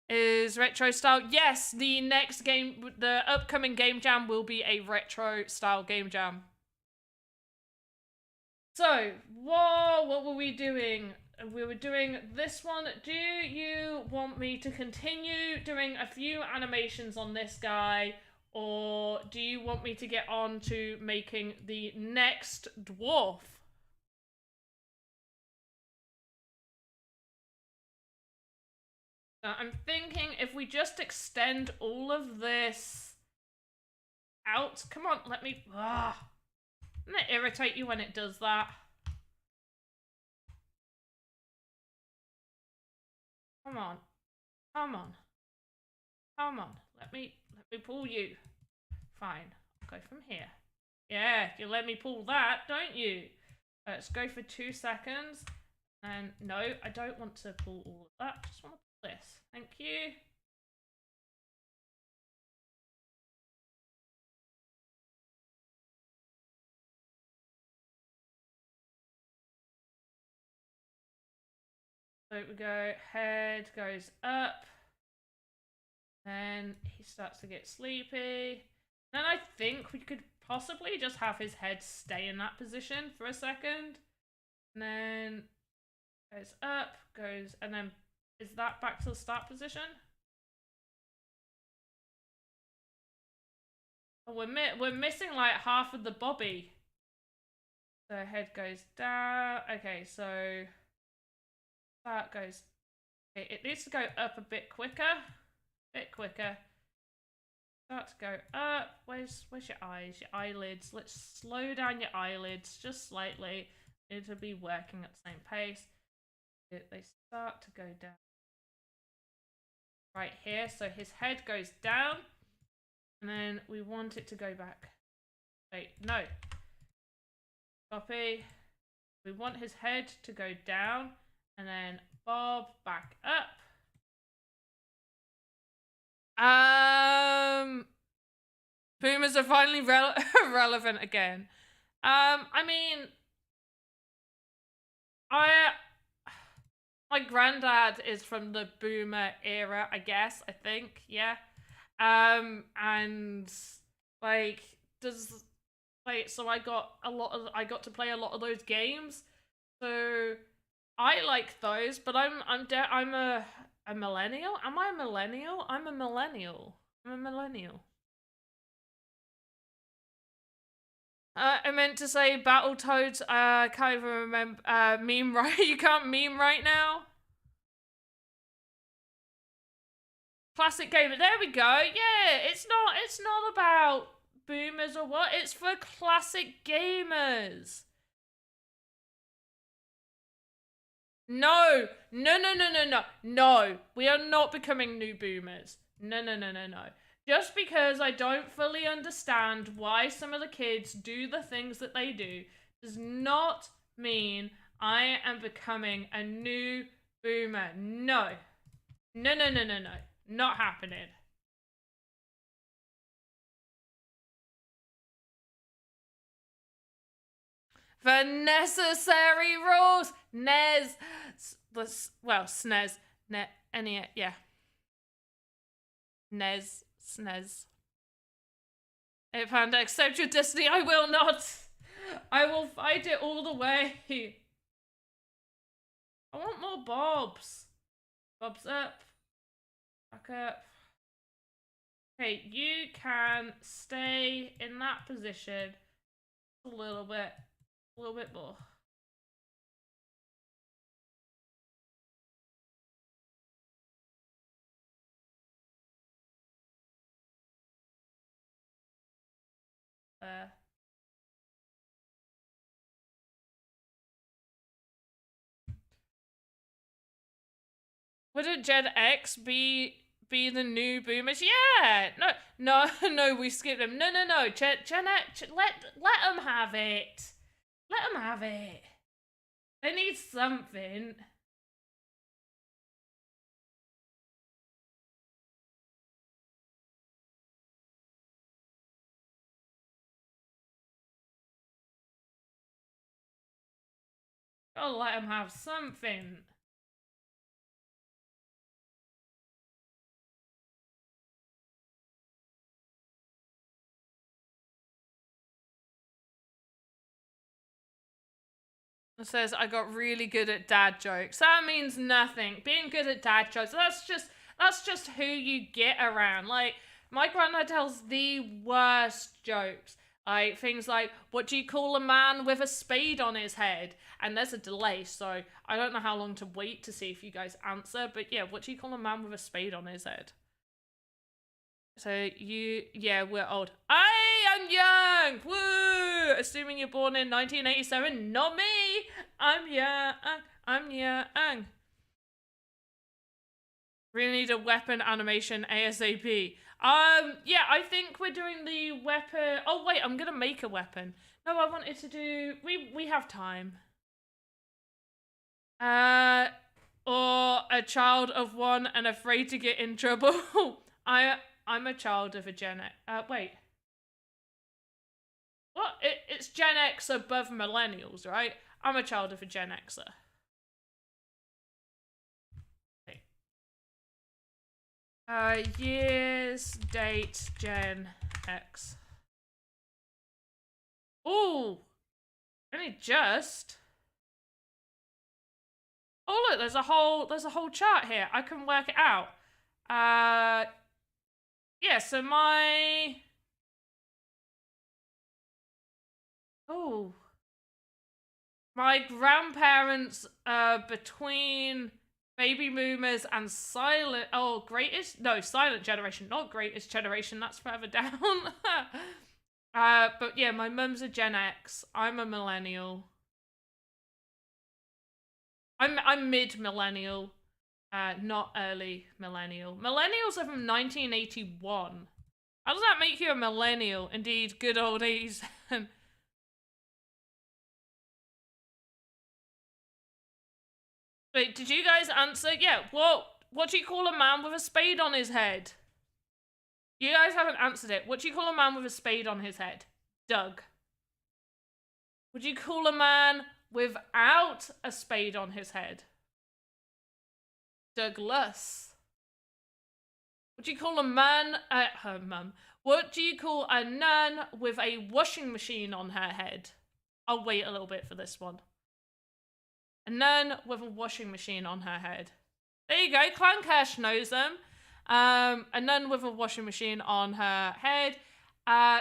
Is retro style. Yes, the next game, the upcoming game jam will be a retro style game jam. So, what were we doing? We were doing this one. Do you want me to continue doing a few animations on this guy, or do you want me to get on to making the next dwarf? I'm thinking if we just extend all of this out. Come on, let me... Doesn't it irritate you when it does that? Come on. Come on. Come on. Let me pull you. Fine. I'll go from here. Yeah, you let me pull that, don't you? Let's go for 2 seconds. And no, I don't want to pull all of that. I just want to pull this. Thank you. So we go, head goes up. Then he starts to get sleepy. Then I think we could possibly just have his head stay in that position for a second. And then goes up, goes, and then is that back to the start position? Oh, we're missing like half of the bobby. So head goes down. Okay, so that goes. Okay, it needs to go up a bit quicker. Start to go up. Where's your eyes? Your eyelids. Let's slow down your eyelids just slightly. They need to be working at the same pace. They start to go down. Right here. So his head goes down. And then we want it to go back. Wait, no. Copy. We want his head to go down. And then bob back up. Boomers are finally relevant again. I mean, my granddad is from the boomer era, I guess, I think, yeah. And like, so I got to play a lot of those games. So I like those, but I'm a millennial? Am I a millennial? I'm a millennial. I meant to say Battletoads. I can't even remember. Meme right? You can't meme right now? Classic gamer. There we go. Yeah, it's not about boomers or what. It's for classic gamers. No. No. We are not becoming new boomers. No. Just because I don't fully understand why some of the kids do the things that they do does not mean I am becoming a new boomer. No. No. Not happening. The necessary rules. Well, SNES. Yeah. SNES. If Panda, accept your destiny, I will not. I will fight it all the way. I want more bobs. Bobs up. Back up. Okay, you can stay in that position a little bit more. Wouldn't Gen X be the new boomers? Yeah. No, we skipped them. No. Gen X, let them have it. Let them have it. They need something. Gotta let them have something. It says I got really good at dad jokes. That means nothing. Being good at dad jokes, that's just who you get around. Like, my granddad tells the worst jokes. Like, things like, what do you call a man with a spade on his head? And there's a delay, so I don't know how long to wait to see if you guys answer. But yeah, what do you call a man with a spade on his head? So yeah, we're old. I'm young! Woo! Assuming you're born in 1987, not me! I'm young. Really need a weapon animation ASAP. Yeah, I think we're doing the weapon. Oh wait, I'm gonna make a weapon. No, I wanted to do. We have time. Or a child of one and afraid to get in trouble. I'm a child of a Gen X. Wait. What? It's Gen X above millennials, right? I'm a child of a Gen Xer. Years, date, Gen X. Ooh, only just. Oh look, there's a whole chart here. I can work it out. Yeah. So my. Oh. My grandparents, between baby boomers and silent generation, not greatest generation, that's further down. But yeah, my mum's a Gen X. I'm a millennial. I'm mid-millennial, not early millennial. Millennials are from 1981. How does that make you a millennial? Indeed, good old 80s. Wait, did you guys answer? Yeah, what do you call a man with a spade on his head? You guys haven't answered it. What do you call a man with a spade on his head? Doug. Would you call a man without a spade on his head? Douglas. What do you call a man, her mum? What do you call a nun with a washing machine on her head? I'll wait a little bit for this one. A nun with a washing machine on her head. There you go, Clancash knows them. A nun with a washing machine on her head.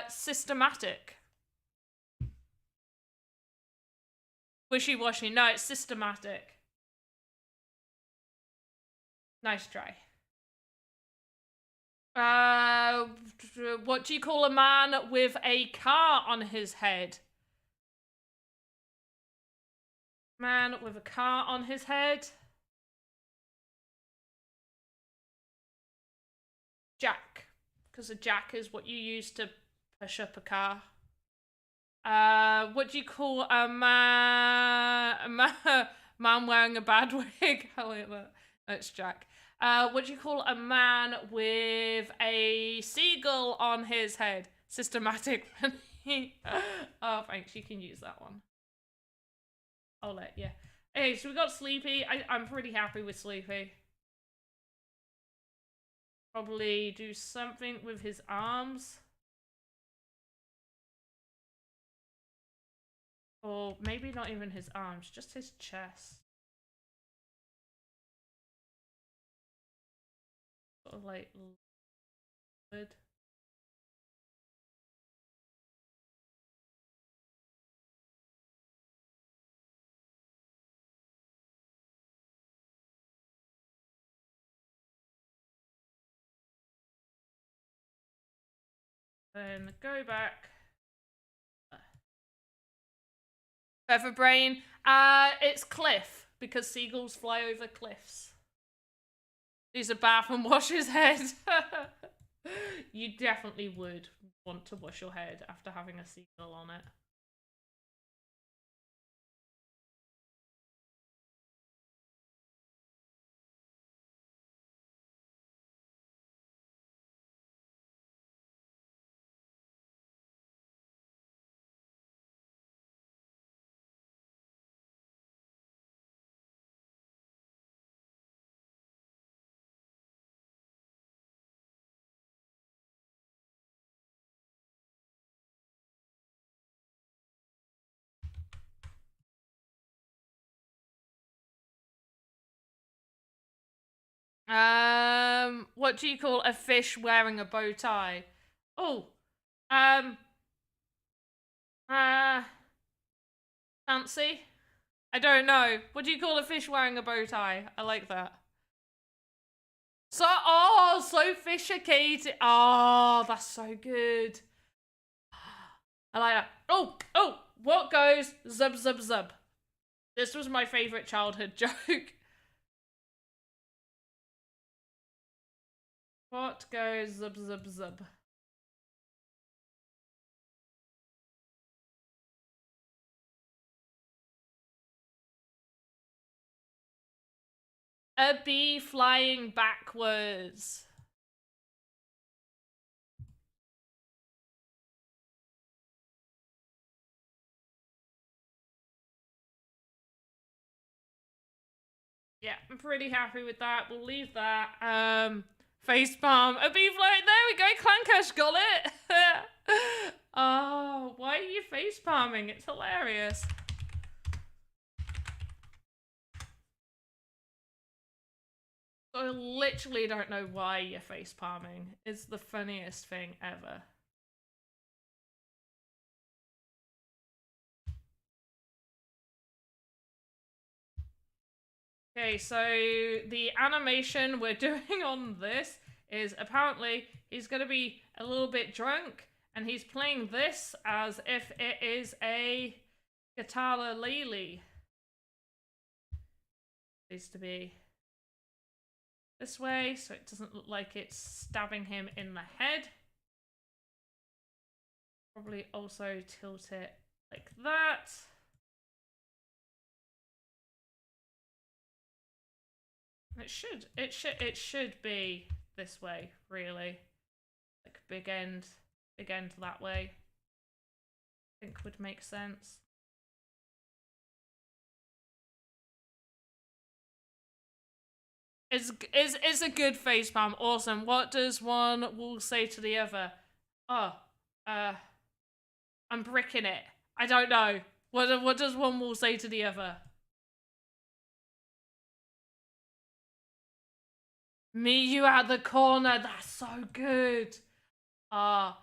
Systematic. Wishy-washy. No, it's systematic. Nice try. What do you call a man with a car on his head? Man with a car on his head. Jack. Because a jack is what you use to push up a car. What do you call a man wearing a bad wig? I like that. That's Jack. What do you call a man with a seagull on his head? Systematic. Oh, thanks. You can use that one. I'll let you. Hey, so we got Sleepy. I'm pretty happy with Sleepy. Probably do something with his arms. Or maybe not even his arms, just his chest. Sort of like wood. Then go back. Feather Brain. It's cliff, because seagulls fly over cliffs. Use a bath and wash his head. You definitely would want to wash your head after having a seagull on it. What do you call a fish wearing a bow tie? Oh, fancy? I don't know. What do you call a fish wearing a bow tie? I like that. So sophisticated. Oh, that's so good. I like that. Oh, what goes zub zub zub? This was my favorite childhood joke. What goes zub zub zub? A bee flying backwards. Yeah, I'm pretty happy with that. We'll leave that. Facepalm. A bee flying. There we go. Clancash got it. Oh, why are you facepalming? It's hilarious. I literally don't know why you're facepalming. It's the funniest thing ever. Okay, so the animation we're doing on this is apparently he's going to be a little bit drunk and he's playing this as if it is a guitar lily. Needs to be this way so it doesn't look like it's stabbing him in the head. Probably also tilt it like that. It should be this way, really. Like big end that way. I think would make sense. It's a good facepalm. Awesome. What does one wool say to the other? Oh, I'm bricking it. I don't know. What does one wool say to the other? Meet you at the corner. That's so good. Oh,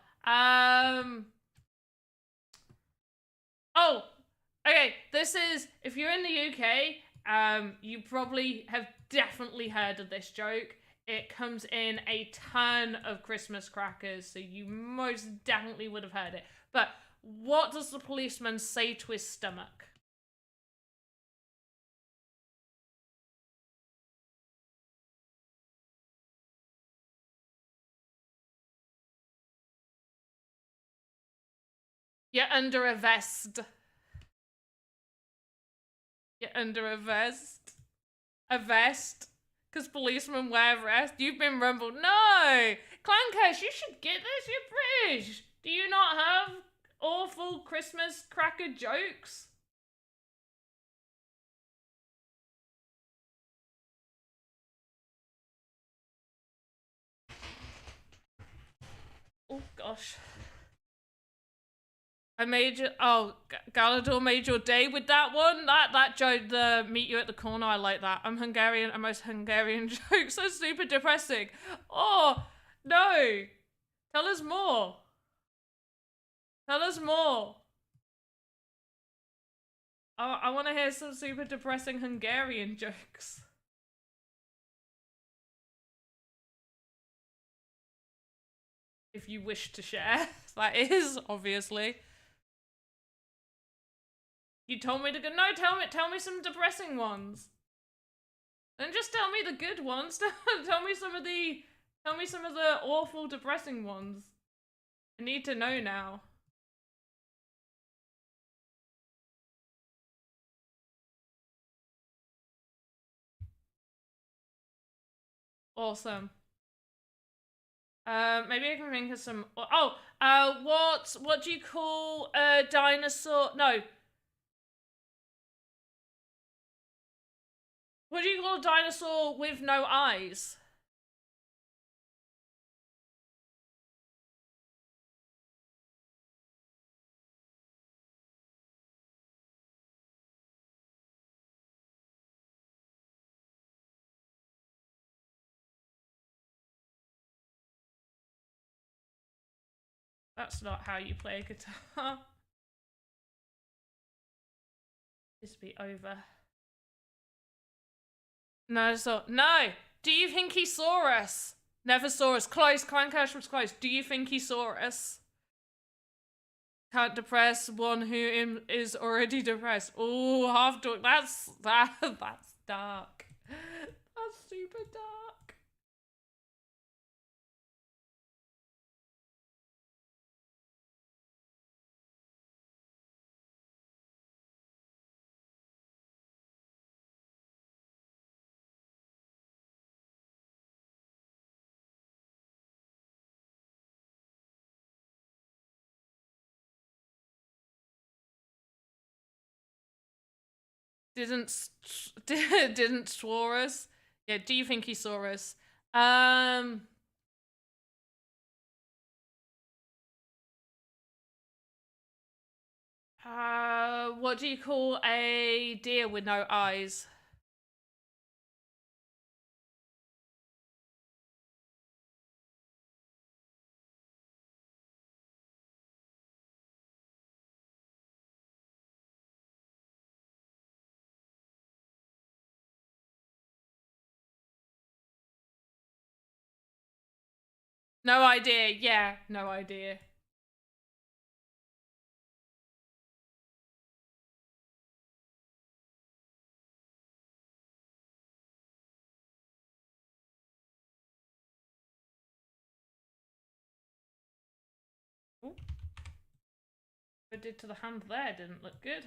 okay. This is, if you're in the UK, you probably have definitely heard of this joke. it comes in a ton of Christmas crackers, so you most definitely would have heard it. But what does the policeman say to his stomach? You're under a vest. You're under a vest. A vest. Because policemen wear vest. You've been rumbled. No! Clancash, you should get this. You're British. Do you not have awful Christmas cracker jokes? Oh, gosh. I made you. Oh, Galador made your day with that one. That joke, the meet you at the corner. I like that. I'm Hungarian. And most Hungarian jokes are super depressing. Oh no! Tell us more. Tell us more. Oh, I want to hear some super depressing Hungarian jokes. If you wish to share, that is obviously. You told me to go. No, tell me some depressing ones. And just tell me the good ones. tell me some of the awful depressing ones. I need to know now. Awesome. Maybe I can think of some. Oh, what do you call a dinosaur? No. What do you call a dinosaur with no eyes? That's not how you play a guitar. This be over. No, so no. Do you think he saw us? Never saw us. Close. Clancash was close. Do you think he saw us? Can't depress one who is already depressed. Oh, half dark. That's dark. That's super dark. Didn't saw us. Yeah, do you think he saw us? What do you call a deer with no eyes? No idea. Yeah, no idea. Ooh. What I did to the hand there didn't look good.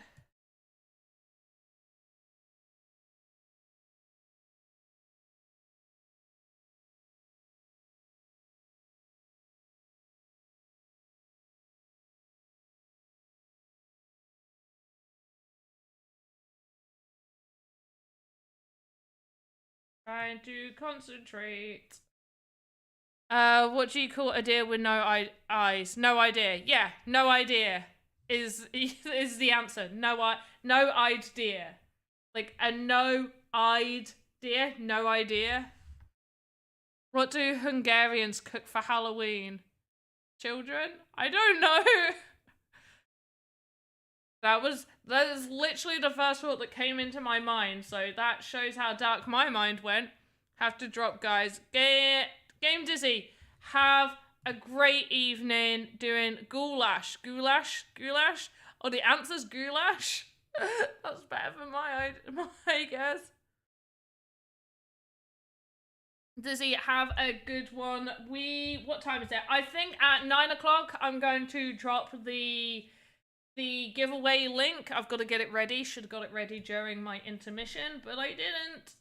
Trying to concentrate. What do you call a deer with no eyes? No idea. Yeah, no idea is the answer. No-eyed deer. Like a no-eyed deer. No idea. What do Hungarians cook for Halloween? Children? I don't know. That is literally the first thought that came into my mind, so that shows how dark my mind went. Have to drop, guys. Game Dizzy, have a great evening doing goulash. Goulash? Goulash? Oh, the answer's goulash? That's better than my guess. Dizzy, have a good one. What time is it? I think at 9 o'clock I'm going to drop the giveaway link. I've got to get it ready. Should have got it ready during my intermission, but I didn't.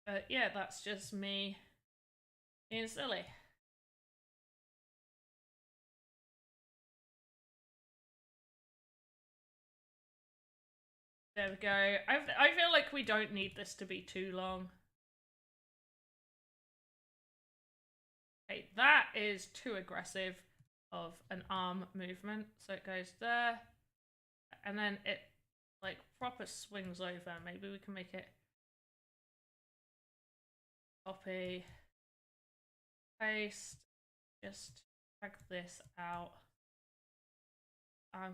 But yeah, that's just me being silly. There we go. I feel like we don't need this to be too long. Okay, that is too aggressive of an arm movement. So it goes there, and then it like proper swings over. Maybe we can make it copy, paste, just drag this out.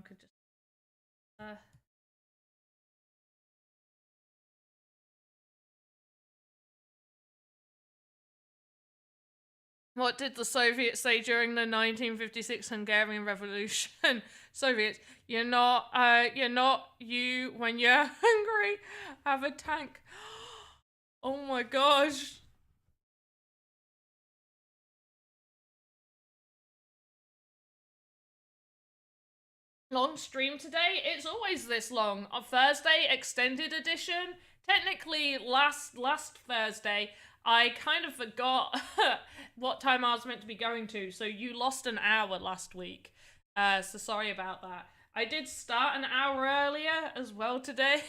Could just What did the Soviets say during the 1956 Hungarian Revolution? Soviets, you're not you when you're hungry. Have a tank. Oh my gosh. Long stream today? It's always this long. On Thursday, extended edition. Technically, last Thursday, I kind of forgot what time I was meant to be going to, so you lost an hour last week. So sorry about that. I did start an hour earlier as well today.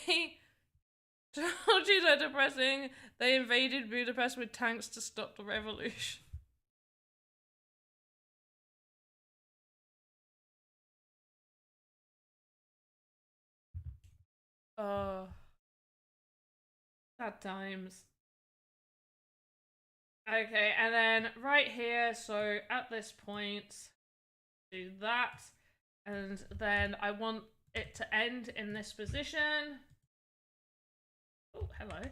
Told you they're depressing. They invaded Budapest with tanks to stop the revolution. Oh. Sad times. Okay, and then right here, so at this point, do that, and then I want it to end in this position. Oh, hello. What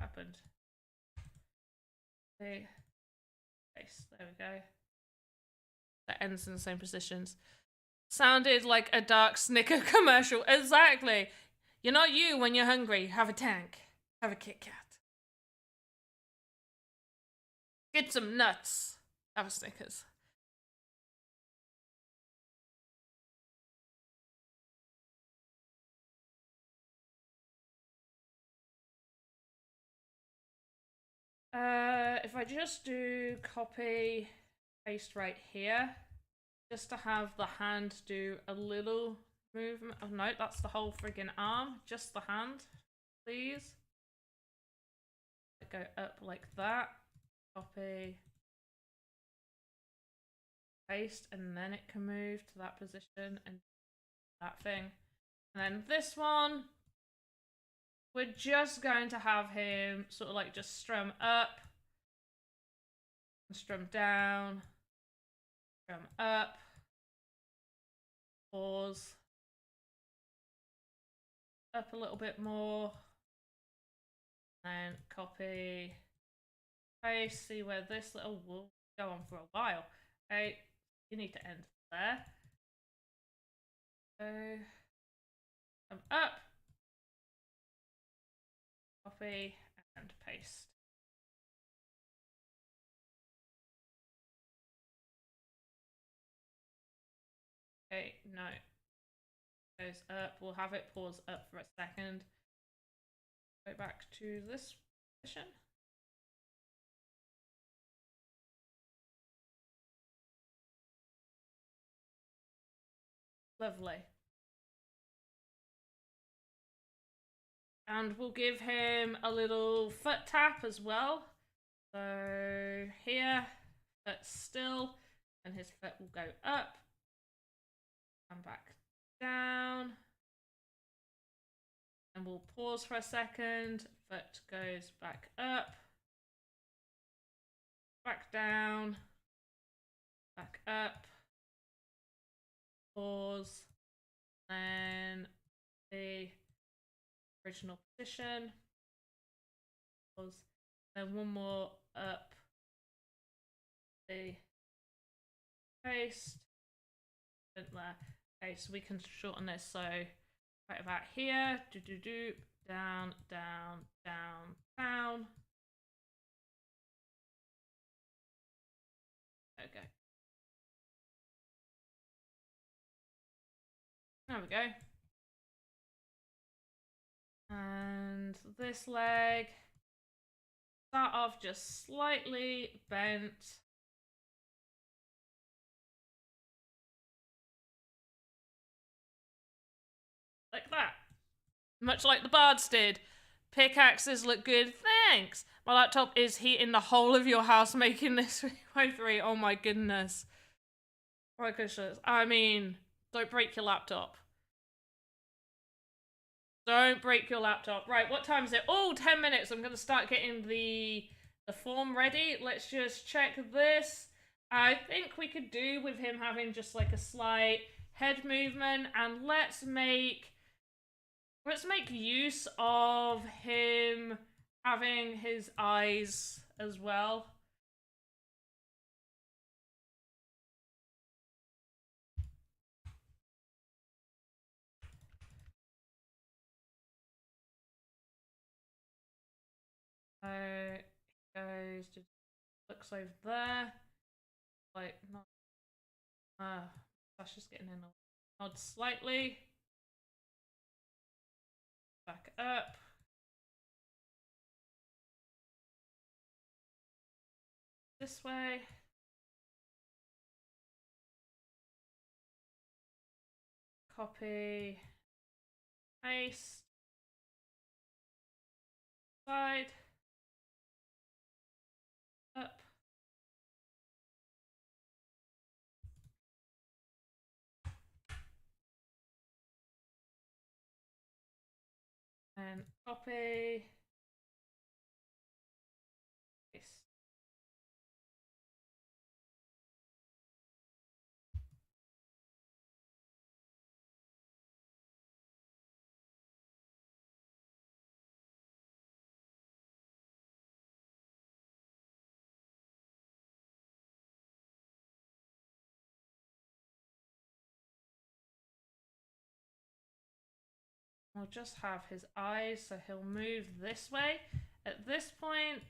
happened? Okay. Paste. There we go. That ends in the same positions. Sounded like a dark Snicker commercial. Exactly. You're not you when you're hungry. Have a tank. Have a Kit Kat. Get some nuts. Have a Snickers. If I just do copy, paste right here, just to have the hand do a little movement. Oh no, that's the whole friggin' arm. Just the hand, please. Go up like that. Copy, paste, and then it can move to that position and that thing. And then this one, we're just going to have him sort of like just strum up, strum down, strum up, pause, up a little bit more, and copy, paste, see where this little will go on for a while. Okay, you need to end there. So, come up, copy, and paste. Okay, no. Goes up. We'll have it pause up for a second. Go back to this position. Lovely. And we'll give him a little foot tap as well. So here, foot still, and his foot will go up. Come back down. And we'll pause for a second. Foot goes back up. Back down. Back up. Pause. Then the original position. Then one more up. The paste. There. Okay, so we can shorten this. So right about here. Down, down, down, down. Okay. There we go. And this leg, start off just slightly bent. Like that. Much like the bards did. Pickaxes look good, thanks! My laptop is heating the whole of your house making this 3x3. Oh my goodness. My goodness. I mean, don't break your laptop. Don't break your laptop. Right, what time is it? Oh, 10 minutes. I'm going to start getting the form ready. Let's just check this. I think we could do with him having just like a slight head movement. And let's make use of him having his eyes as well. Goes to looks over there. Like not that's just getting in a nod slightly. Back up. This way. Copy. Paste. Side. Up. And copy. Paste. We'll just have his eyes, so he'll move this way. At this point,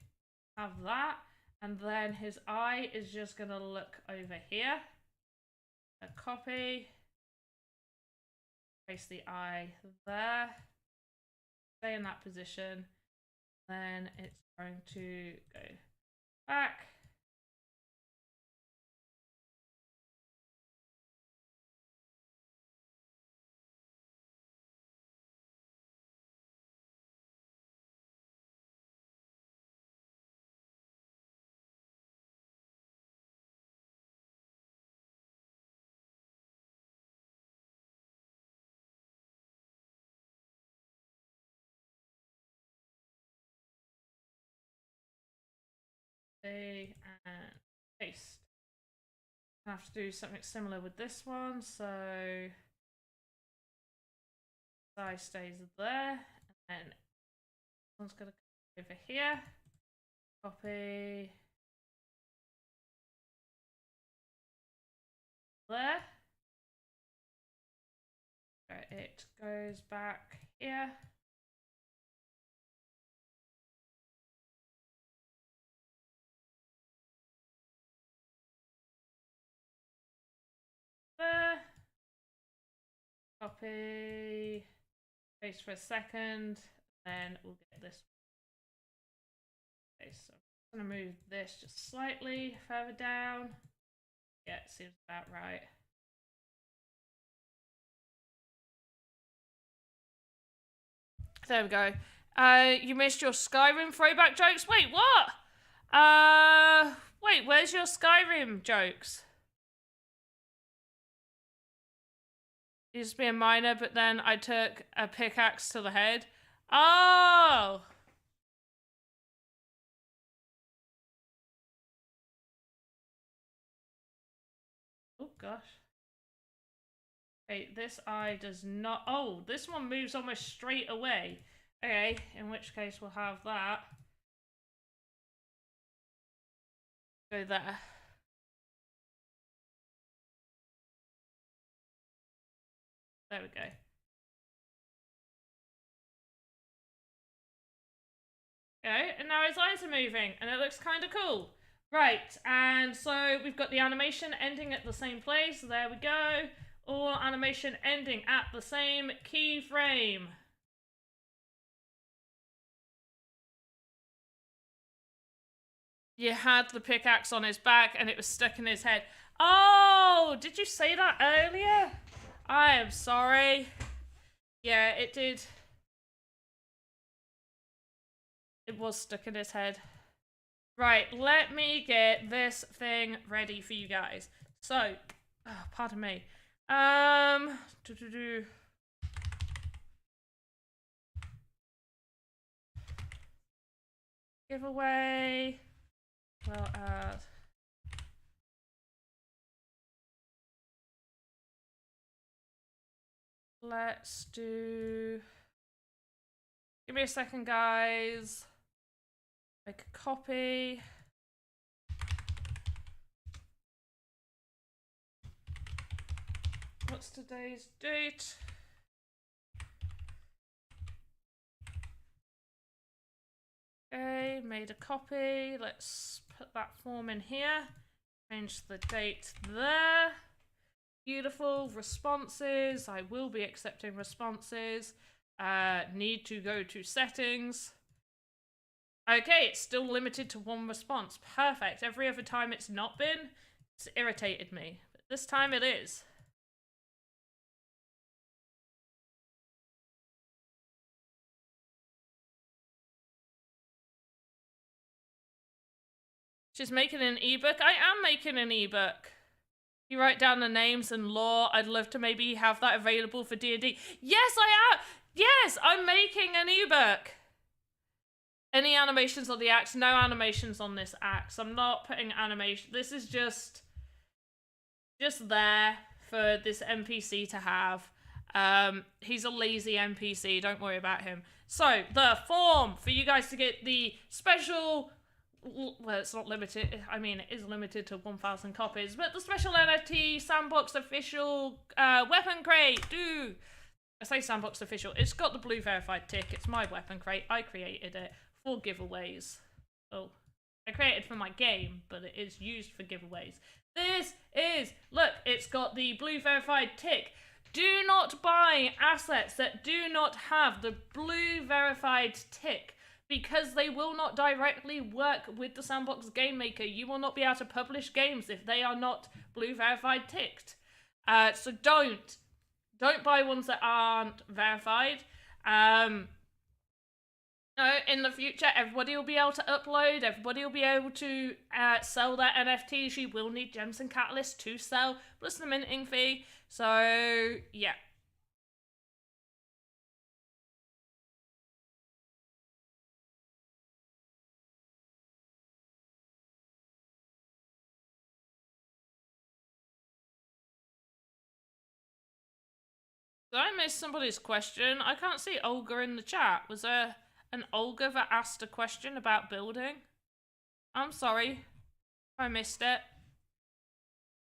have that, and then his eye is just gonna look over here. A copy. Place the eye there. Stay in that position. Then it's going to go back. And paste. I have to do something similar with this one, so size stays there, and then this one's gonna come over here. Copy there. It goes back here. There. Copy. Paste for a second. Then we'll get this. Okay, so I'm gonna move this just slightly further down. Yeah, it seems about right. There we go. You missed your Skyrim throwback jokes? Wait, what? Wait, where's your Skyrim jokes? Used to be a miner, but then I took a pickaxe to the head. Oh! Oh, gosh. Wait, this eye does not... Oh, this one moves almost straight away. Okay, in which case we'll have that. Go there. There we go. Okay, and now his eyes are moving, and it looks kind of cool. Right, and so we've got the animation ending at the same place. There we go. All animation ending at the same keyframe. You had the pickaxe on his back and it was stuck in his head. Oh, did you say that earlier? I am sorry. Yeah, it did. It was stuck in his head. Right, let me get this thing ready for you guys. So, oh, pardon me. Giveaway. Well, let's do... Give me a second, guys. Make a copy. What's today's date? Okay, made a copy. Let's put that form in here. Change the date there. Beautiful. Responses. I will be accepting responses. Need to go to settings. Okay, it's still limited to one response. Perfect. Every other time it's not been, it's irritated me. But this time it is. She's making an ebook. I am making an ebook. You write down the names and lore. I'd love to maybe have that available for D&D. Yes, I am. Yes, I'm making an ebook. Any animations on the axe? No animations on this axe. I'm not putting animation. This is just there for this NPC to have. He's a lazy NPC. Don't worry about him. So, the form for you guys to get the special... Well, it's not limited. I mean, it is limited to 1,000 copies. But the special NFT Sandbox official weapon crate. I say Sandbox official. It's got the blue verified tick. It's my weapon crate. I created it for giveaways. Oh, I created for my game, but it is used for giveaways. This is, look, it's got the blue verified tick. Do not buy assets that do not have the blue verified tick, because they will not directly work with the Sandbox Game Maker. You will not be able to publish games if they are not blue verified ticked. So don't buy ones that aren't verified. In the future, everybody will be able to upload. Everybody will be able to sell their NFTs. You will need gems and catalysts to sell, plus the minting fee. So yeah. Did I miss somebody's question? I can't see Olga in the chat. Was there an Olga that asked a question about building? I'm sorry if I missed it.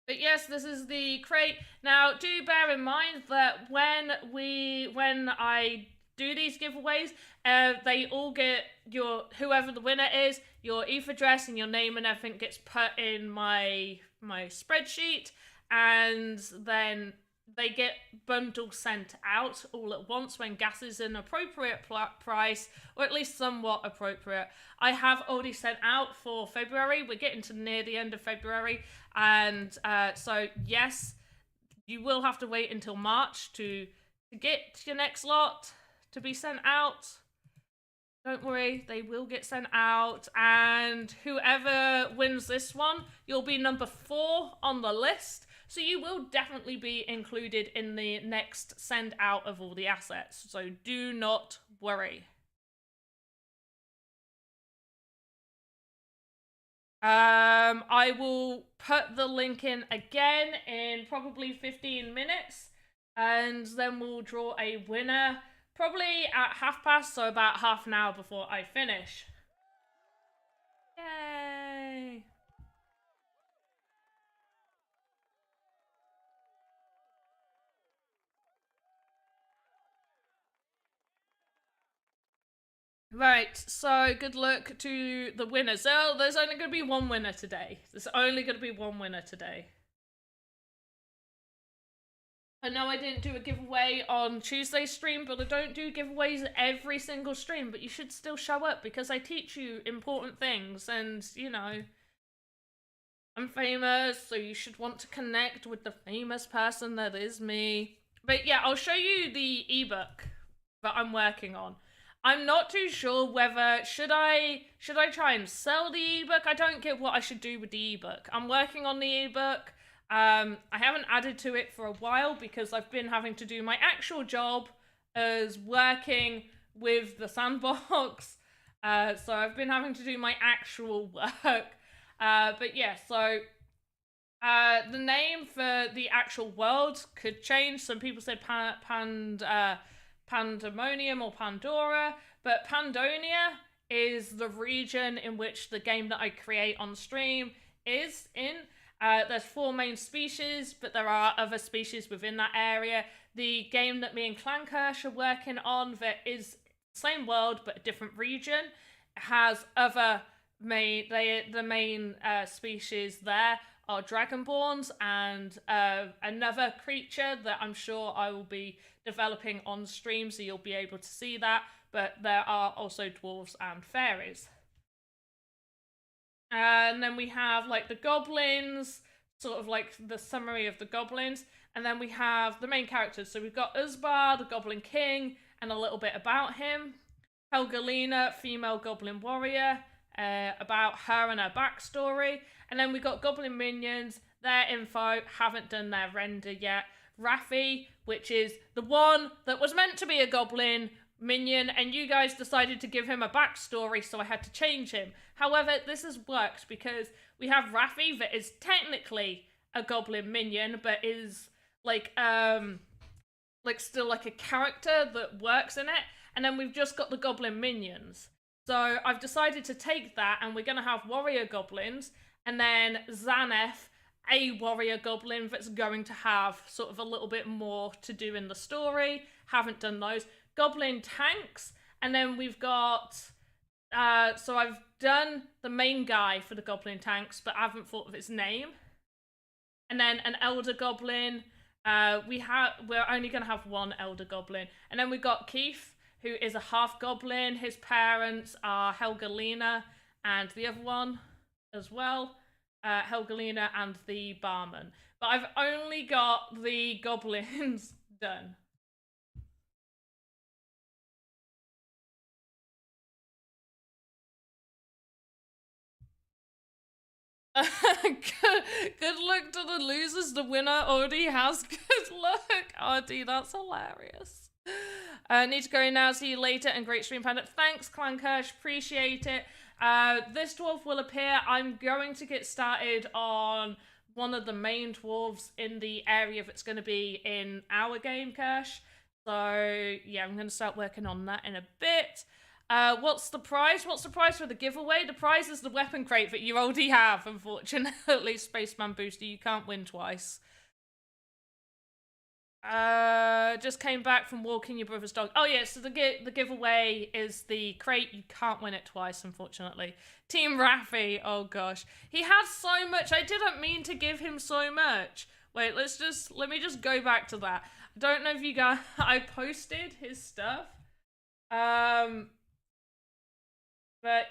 But yes, this is the crate. Now, do bear in mind that when I do these giveaways, they all get whoever the winner is, your ETH address and your name and everything gets put in my spreadsheet, and then they get bundles sent out all at once when gas is an appropriate price, or at least somewhat appropriate. I have already sent out for February. We're getting to near the end of February. And so, yes, you will have to wait until March to get your next lot to be sent out. Don't worry, they will get sent out. And whoever wins this one, you'll be number 4 on the list. So you will definitely be included in the next send out of all the assets. So do not worry. I will put the link in again in probably 15 minutes. And then we'll draw a winner probably at past, so about half an hour before I finish. Yay! Right, so good luck to the winners. So there's only going to be one winner today. There's only going to be one winner today. I know I didn't do a giveaway on Tuesday's stream, but I don't do giveaways every single stream, but you should still show up because I teach you important things and, you know, I'm famous, so you should want to connect with the famous person that is me. But yeah, I'll show you the ebook that I'm working on. I'm not too sure whether should I try and sell the ebook. I don't get what I should do with the ebook. I'm working on the ebook. I haven't added to it for a while because I've been having to do my actual job as working with the Sandbox. So I've been having to do my actual work. But yeah, so the name for the actual world could change. Some people said Pandemonium or Pandora, but Pandonia is the region in which the game that I create on stream is in. There's 4 main species, but there are other species within that area. The game that me and Clankirsch are working on that is the same world but a different region has other the main species there are Dragonborns and another creature that I'm sure I will be developing on stream, so you'll be able to see that. But there are also Dwarves and Fairies. And then we have like the goblins, sort of like the summary of the goblins. And then we have the main characters. So we've got Uzbar, the Goblin King, and a little bit about him. Helgalina, female goblin warrior, about her and her backstory. And then we've got Goblin Minions, their info, haven't done their render yet. Raffi, which is the one that was meant to be a goblin minion, and you guys decided to give him a backstory, so I had to change him. However, this has worked because we have Raffi that is technically a goblin minion, but is like still like a character that works in it. And then we've just got the Goblin Minions. So I've decided to take that, and we're gonna have warrior goblins, and then Zaneth, a warrior goblin that's going to have sort of a little bit more to do in the story. Haven't done those. Goblin tanks, and then we've got so I've done the main guy for the goblin tanks, but I haven't thought of its name. And then an elder goblin. We're only gonna have one elder goblin, and then we've got Keith, who is a half goblin. His parents are Helgalina and the other one as well, Helgalina and the barman. But I've only got the goblins done. Good luck to the losers. The winner already has good luck. RD, that's hilarious. Need to go now. See you later. And great stream, Panda. Thanks, Clankirsch. Appreciate it. This dwarf will appear. I'm going to get started on one of the main dwarves in the area that's going to be in our game, Kirsch. So, yeah, I'm going to start working on that in a bit. What's the prize? What's the prize for the giveaway? The prize is the weapon crate that you already have, unfortunately. Spaceman Booster, you can't win twice. Just came back from walking your brother's dog. Oh yeah, so the giveaway is the crate. You can't win it twice, unfortunately. Team Raffi, oh gosh. He has so much. I didn't mean to give him so much. Wait, let me just go back to that. I don't know if you guys, I posted his stuff. But,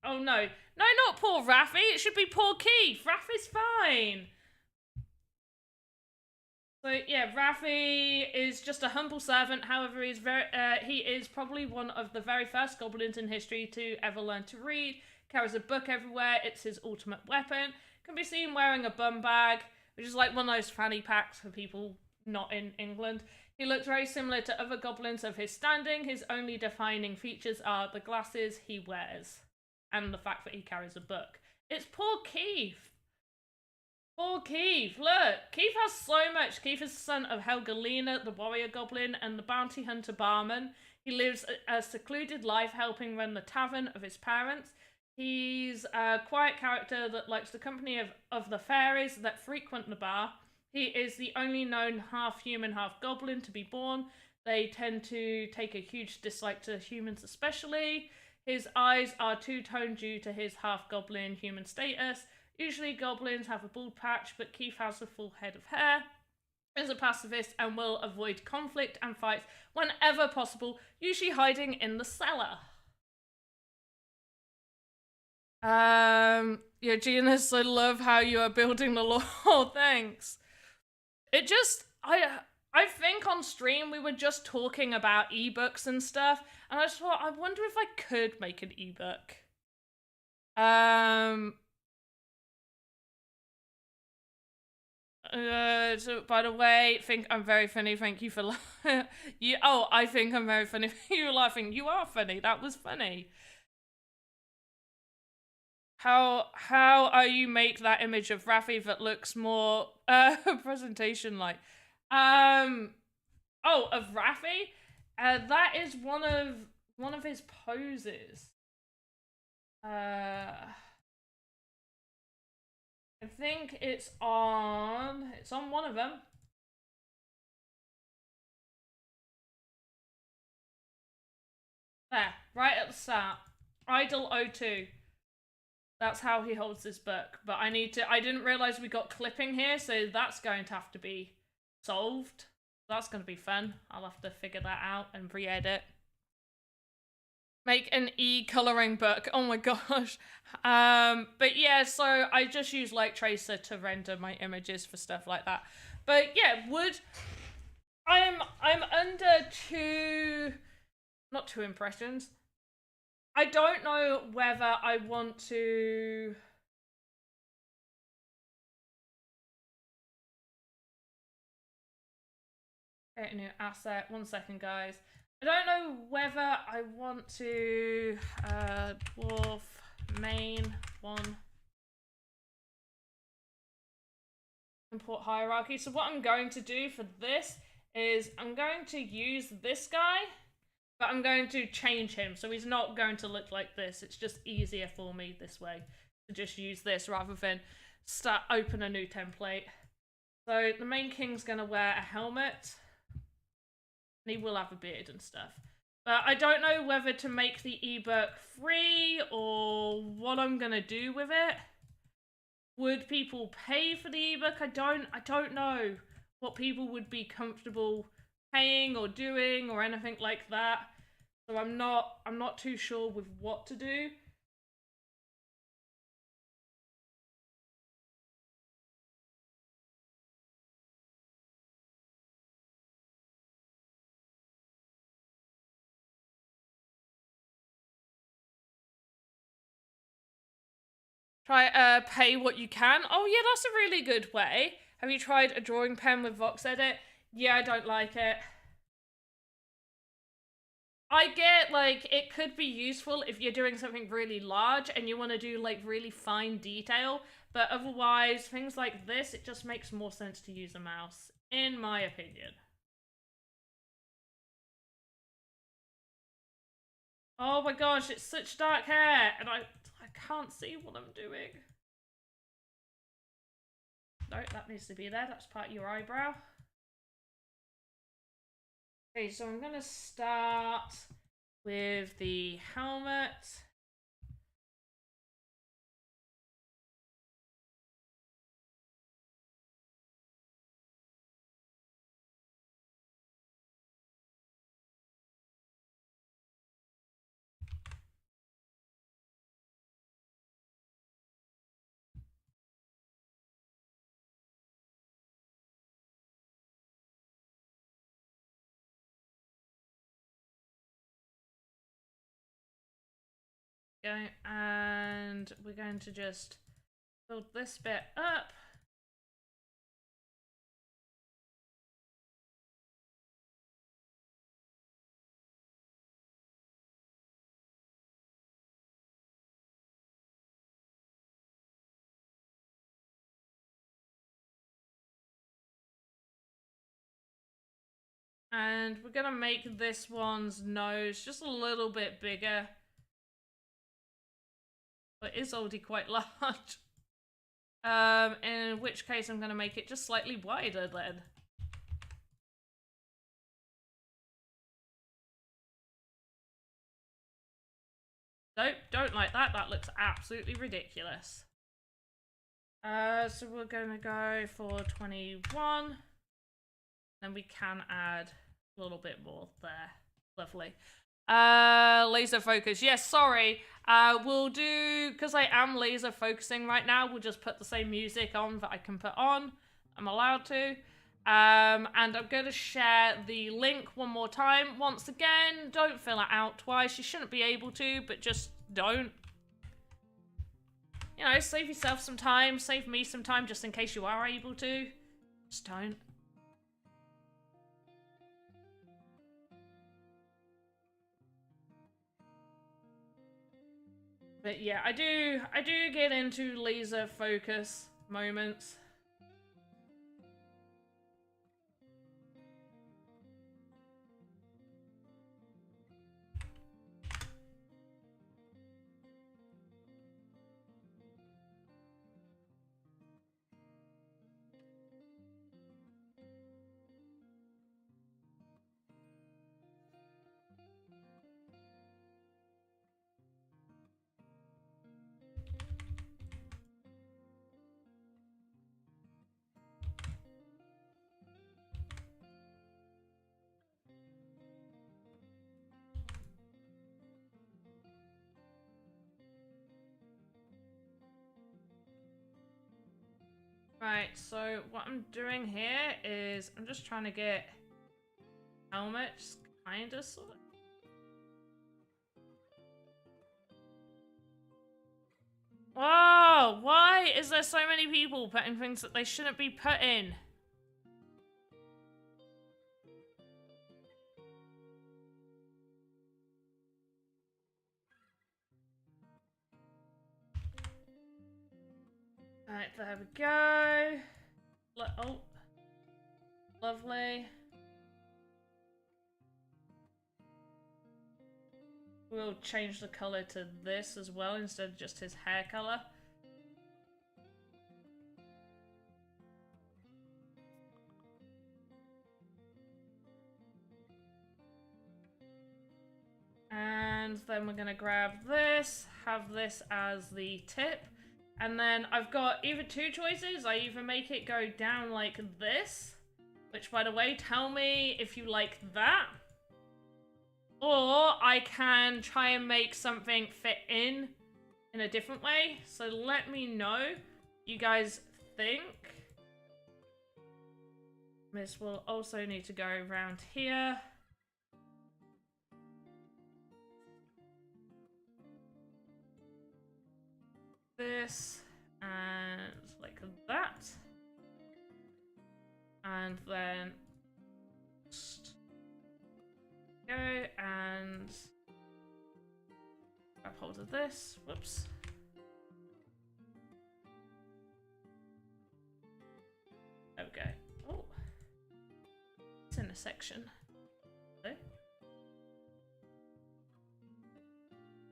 oh no. No, not poor Raffi. It should be poor Keith. Raffi's fine. So yeah, Raffi is just a humble servant. However, he is probably one of the very first goblins in history to ever learn to read. Carries a book everywhere. It's his ultimate weapon. Can be seen wearing a bum bag, which is like one of those fanny packs for people not in England. He looks very similar to other goblins of his standing. His only defining features are the glasses he wears and the fact that he carries a book. It's poor Keith. Poor Keith, look! Keith has so much. Keith is the son of Helgalina, the warrior goblin, and the bounty hunter barman. He lives a secluded life helping run the tavern of his parents. He's a quiet character that likes the company of the fairies that frequent the bar. He is the only known half-human, half-goblin to be born. They tend to take a huge dislike to humans especially. His eyes are two-toned due to his half-goblin human status. Usually goblins have a bald patch, but Keith has a full head of hair. Is a pacifist and will avoid conflict and fights whenever possible, usually hiding in the cellar. Eugenius, I love how you are building the lore. Thanks. It just, I think on stream we were just talking about ebooks and stuff, and I just thought, I wonder if I could make an ebook. So by the way, think I'm very funny. Thank you for you. Oh, I think I'm very funny. You laughing. You are funny. That was funny. How are you make that image of Raffi that looks more presentation like? Oh, of Raffi? That is one of his poses. I think it's on one of them. There, right at the start. Idle 02. That's how he holds his book. But I didn't realize we got clipping here, so that's going to have to be solved. That's going to be fun. I'll have to figure that out and re-edit. Make an e-coloring book. Oh my gosh. But yeah, so I just use Light Tracer to render my images for stuff like that. But yeah, I'm under not two impressions. I don't know whether I want to create a new asset. 1 second, guys. I don't know whether I want to dwarf main 1 import hierarchy. So what I'm going to do for this is I'm going to use this guy, but I'm going to change him so he's not going to look like this. It's just easier for me this way to just use this rather than open a new template. So the main king's going to wear a helmet. And he will have a beard and stuff. But I don't know whether to make the ebook free or what I'm going to do with it. Would people pay for the ebook? I don't know what people would be comfortable paying or doing or anything like that. So I'm not too sure with what to do. Try pay what you can. Oh yeah, that's a really good way. Have you tried a drawing pen with Voxedit? Yeah, I don't like it. I get, like, it could be useful if you're doing something really large and you want to do, like, really fine detail, but otherwise, things like this, it just makes more sense to use a mouse, in my opinion. Oh my gosh, it's such dark hair, and I can't see what I'm doing. No, that needs to be there, that's part of your eyebrow. Okay, so I'm gonna start with the helmet. And we're going to just build this bit up. And we're gonna make this one's nose just a little bit bigger. But it is already quite large. In which case I'm gonna make it just slightly wider then. Nope, don't like that. That looks absolutely ridiculous. So we're gonna go for 21. Then we can add a little bit more there. Lovely. Laser focus. Yes, sorry. We'll do, because I am laser focusing right now, we'll just put the same music on that I can put on. I'm allowed to. And I'm going to share the link one more time. Once again, don't fill it out twice. You shouldn't be able to, but just don't. You know, save yourself some time, save me some time, just in case you are able to. Just don't. But yeah, I do get into laser focus moments. Right, so what I'm doing here is I'm just trying to get helmets, kinda, sort of. Whoa! Why is there so many people putting things that they shouldn't be putting? Alright, there we go. Oh. Lovely. We'll change the color to this as well instead of just his hair color. And then we're gonna grab this, have this as the tip. And then I've got either two choices. I either make it go down like this, which, by the way, tell me if you like that. Or I can try and make something fit in a different way. So let me know you guys think. This will also need to go around here. This and like that, and then just go and grab hold of this. Whoops. There we go. Oh, it's in a section.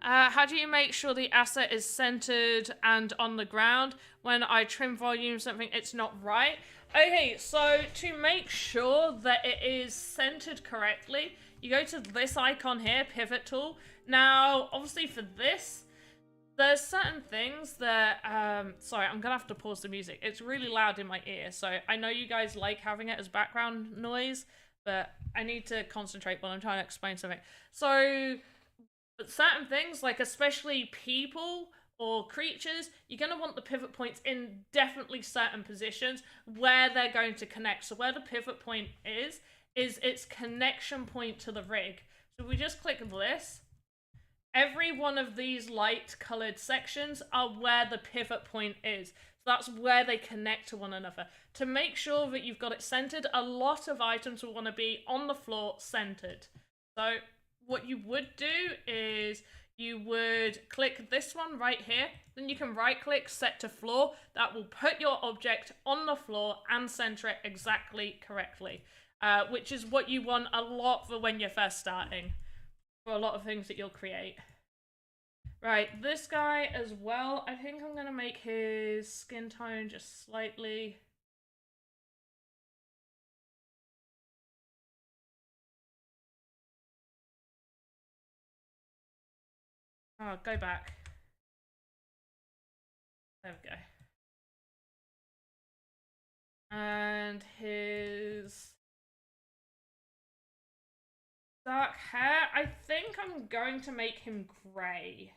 How do you make sure the asset is centered and on the ground? When I trim volume something, it's not right. Okay, so to make sure that it is centered correctly, you go to this icon here, pivot tool. Now, obviously for this, there's certain things that, sorry, I'm gonna have to pause the music. It's really loud in my ear, so I know you guys like having it as background noise, but I need to concentrate when I'm trying to explain something. So, certain things, like especially people or creatures, you're going to want the pivot points in definitely certain positions where they're going to connect. So where the pivot point is its connection point to the rig. So if we just click this, every one of these light colored sections are where the pivot point is. So that's where they connect to one another. To make sure that you've got it centered, a lot of items will want to be on the floor centered. So what you would do is you would click this one right here, then you can right click set to floor. That will put your object on the floor and center it exactly correctly. which is what you want a lot for when you're first starting, for a lot of things that you'll create. Right, this guy as well, I think I'm going to make his skin tone just slightly. Oh, go back. There we go. And his dark hair, I think I'm going to make him grey.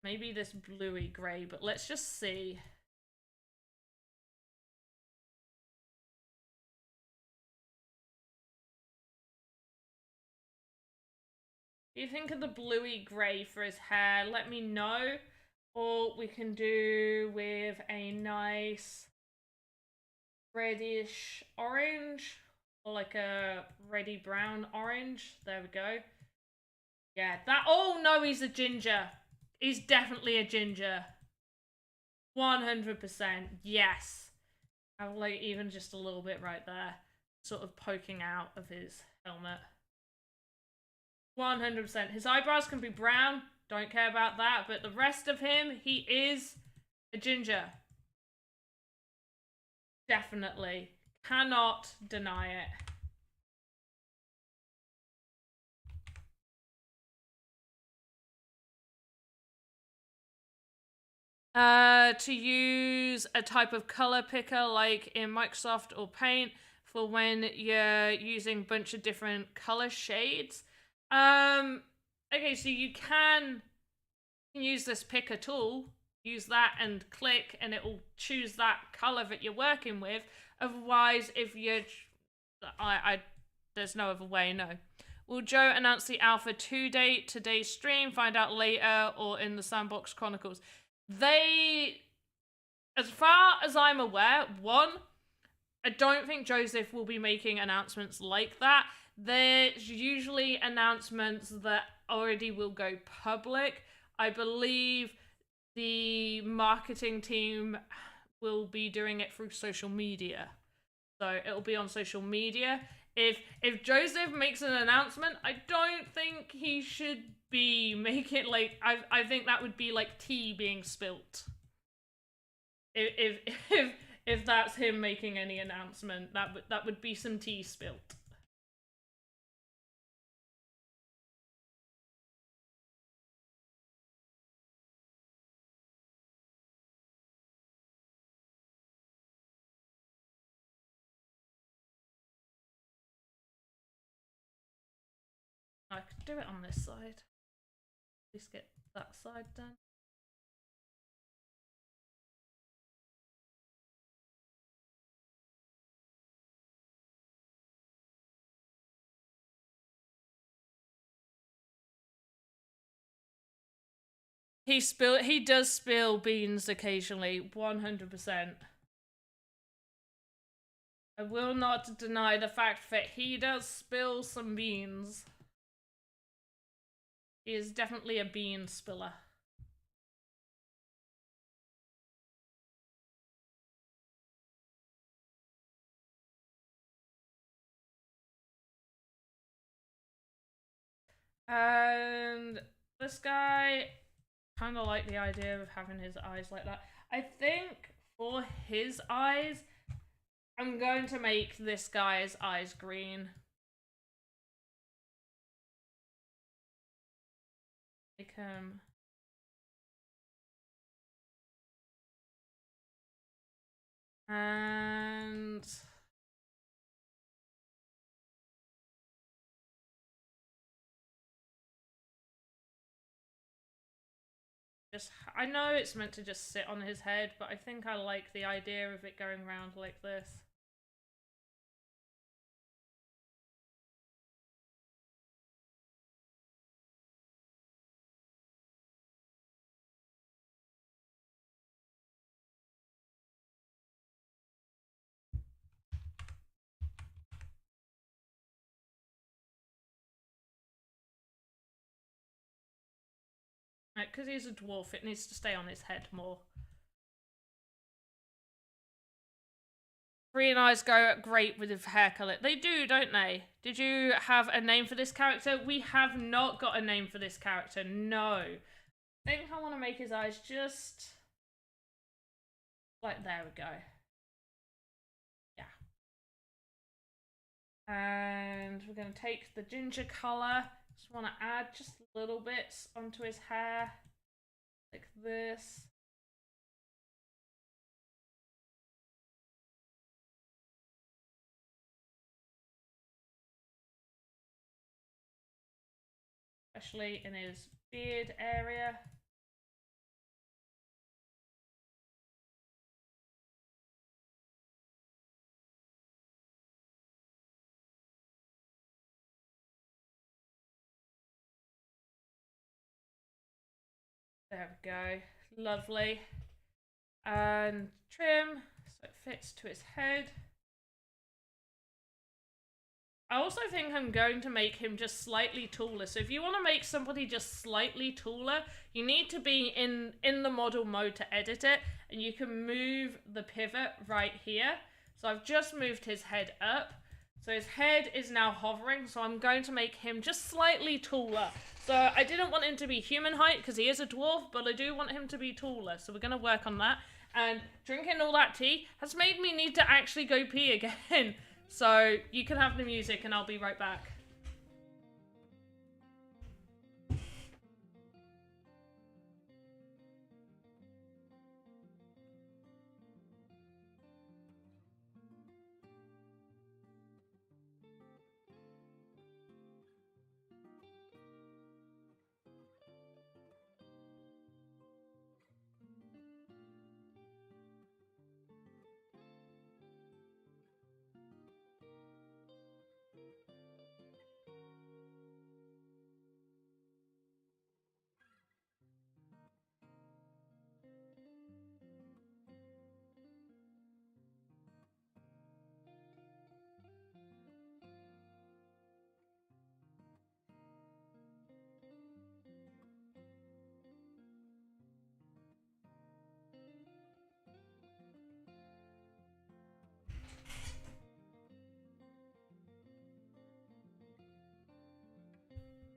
Maybe this bluey grey, but let's just see. If you think of the bluey grey for his hair, let me know. Or we can do with a nice reddish orange, or like a reddy brown orange. There we go. Yeah, that. Oh no, he's a ginger. He's definitely a ginger. 100%. Yes. I have like even just a little bit right there, sort of poking out of his helmet. 100%. His eyebrows can be brown. Don't care about that. But the rest of him, he is a ginger. Definitely. Cannot deny it. To use a type of color picker like in Microsoft or Paint for when you're using a bunch of different color shades. Okay, so you can use this picker tool, use that and click, and it will choose that color that you're working with. Otherwise, if you're, there's no other way. No. Will Joe announce the Alpha 2 date, today's stream, find out later, or in the Sandbox Chronicles? They, as far as I'm aware, one, I don't think Joseph will be making announcements like that. There's usually announcements that already will go public. I believe the marketing team will be doing it through social media. So it'll be on social media. If Joseph makes an announcement, I don't think he should be making, like, I think that would be like tea being spilt. If that's him making any announcement, that would be some tea spilt. I could do it on this side. At least get that side done. He does spill beans occasionally, 100%. I will not deny the fact that he does spill some beans. He is definitely a bean spiller. And this guy, kind of like the idea of having his eyes like that. I think for his eyes, I'm going to make this guy's eyes green. Make him... And... I know it's meant to just sit on his head, but I think I like the idea of it going around like this. Right, because he's a dwarf, it needs to stay on his head more. Green eyes go great with hair color. They do, don't they? Did you have a name for this character? We have not got a name for this character. No. I think I want to make his eyes just like, there we go. Yeah. And we're going to take the ginger color. Just want to add just little bits onto his hair. Like this. Especially in his beard area. There we go. Lovely. And trim so it fits to his head. I also think I'm going to make him just slightly taller. So if you want to make somebody just slightly taller, you need to be in the model mode to edit it. And you can move the pivot right here. So I've just moved his head up. So his head is now hovering. So I'm going to make him just slightly taller. So I didn't want him to be human height because he is a dwarf, but I do want him to be taller. So we're going to work on that. And drinking all that tea has made me need to actually go pee again. So you can have the music and I'll be right back.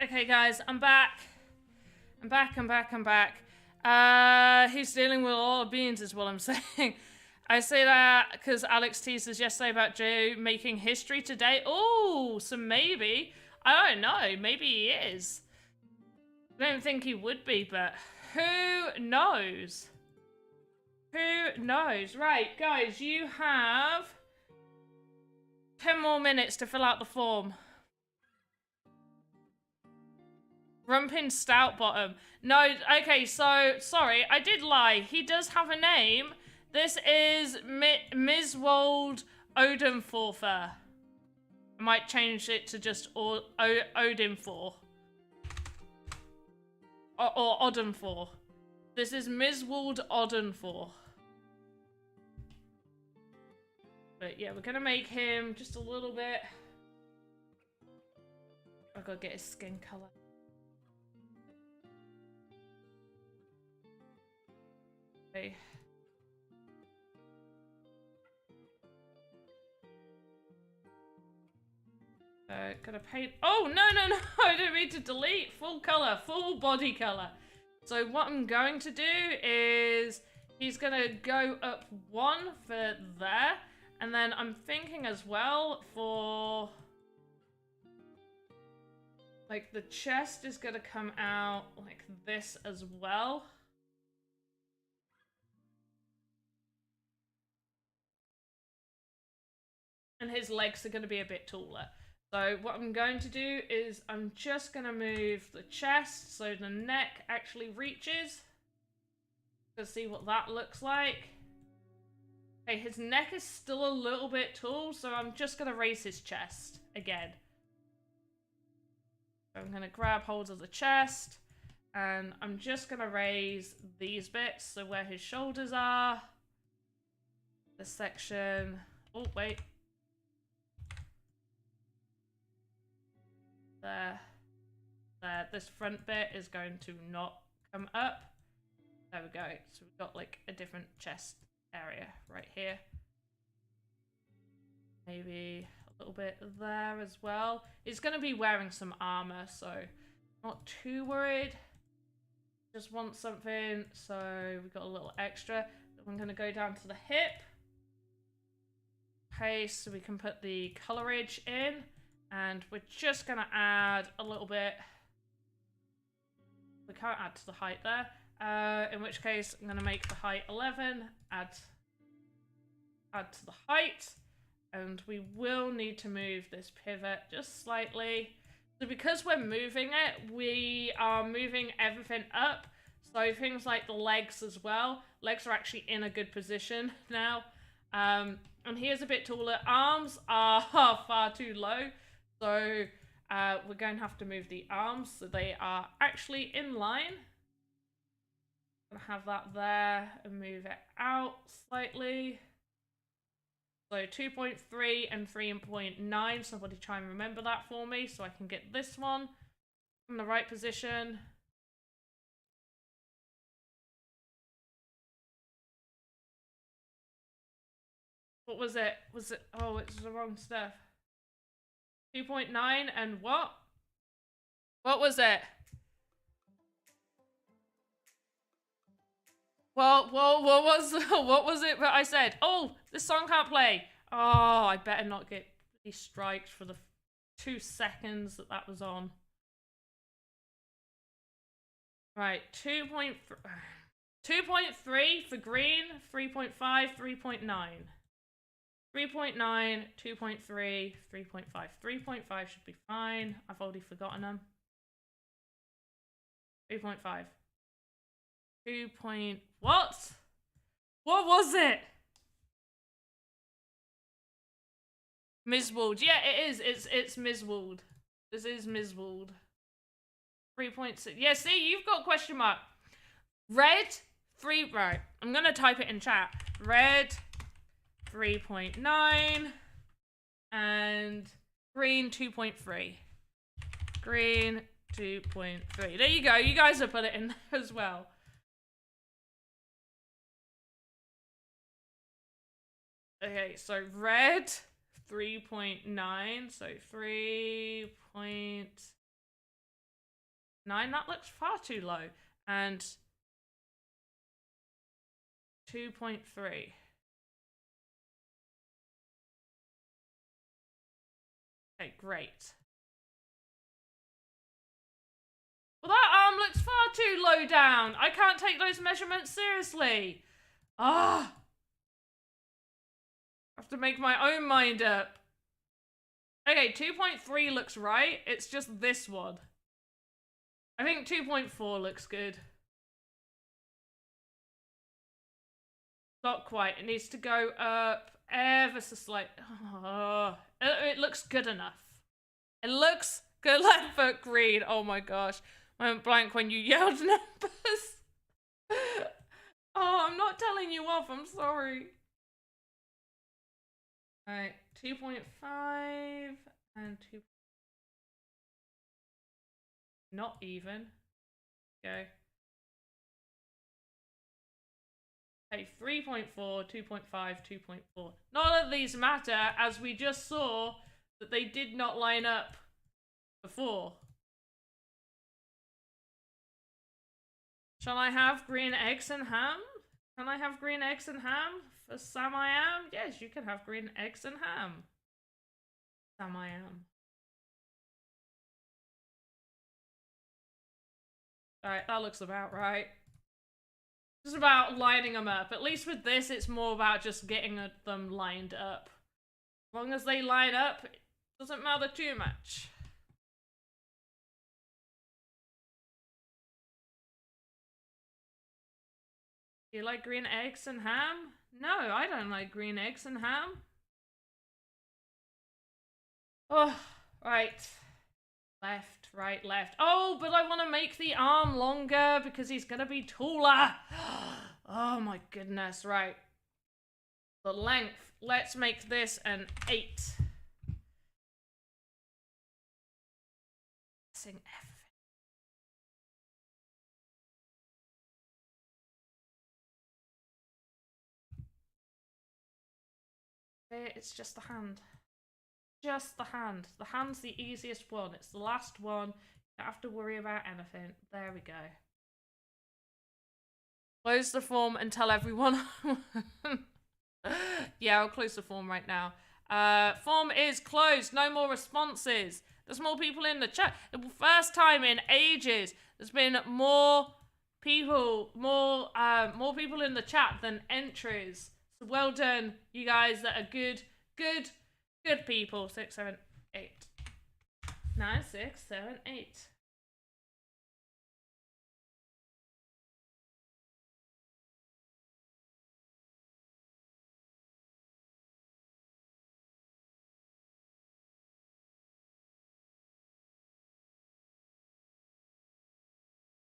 Okay, guys, I'm back. I'm back. He's dealing with a lot of beans is what I'm saying. I say that because Alex teased us yesterday about Joe making history today. Oh, so maybe. I don't know. Maybe he is. I don't think he would be, but who knows? Who knows? Right, guys, you have 10 more minutes to fill out the form. Rumpin Stout Bottom. No, okay, so, sorry, I did lie. He does have a name. This is Miswold Odenforfer. I might change it to just Odinfor. Or Odenfor. This is Miswold Odenfor. But yeah, we're gonna make him just a little bit. I've got to get his skin color. Okay. Gotta paint. Oh, no, I didn't mean to delete. Full color, full body color. So what I'm going to do is he's gonna go up one for there. And then I'm thinking as well for, like, the chest is gonna come out like this as well. And his legs are going to be a bit taller. So what I'm going to do is I'm just going to move the chest so the neck actually reaches. Let's see what that looks like. Okay, his neck is still a little bit tall, so I'm just going to raise his chest again. So I'm going to grab hold of the chest and I'm just going to raise these bits. So where his shoulders are. This section. Oh, wait. There. This front bit is going to not come up. There we go. So we've got like a different chest area right here. Maybe a little bit there as well. He's going to be wearing some armor, so not too worried. Just want something, so we've got a little extra. I'm going to go down to the hip. Okay, so we can put the colorage in, and we're just going to add a little bit. We can't add to the height there, in which case I'm going to make the height 11, add to the height, and we will need to move this pivot just slightly. So because we're moving it, we are moving everything up, so things like the legs as well. Legs are actually in a good position now. And he is a bit taller. Arms are far too low, so we're going to have to move the arms so they are actually in line. I'm gonna have that there and move it out slightly. So 2.3 and 3.9. Somebody try and remember that for me so I can get this one in the right position. What was it? Was it? Oh, it's the wrong stuff. 2.9 and what? What was it? Well, what was it that I said? Oh, this song can't play. Oh, I better not get striked for the 2 seconds that was on. Right, 2.3 for green, 3.5, 3.9. 3.9, 2.3, 3.5. 3.5 should be fine. I've already forgotten them. 3.5. 2. What? What was it? Miswald. Yeah, it is. It's Miswald. This is Miswald. 3.6. Yeah, see, you've got question mark. Red 3. Right. I'm gonna type it in chat. Red 3.9 and green 2.3. Green 2.3. There you go. You guys have put it in there as well. Okay, so red 3.9. So 3.9. That looks far too low. And 2.3. Okay, great. Well, that arm looks far too low down. I can't take those measurements seriously. Ah. I have to make my own mind up. Okay, 2.3 looks right. It's just this one. I think 2.4 looks good. Not quite. It needs to go up ever so slightly. Oh, it looks good enough. It looks good enough for green. Oh my gosh. I went blank when you yelled numbers. Oh, I'm not telling you off. I'm sorry. Alright, 2.5 and 2. Not even. Okay. Okay, 3.4, 2.5, 2.4. None of these matter, as we just saw that they did not line up before. Shall I have green eggs and ham? Can I have green eggs and ham for Sam I Am? Yes, you can have green eggs and ham. Sam I Am. Alright, that looks about right. Just about lining them up. At least with this, it's more about just getting them lined up. As long as they line up, it doesn't matter too much. Do you like green eggs and ham? No, I don't like green eggs and ham. Oh, right. Left, right, left. Oh, but I want to make the arm longer because he's going to be taller. Oh my goodness, right. The length. Let's make this an 8. Everything. It's just the hand. just the hand. The hand's the easiest one. It's the last one. You don't have to worry about anything. There we go. Close the form and tell everyone. Yeah, I'll close the form right now. Form is closed. No more responses. There's more people in the chat. First time in ages. There's been more people in the chat than entries. So well done, you guys that are good people. 6, 7, 8. 9, 6, 7, 8.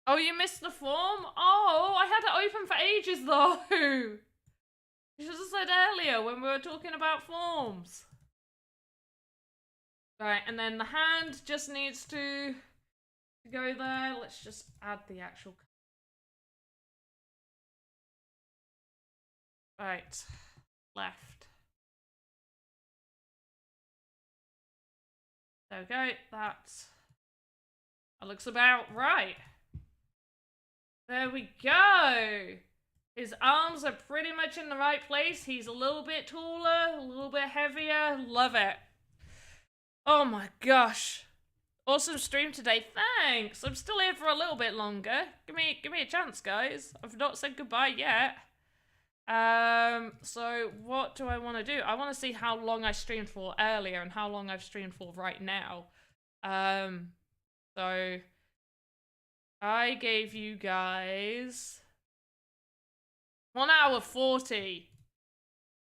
Oh, you missed the form? Oh, I had it open for ages though. You should have said earlier when we were talking about forms. Right, and then the hand just needs to go there. Let's just add the actual. Right, left. There we go. That looks about right. There we go. His arms are pretty much in the right place. He's a little bit taller, a little bit heavier. Love it. Oh my gosh. Awesome stream today. Thanks. I'm still here for a little bit longer. Give me a chance, guys. I've not said goodbye yet. So what do I want to do? I want to see how long I streamed for earlier and how long I've streamed for right now. So I gave you guys 1 hour 40.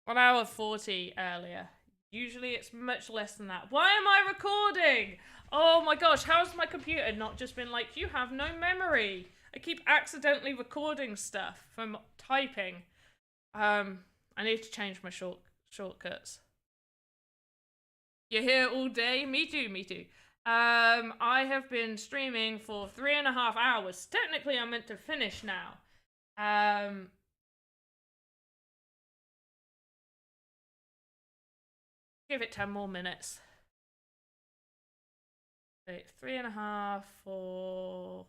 1 hour 40 earlier. Usually it's much less than that. Why am I recording? Oh my gosh, how's my computer not just been like, you have no memory? I keep accidentally recording stuff from typing. I need to change my shortcuts. You're here all day? Me too, me too. I have been streaming for 3.5 hours. Technically, I'm meant to finish now. Give it 10 more minutes. Wait, 3.5 for...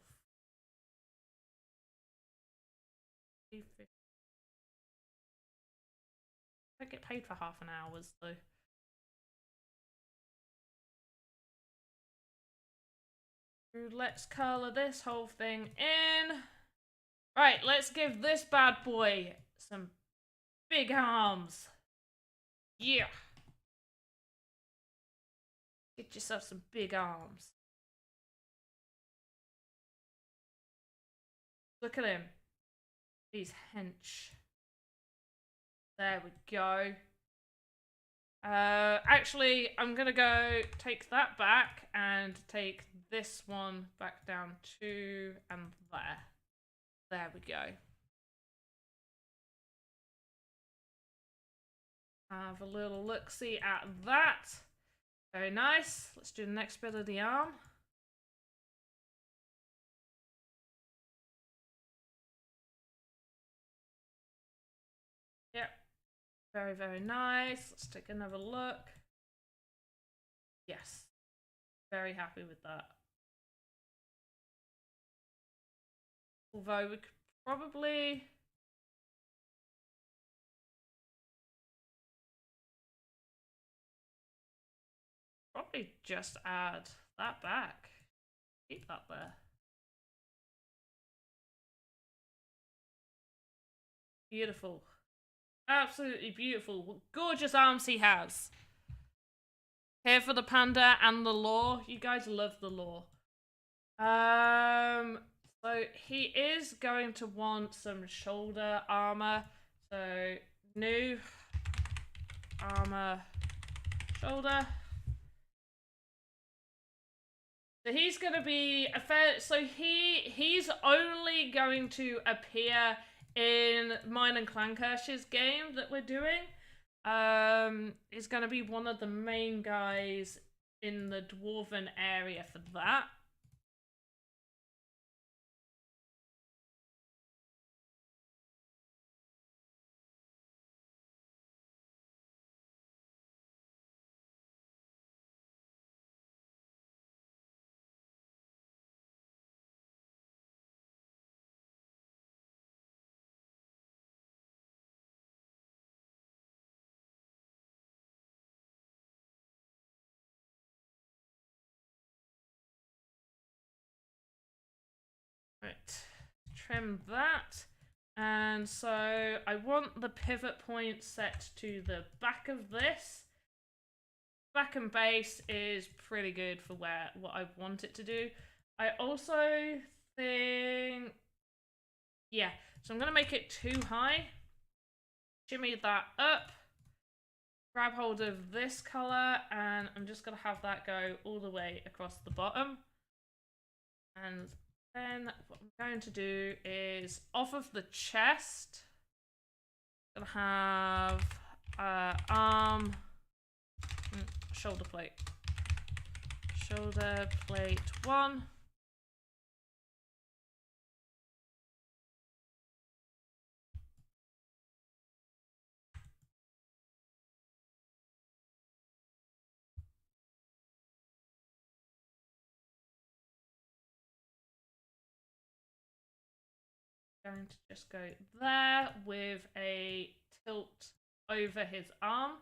I get paid for half an hour, though. Let's color this whole thing in. Right, let's give this bad boy some big arms. Yeah. Get yourself some big arms. Look at him. He's hench. There we go. Actually, I'm gonna go take that back and take this one back down to and there. There we go. Have a little look-see at that. Very nice. Let's do the next bit of the arm. Yep. Very, very nice. Let's take another look. Yes. Very happy with that. Although we could probably... just add that back. Keep that there. Beautiful. Absolutely beautiful. Gorgeous arms he has. Here for the panda and the lore. You guys love the lore. So he is going to want some shoulder armor. So new armor shoulder. So he's going to be a fair... So he's only going to appear in mine and Clankirsch's game that we're doing. He's going to be one of the main guys in the Dwarven area for that. Right, trim that. And so I want the pivot point set to the back of this. Back and base is pretty good for what I want it to do. I also think, yeah, so I'm going to make it too high. Shimmy that up. Grab hold of this color, and I'm just going to have that go all the way across the bottom. And then what I'm going to do is, off of the chest, I'm going to have arm, shoulder plate. Shoulder plate 1. Going to just go there with a tilt over his arm.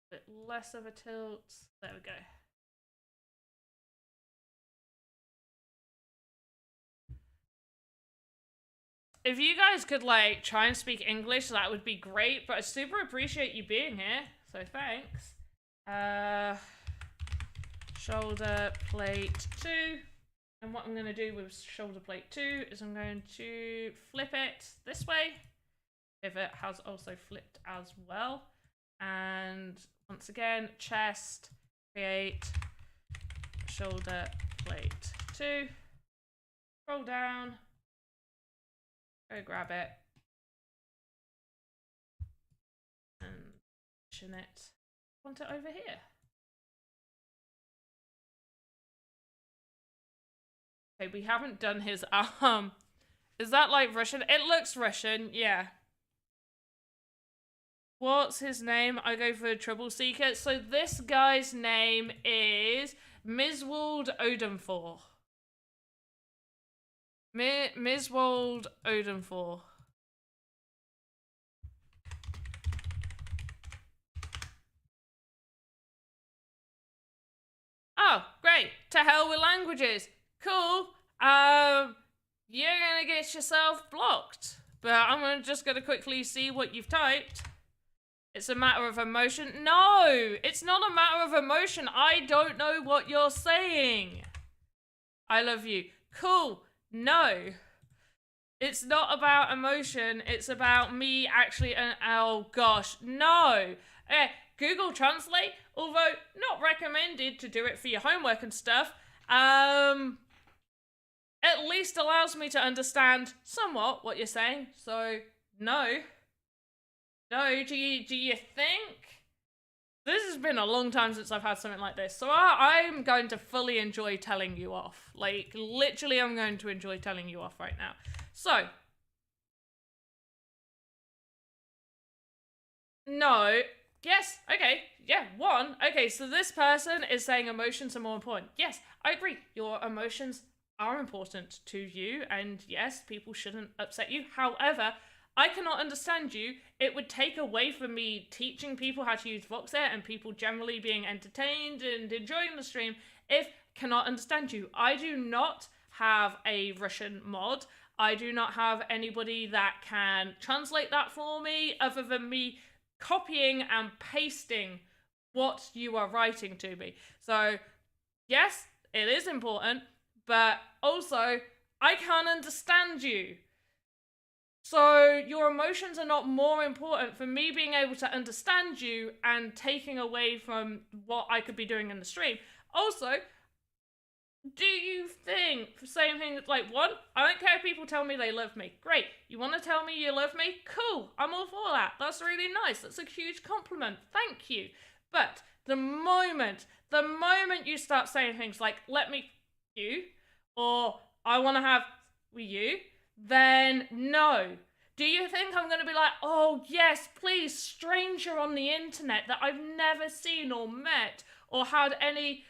A bit less of a tilt. There we go. If you guys could, like, try and speak English, that would be great, but I super appreciate you being here, so thanks. Shoulder plate 2. And what I'm going to do with shoulder plate 2 is I'm going to flip it this way. Pivot has also flipped as well. And once again, chest, create, shoulder plate 2. Scroll down. Go grab it. And position it. Want it over here. Okay, we haven't done his arm. Is that like Russian? It looks Russian, yeah. What's his name? I go for Trouble Seeker. So this guy's name is Miswald Odenfor. Miswald Odenfor. Oh, great. To hell with languages. Cool. You're gonna get yourself blocked. But I'm just gonna quickly see what you've typed. It's a matter of emotion. No, it's not a matter of emotion. I don't know what you're saying. I love you. Cool. No. It's not about emotion. It's about me actually. Oh gosh, no. Google Translate, although not recommended to do it for your homework and stuff, at least allows me to understand somewhat what you're saying. So no. No, do you think? This has been a long time since I've had something like this, so I'm going to fully enjoy telling you off. Like, literally, I'm going to enjoy telling you off right now. So. No. Yes, okay. Yeah, 1. Okay, so this person is saying emotions are more important. Yes, I agree. Your emotions are important to you, and yes, people shouldn't upset you. However, I cannot understand you. It would take away from me teaching people how to use Voxedit and people generally being entertained and enjoying the stream if I cannot understand you. I do not have a Russian mod. I do not have anybody that can translate that for me other than me copying and pasting what you are writing to me. So, yes, it is important, but also, I can't understand you. So your emotions are not more important for me being able to understand you and taking away from what I could be doing in the stream. Also, do you think, same thing, like, 1, I don't care if people tell me they love me. Great. You want to tell me you love me? Cool. I'm all for that. That's really nice. That's a huge compliment. Thank you. But the moment you start saying things like, let me you, or I want to have you, then no. Do you think I'm going to be like, oh yes, please, stranger on the internet that I've never seen or met or had any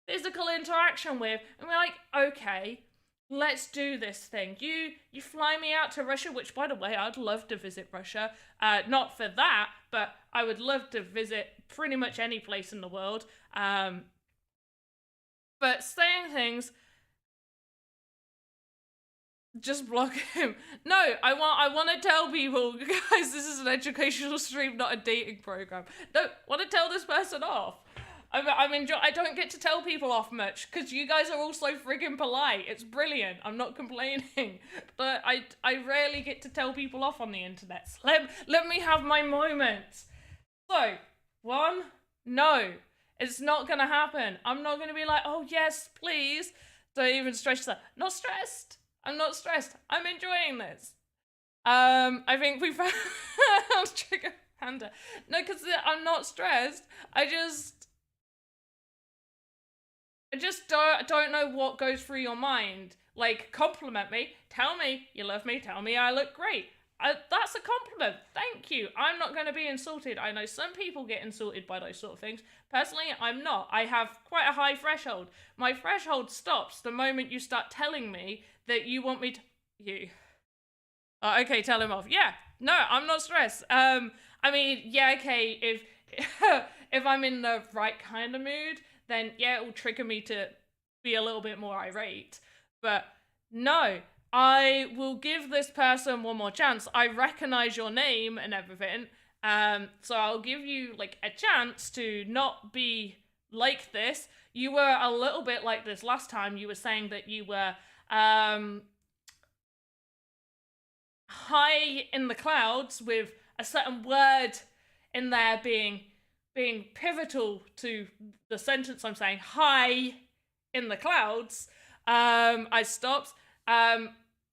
physical interaction with? And we're like, okay, let's do this thing. You fly me out to Russia, which, by the way, I'd love to visit Russia. Not for that, but I would love to visit pretty much any place in the world. But saying things, just block him. No, I want to tell people, guys, this is an educational stream, not a dating program. No, want to tell this person off. I don't get to tell people off much because you guys are all so friggin' polite. It's brilliant. I'm not complaining, but I rarely get to tell people off on the internet. So let me have my moments. So, one, no, it's not gonna happen. I'm not gonna be like, oh yes, please. Don't even stress that. Not stressed. I'm not stressed. I'm enjoying this. I think we found Trigger Panda. No, because I'm not stressed. I just don't know what goes through your mind. Like, compliment me, tell me you love me, tell me I look great. That's a compliment. Thank you. I'm not going to be insulted. I know some people get insulted by those sort of things. Personally, I'm not. I have quite a high threshold. My threshold stops the moment you start telling me that you want me to... You. Okay, tell him off. Yeah. No, I'm not stressed. I mean, yeah, okay, if if I'm in the right kind of mood, then yeah, it will trigger me to be a little bit more irate. But no, I will give this person one more chance. I recognize your name and everything, so I'll give you like a chance to not be like this. You were a little bit like this last time. You were saying that you were high in the clouds with a certain word in there being pivotal to the sentence I'm saying, high in the clouds. I stopped, and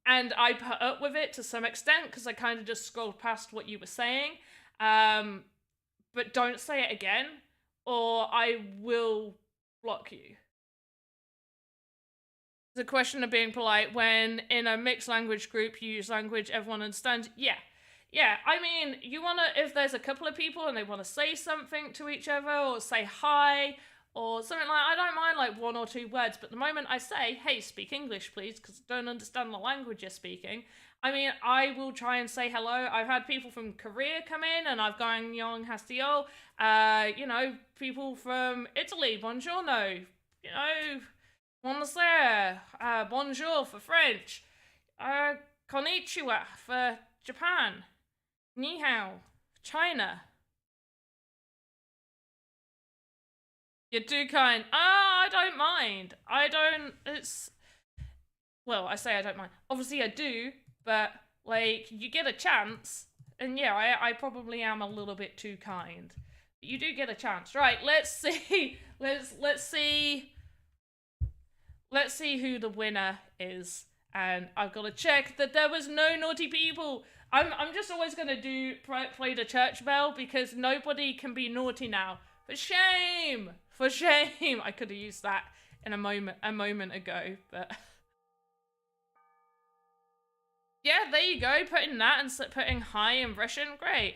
I put up with it to some extent because I kind of just scrolled past what you were saying. But don't say it again or I will block you. It's a question of being polite. When in a mixed language group, you use language everyone understands. Yeah, I mean, you want to, if there's a couple of people and they want to say something to each other or say hi or something like, I don't mind like 1 or 2 words, but the moment I say, hey, speak English, please, because I don't understand the language you're speaking, I mean, I will try and say hello. I've had people from Korea come in and I've gone Yong Hastio, you know, people from Italy, buongiorno, you know, buonasera, bonjour for French, konnichiwa for Japan. Ni hao, China. You're too kind. I don't mind. Well, I say I don't mind. Obviously I do, but, like, you get a chance, and yeah, I probably am a little bit too kind. But you do get a chance. Right, let's see. Let's see who the winner is. And I've got to check that there was no naughty people. I'm just always going to play the church bell because nobody can be naughty now. For shame! For shame! I could have used that in a moment ago, but... Yeah, there you go. Putting that and putting hi in Russian. Great.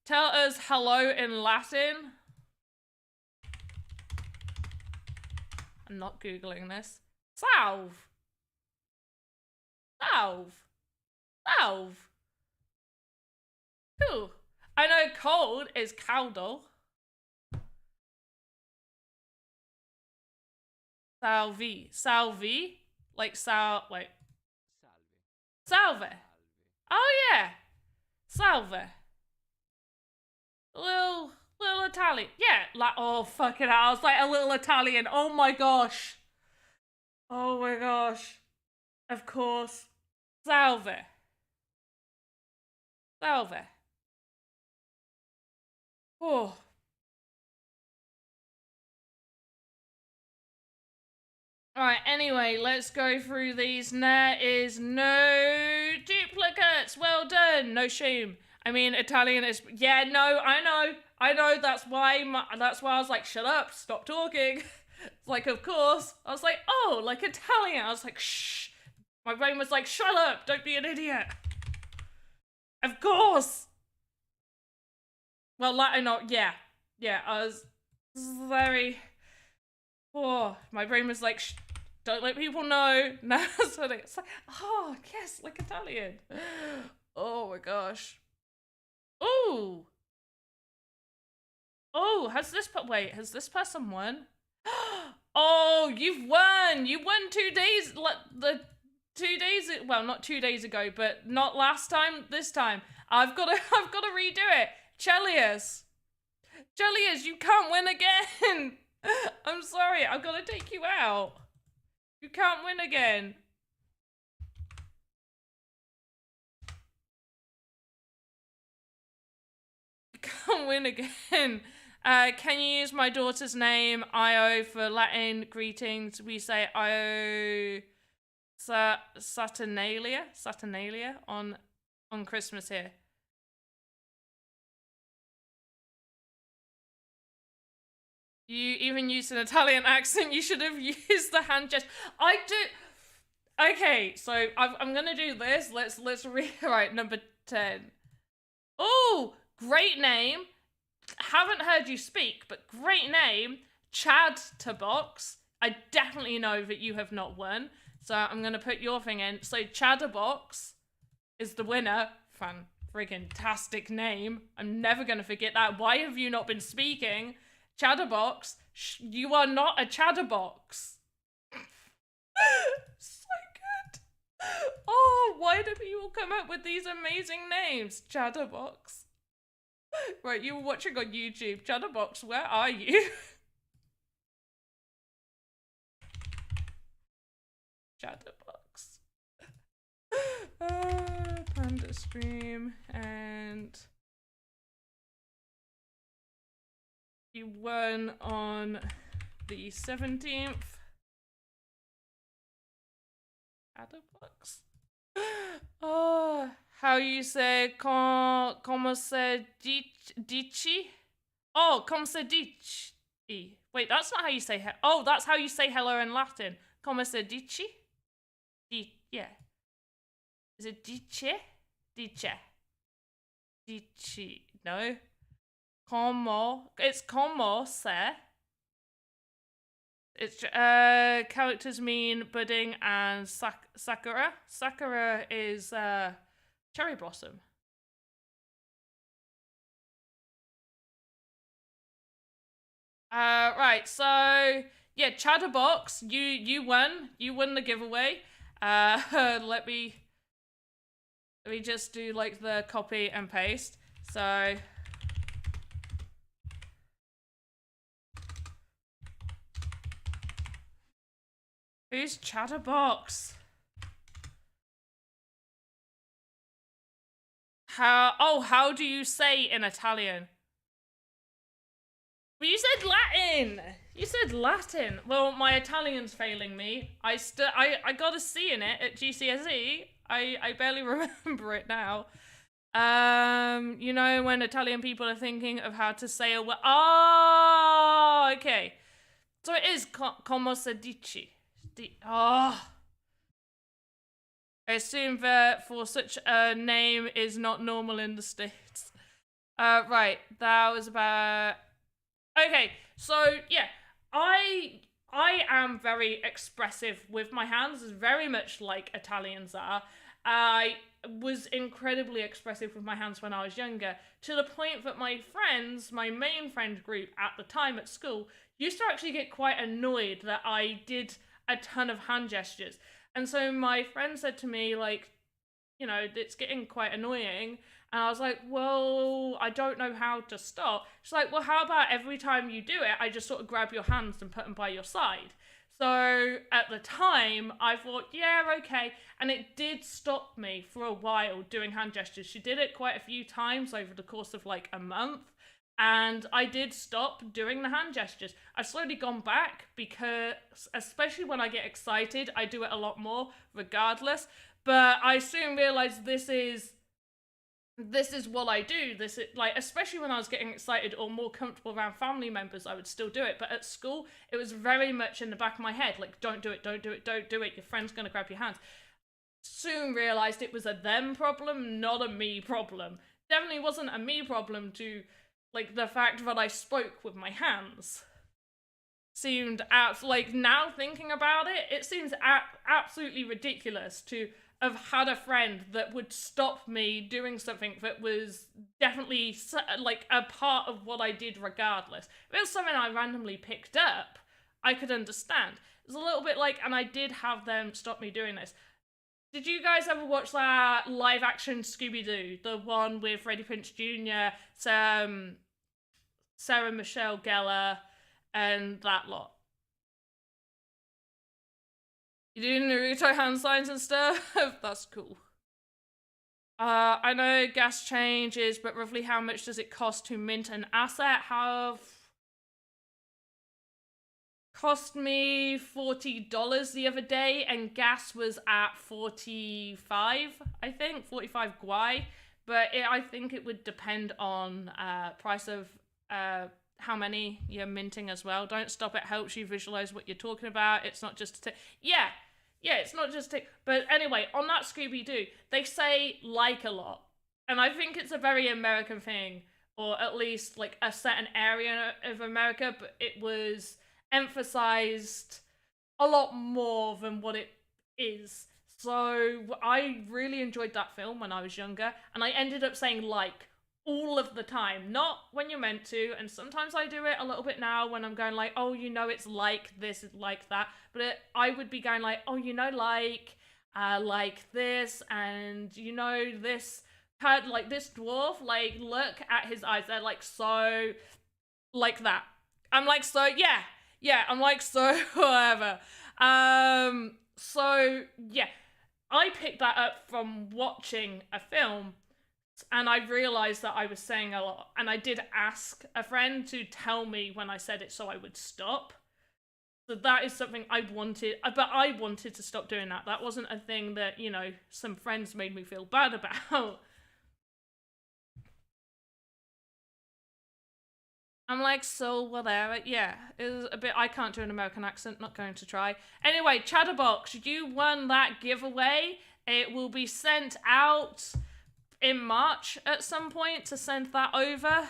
Tell us hello in Latin. I'm not Googling this. Salve. Salve. Salve. Cool. I know cold is caldo. Salvi. Salvi? Like wait. Salve. Oh yeah. Salve. Little Italian. Yeah. Oh fucking hell. I was like a little Italian. Oh my gosh. Oh my gosh. Of course. Salve. Salve. Oh. Alright, anyway, let's go through these. There is no duplicates. Well done. No shame. I mean, Italian is... Yeah, no, I know. That's why I was like, shut up. Stop talking. It's like, of course. I was like, oh, like Italian. I was like, shh. My brain was like, shut up. Don't be an idiot. Of course. Well, Latin, yeah. Yeah, I was very... Oh, my brain was like, Don't let people know. No, it's like, oh, yes, like Italian. Oh my gosh. Oh. Oh, has this person won? Oh, you've won! You won 2 days, well, not 2 days ago, but not last time, this time. I've got to redo it. Chelius, you can't win again. I'm sorry, I've got to take you out. You can't win again. You can't win again. Can you use my daughter's name, Io, for Latin greetings? We say Io Saturnalia on Christmas here. You even used an Italian accent. You should have used the hand gesture. I do. Okay, so I'm gonna do this. Let's rewrite number 10. Oh, great name. Haven't heard you speak, but great name. Chad to box. I definitely know that you have not won, so I'm gonna put your thing in. So Chatterbox is the winner. Friggin-tastic name. I'm never gonna forget that. Why have you not been speaking? Chatterbox, you are not a chatterbox. So good. Oh, why do people come up with these amazing names? Chatterbox. Right, you were watching on YouTube. Chatterbox, where are you? Chatterbox. Panda stream and... You won on the 17th. Chatterbox. Oh, how you say como se dici? Oh, como se dici. Wait, that's not how you say oh, that's how you say hello in Latin. Como se dici? Yeah. Is it dice? Dice. Dici. No. It's como se. It's characters mean budding and sakura. Sakura is cherry blossom. Right, so yeah, Chatterbox, you won. You won the giveaway. Let me just do like the copy and paste. So who's Chatterbox? How do you say in Italian? Well, you said Latin. You said Latin. Well, my Italian's failing me. I got a C in it at GCSE. I barely remember it now. You know when Italian people are thinking of how to say a word. Oh, okay. So it is como se dice. I assume that for such a name is not normal in the States. Right, that was about... Okay, so yeah, I am very expressive with my hands, very much like Italians are. I was incredibly expressive with my hands when I was younger, to the point that my friends, my main friend group at the time at school, used to actually get quite annoyed that I did a ton of hand gestures. And so my friend said to me, like, you know, it's getting quite annoying. And I was like, well, I don't know how to stop. She's like, well, how about every time you do it, I just sort of grab your hands and put them by your side. So at the time, I thought, yeah, okay. And it did stop me for a while doing hand gestures. She did it quite a few times over the course of like a month. And I did stop doing the hand gestures. I've slowly gone back because, especially when I get excited, I do it a lot more regardless. But I soon realized this is what I do. This is like, especially when I was getting excited or more comfortable around family members, I would still do it. But at school, it was very much in the back of my head, like, don't do it, don't do it, don't do it. Your friend's gonna grab your hands. Soon realized it was a them problem, not a me problem. Definitely wasn't a me problem to, like, the fact that I spoke with my hands. seemed like, now thinking about it, it seems absolutely ridiculous to have had a friend that would stop me doing something that was definitely like a part of what I did regardless. If it was something I randomly picked up, I could understand. It's a little bit like, and I did have them stop me doing this. Did you guys ever watch that live action Scooby-Doo? The one with Freddie Prinze Jr., Sarah Michelle Gellar, and that lot? You do Naruto hand signs and stuff? That's cool. I know gas changes, but roughly how much does it cost to mint an asset? Have cost me $40 the other day, and gas was at 45, I think, 45 guai. But I think it would depend on price of how many you're minting as well. Don't stop, it helps you visualize what you're talking about. It's not just a yeah, it's not just but anyway, on that Scooby-Doo, they say like a lot. And I think it's a very American thing, or at least like a certain area of America, but it was emphasized a lot more than what it is. So I really enjoyed that film when I was younger, and I ended up saying like all of the time, not when you're meant to, and sometimes I do it a little bit now when I'm going like, oh, you know, it's like this, it's like that, but I would be going like, oh, you know, like this, and you know, this had like this dwarf, like look at his eyes, they're like so like that. I'm like, so yeah, I'm like, so whatever. So yeah, I picked that up from watching a film, and I realized that I was saying a lot, and I did ask a friend to tell me when I said it so I would stop. So that is something I wanted, but I wanted to stop doing that. That wasn't a thing that, you know, some friends made me feel bad about. I'm like, so whatever. Yeah, it was a bit, I can't do an American accent, not going to try. Anyway, Chatterbox, you won that giveaway. It will be sent out in March at some point to send that over.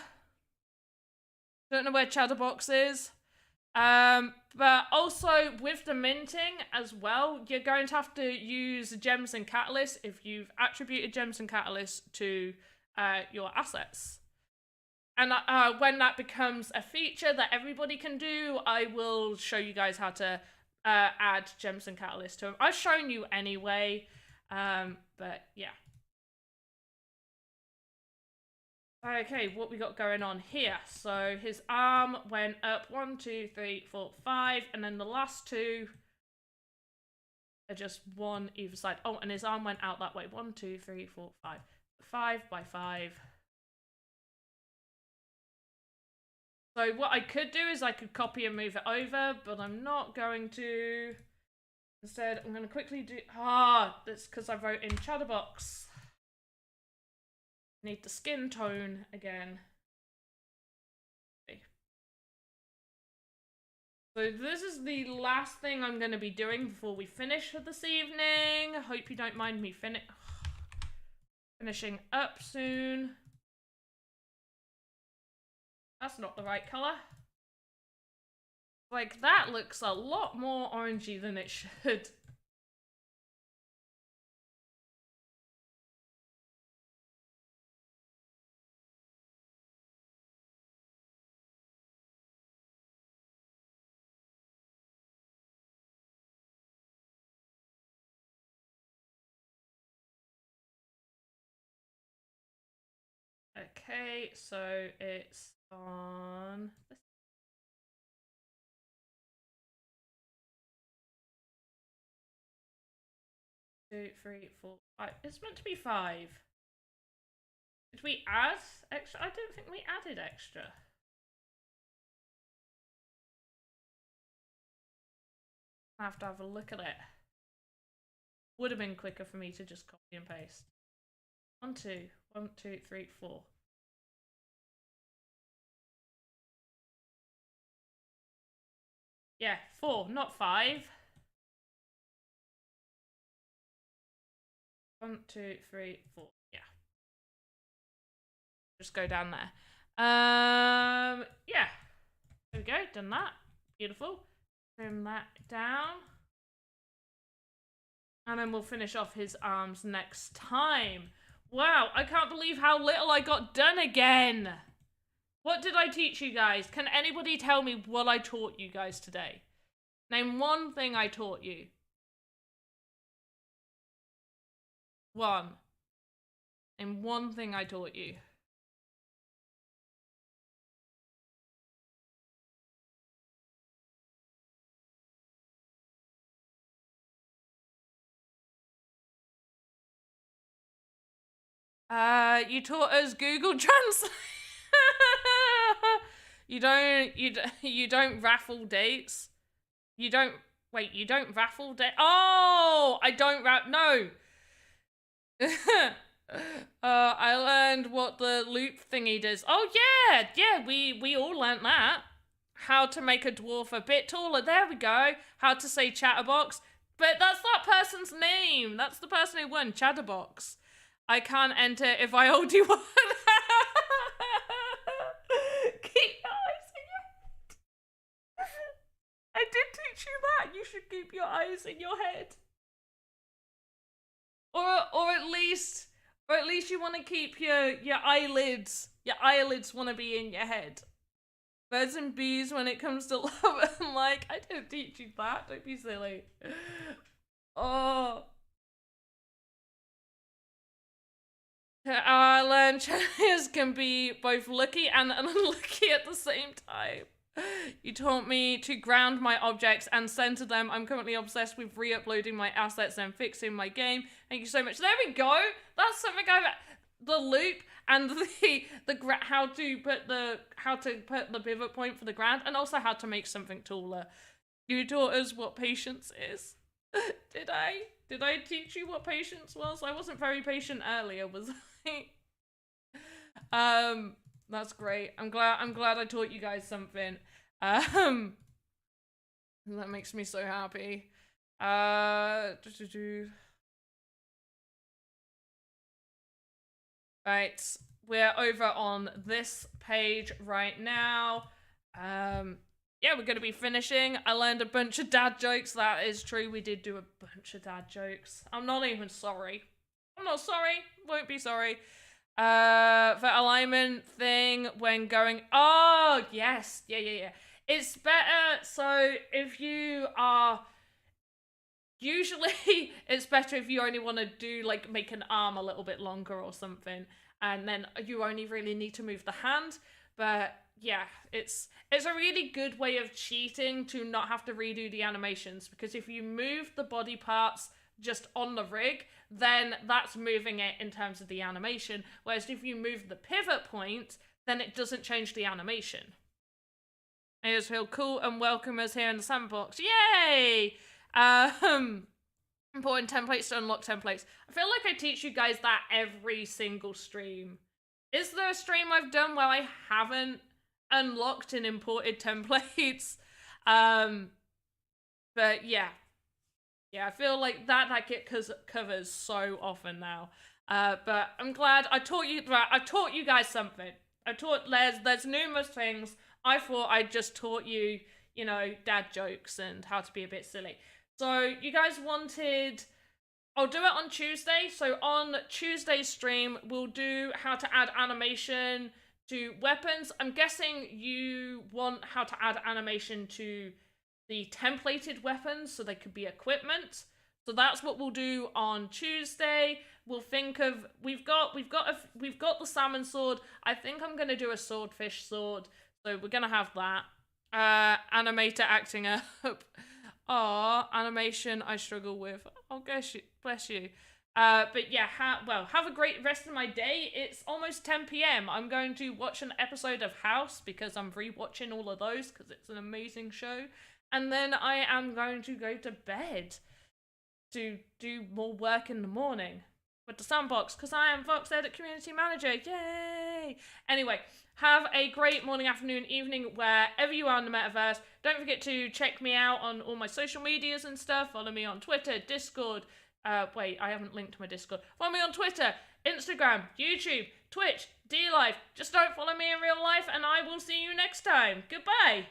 Don't know where Chatterbox is. But also with the minting as well, you're going to have to use gems and catalysts if you've attributed gems and catalysts to your assets. And when that becomes a feature that everybody can do, I will show you guys how to add gems and catalysts to them. I've shown you anyway, but yeah. Okay, what we got going on here? So his arm went up 1, 2, 3, 4, 5, and then the last two are just one either side. Oh, and his arm went out that way. 1, 2, 3, 4, 5. 5 by 5. So what I could do is I could copy and move it over, but I'm not going to. Instead, I'm going to quickly do. That's because I wrote in Chatterbox. Need the skin tone again. Okay. So this is the last thing I'm going to be doing before we finish for this evening. I hope you don't mind me finishing up soon. That's not the right colour. Like, that looks a lot more orangey than it should. Okay, so it's on this. 2, 3, 4, 5. It's meant to be 5. Did we add extra? I don't think we added extra. I have to have a look at it. Would have been quicker for me to just copy and paste. 1, 2, 1, 2, 3, 4. Yeah, 4, not 5. 1, 2, 3, 4. Yeah. Just go down there. Yeah. There we go, done that. Beautiful. Trim that down. And then we'll finish off his arms next time. Wow, I can't believe how little I got done again. What did I teach you guys? Can anybody tell me what I taught you guys today? Name one thing I taught you. One. Name one thing I taught you. You taught us Google Translate. You don't raffle dates. You don't raffle date. Oh, I don't no. I learned what the loop thingy does. Oh yeah, we all learned that. How to make a dwarf a bit taller. There we go. How to say chatterbox. But that's that person's name. That's the person who won, Chatterbox. I can't enter if I hold you one. Keep your eyes in your head. I did teach you that. You should keep your eyes in your head. Or at least you want to keep your eyelids. Your eyelids want to be in your head. Birds and bees when it comes to love. I'm like, I didn't teach you that. Don't be silly. Oh. I learned Chinese can be both lucky and unlucky at the same time. You taught me to ground my objects and center them. I'm currently obsessed with re-uploading my assets and fixing my game. Thank you so much. There we go. That's something the loop and how to put the pivot point for the ground, and also how to make something taller. You taught us what patience is. Did I teach you what patience was? I wasn't very patient earlier, was I? That's great. I'm glad I taught you guys something. That makes me so happy. Right, we're over on this page right now. Yeah, we're gonna be finishing. I learned a bunch of dad jokes. That is true. We did do a bunch of dad jokes. I'm not even sorry. I'm not sorry. Won't be sorry. The alignment thing when going. Oh yes, yeah. It's better. So if you are. Usually, it's better if you only want to do, like, make an arm a little bit longer or something, and then you only really need to move the hand. But yeah, it's a really good way of cheating to not have to redo the animations, because if you move the body parts just on the rig, then that's moving it in terms of the animation. Whereas if you move the pivot point, then it doesn't change the animation. I just feel cool and welcome us here in the sandbox. Yay! Important templates to unlock templates. I feel like I teach you guys that every single stream. Is there a stream I've done where I haven't unlocked and imported templates? But yeah, I feel like that get covers so often now. But I'm glad I taught you. I taught you guys something. There's numerous things. I thought I just taught you, you know, dad jokes and how to be a bit silly. So you guys wanted, I'll do it on Tuesday. So on Tuesday's stream, we'll do how to add animation to weapons. I'm guessing you want how to add animation to the templated weapons so they could be equipment. So that's what we'll do on Tuesday. We'll think of, we've got the salmon sword. I think I'm going to do a swordfish sword. So we're going to have that. Animator acting up. Aw, animation I struggle with. Oh, bless you. But yeah, have a great rest of my day. It's almost 10 p.m. I'm going to watch an episode of House because I'm rewatching all of those because it's an amazing show. And then I am going to go to bed to do more work in the morning with the Sandbox because I am Voxedit Community Manager. Yay! Anyway, have a great morning, afternoon, evening, wherever you are in the metaverse. Don't forget to check me out on all my social medias and stuff. Follow me on Twitter, Discord. Wait, I haven't linked to my Discord. Follow me on Twitter, Instagram, YouTube, Twitch, DLive. Just don't follow me in real life, and I will see you next time. Goodbye!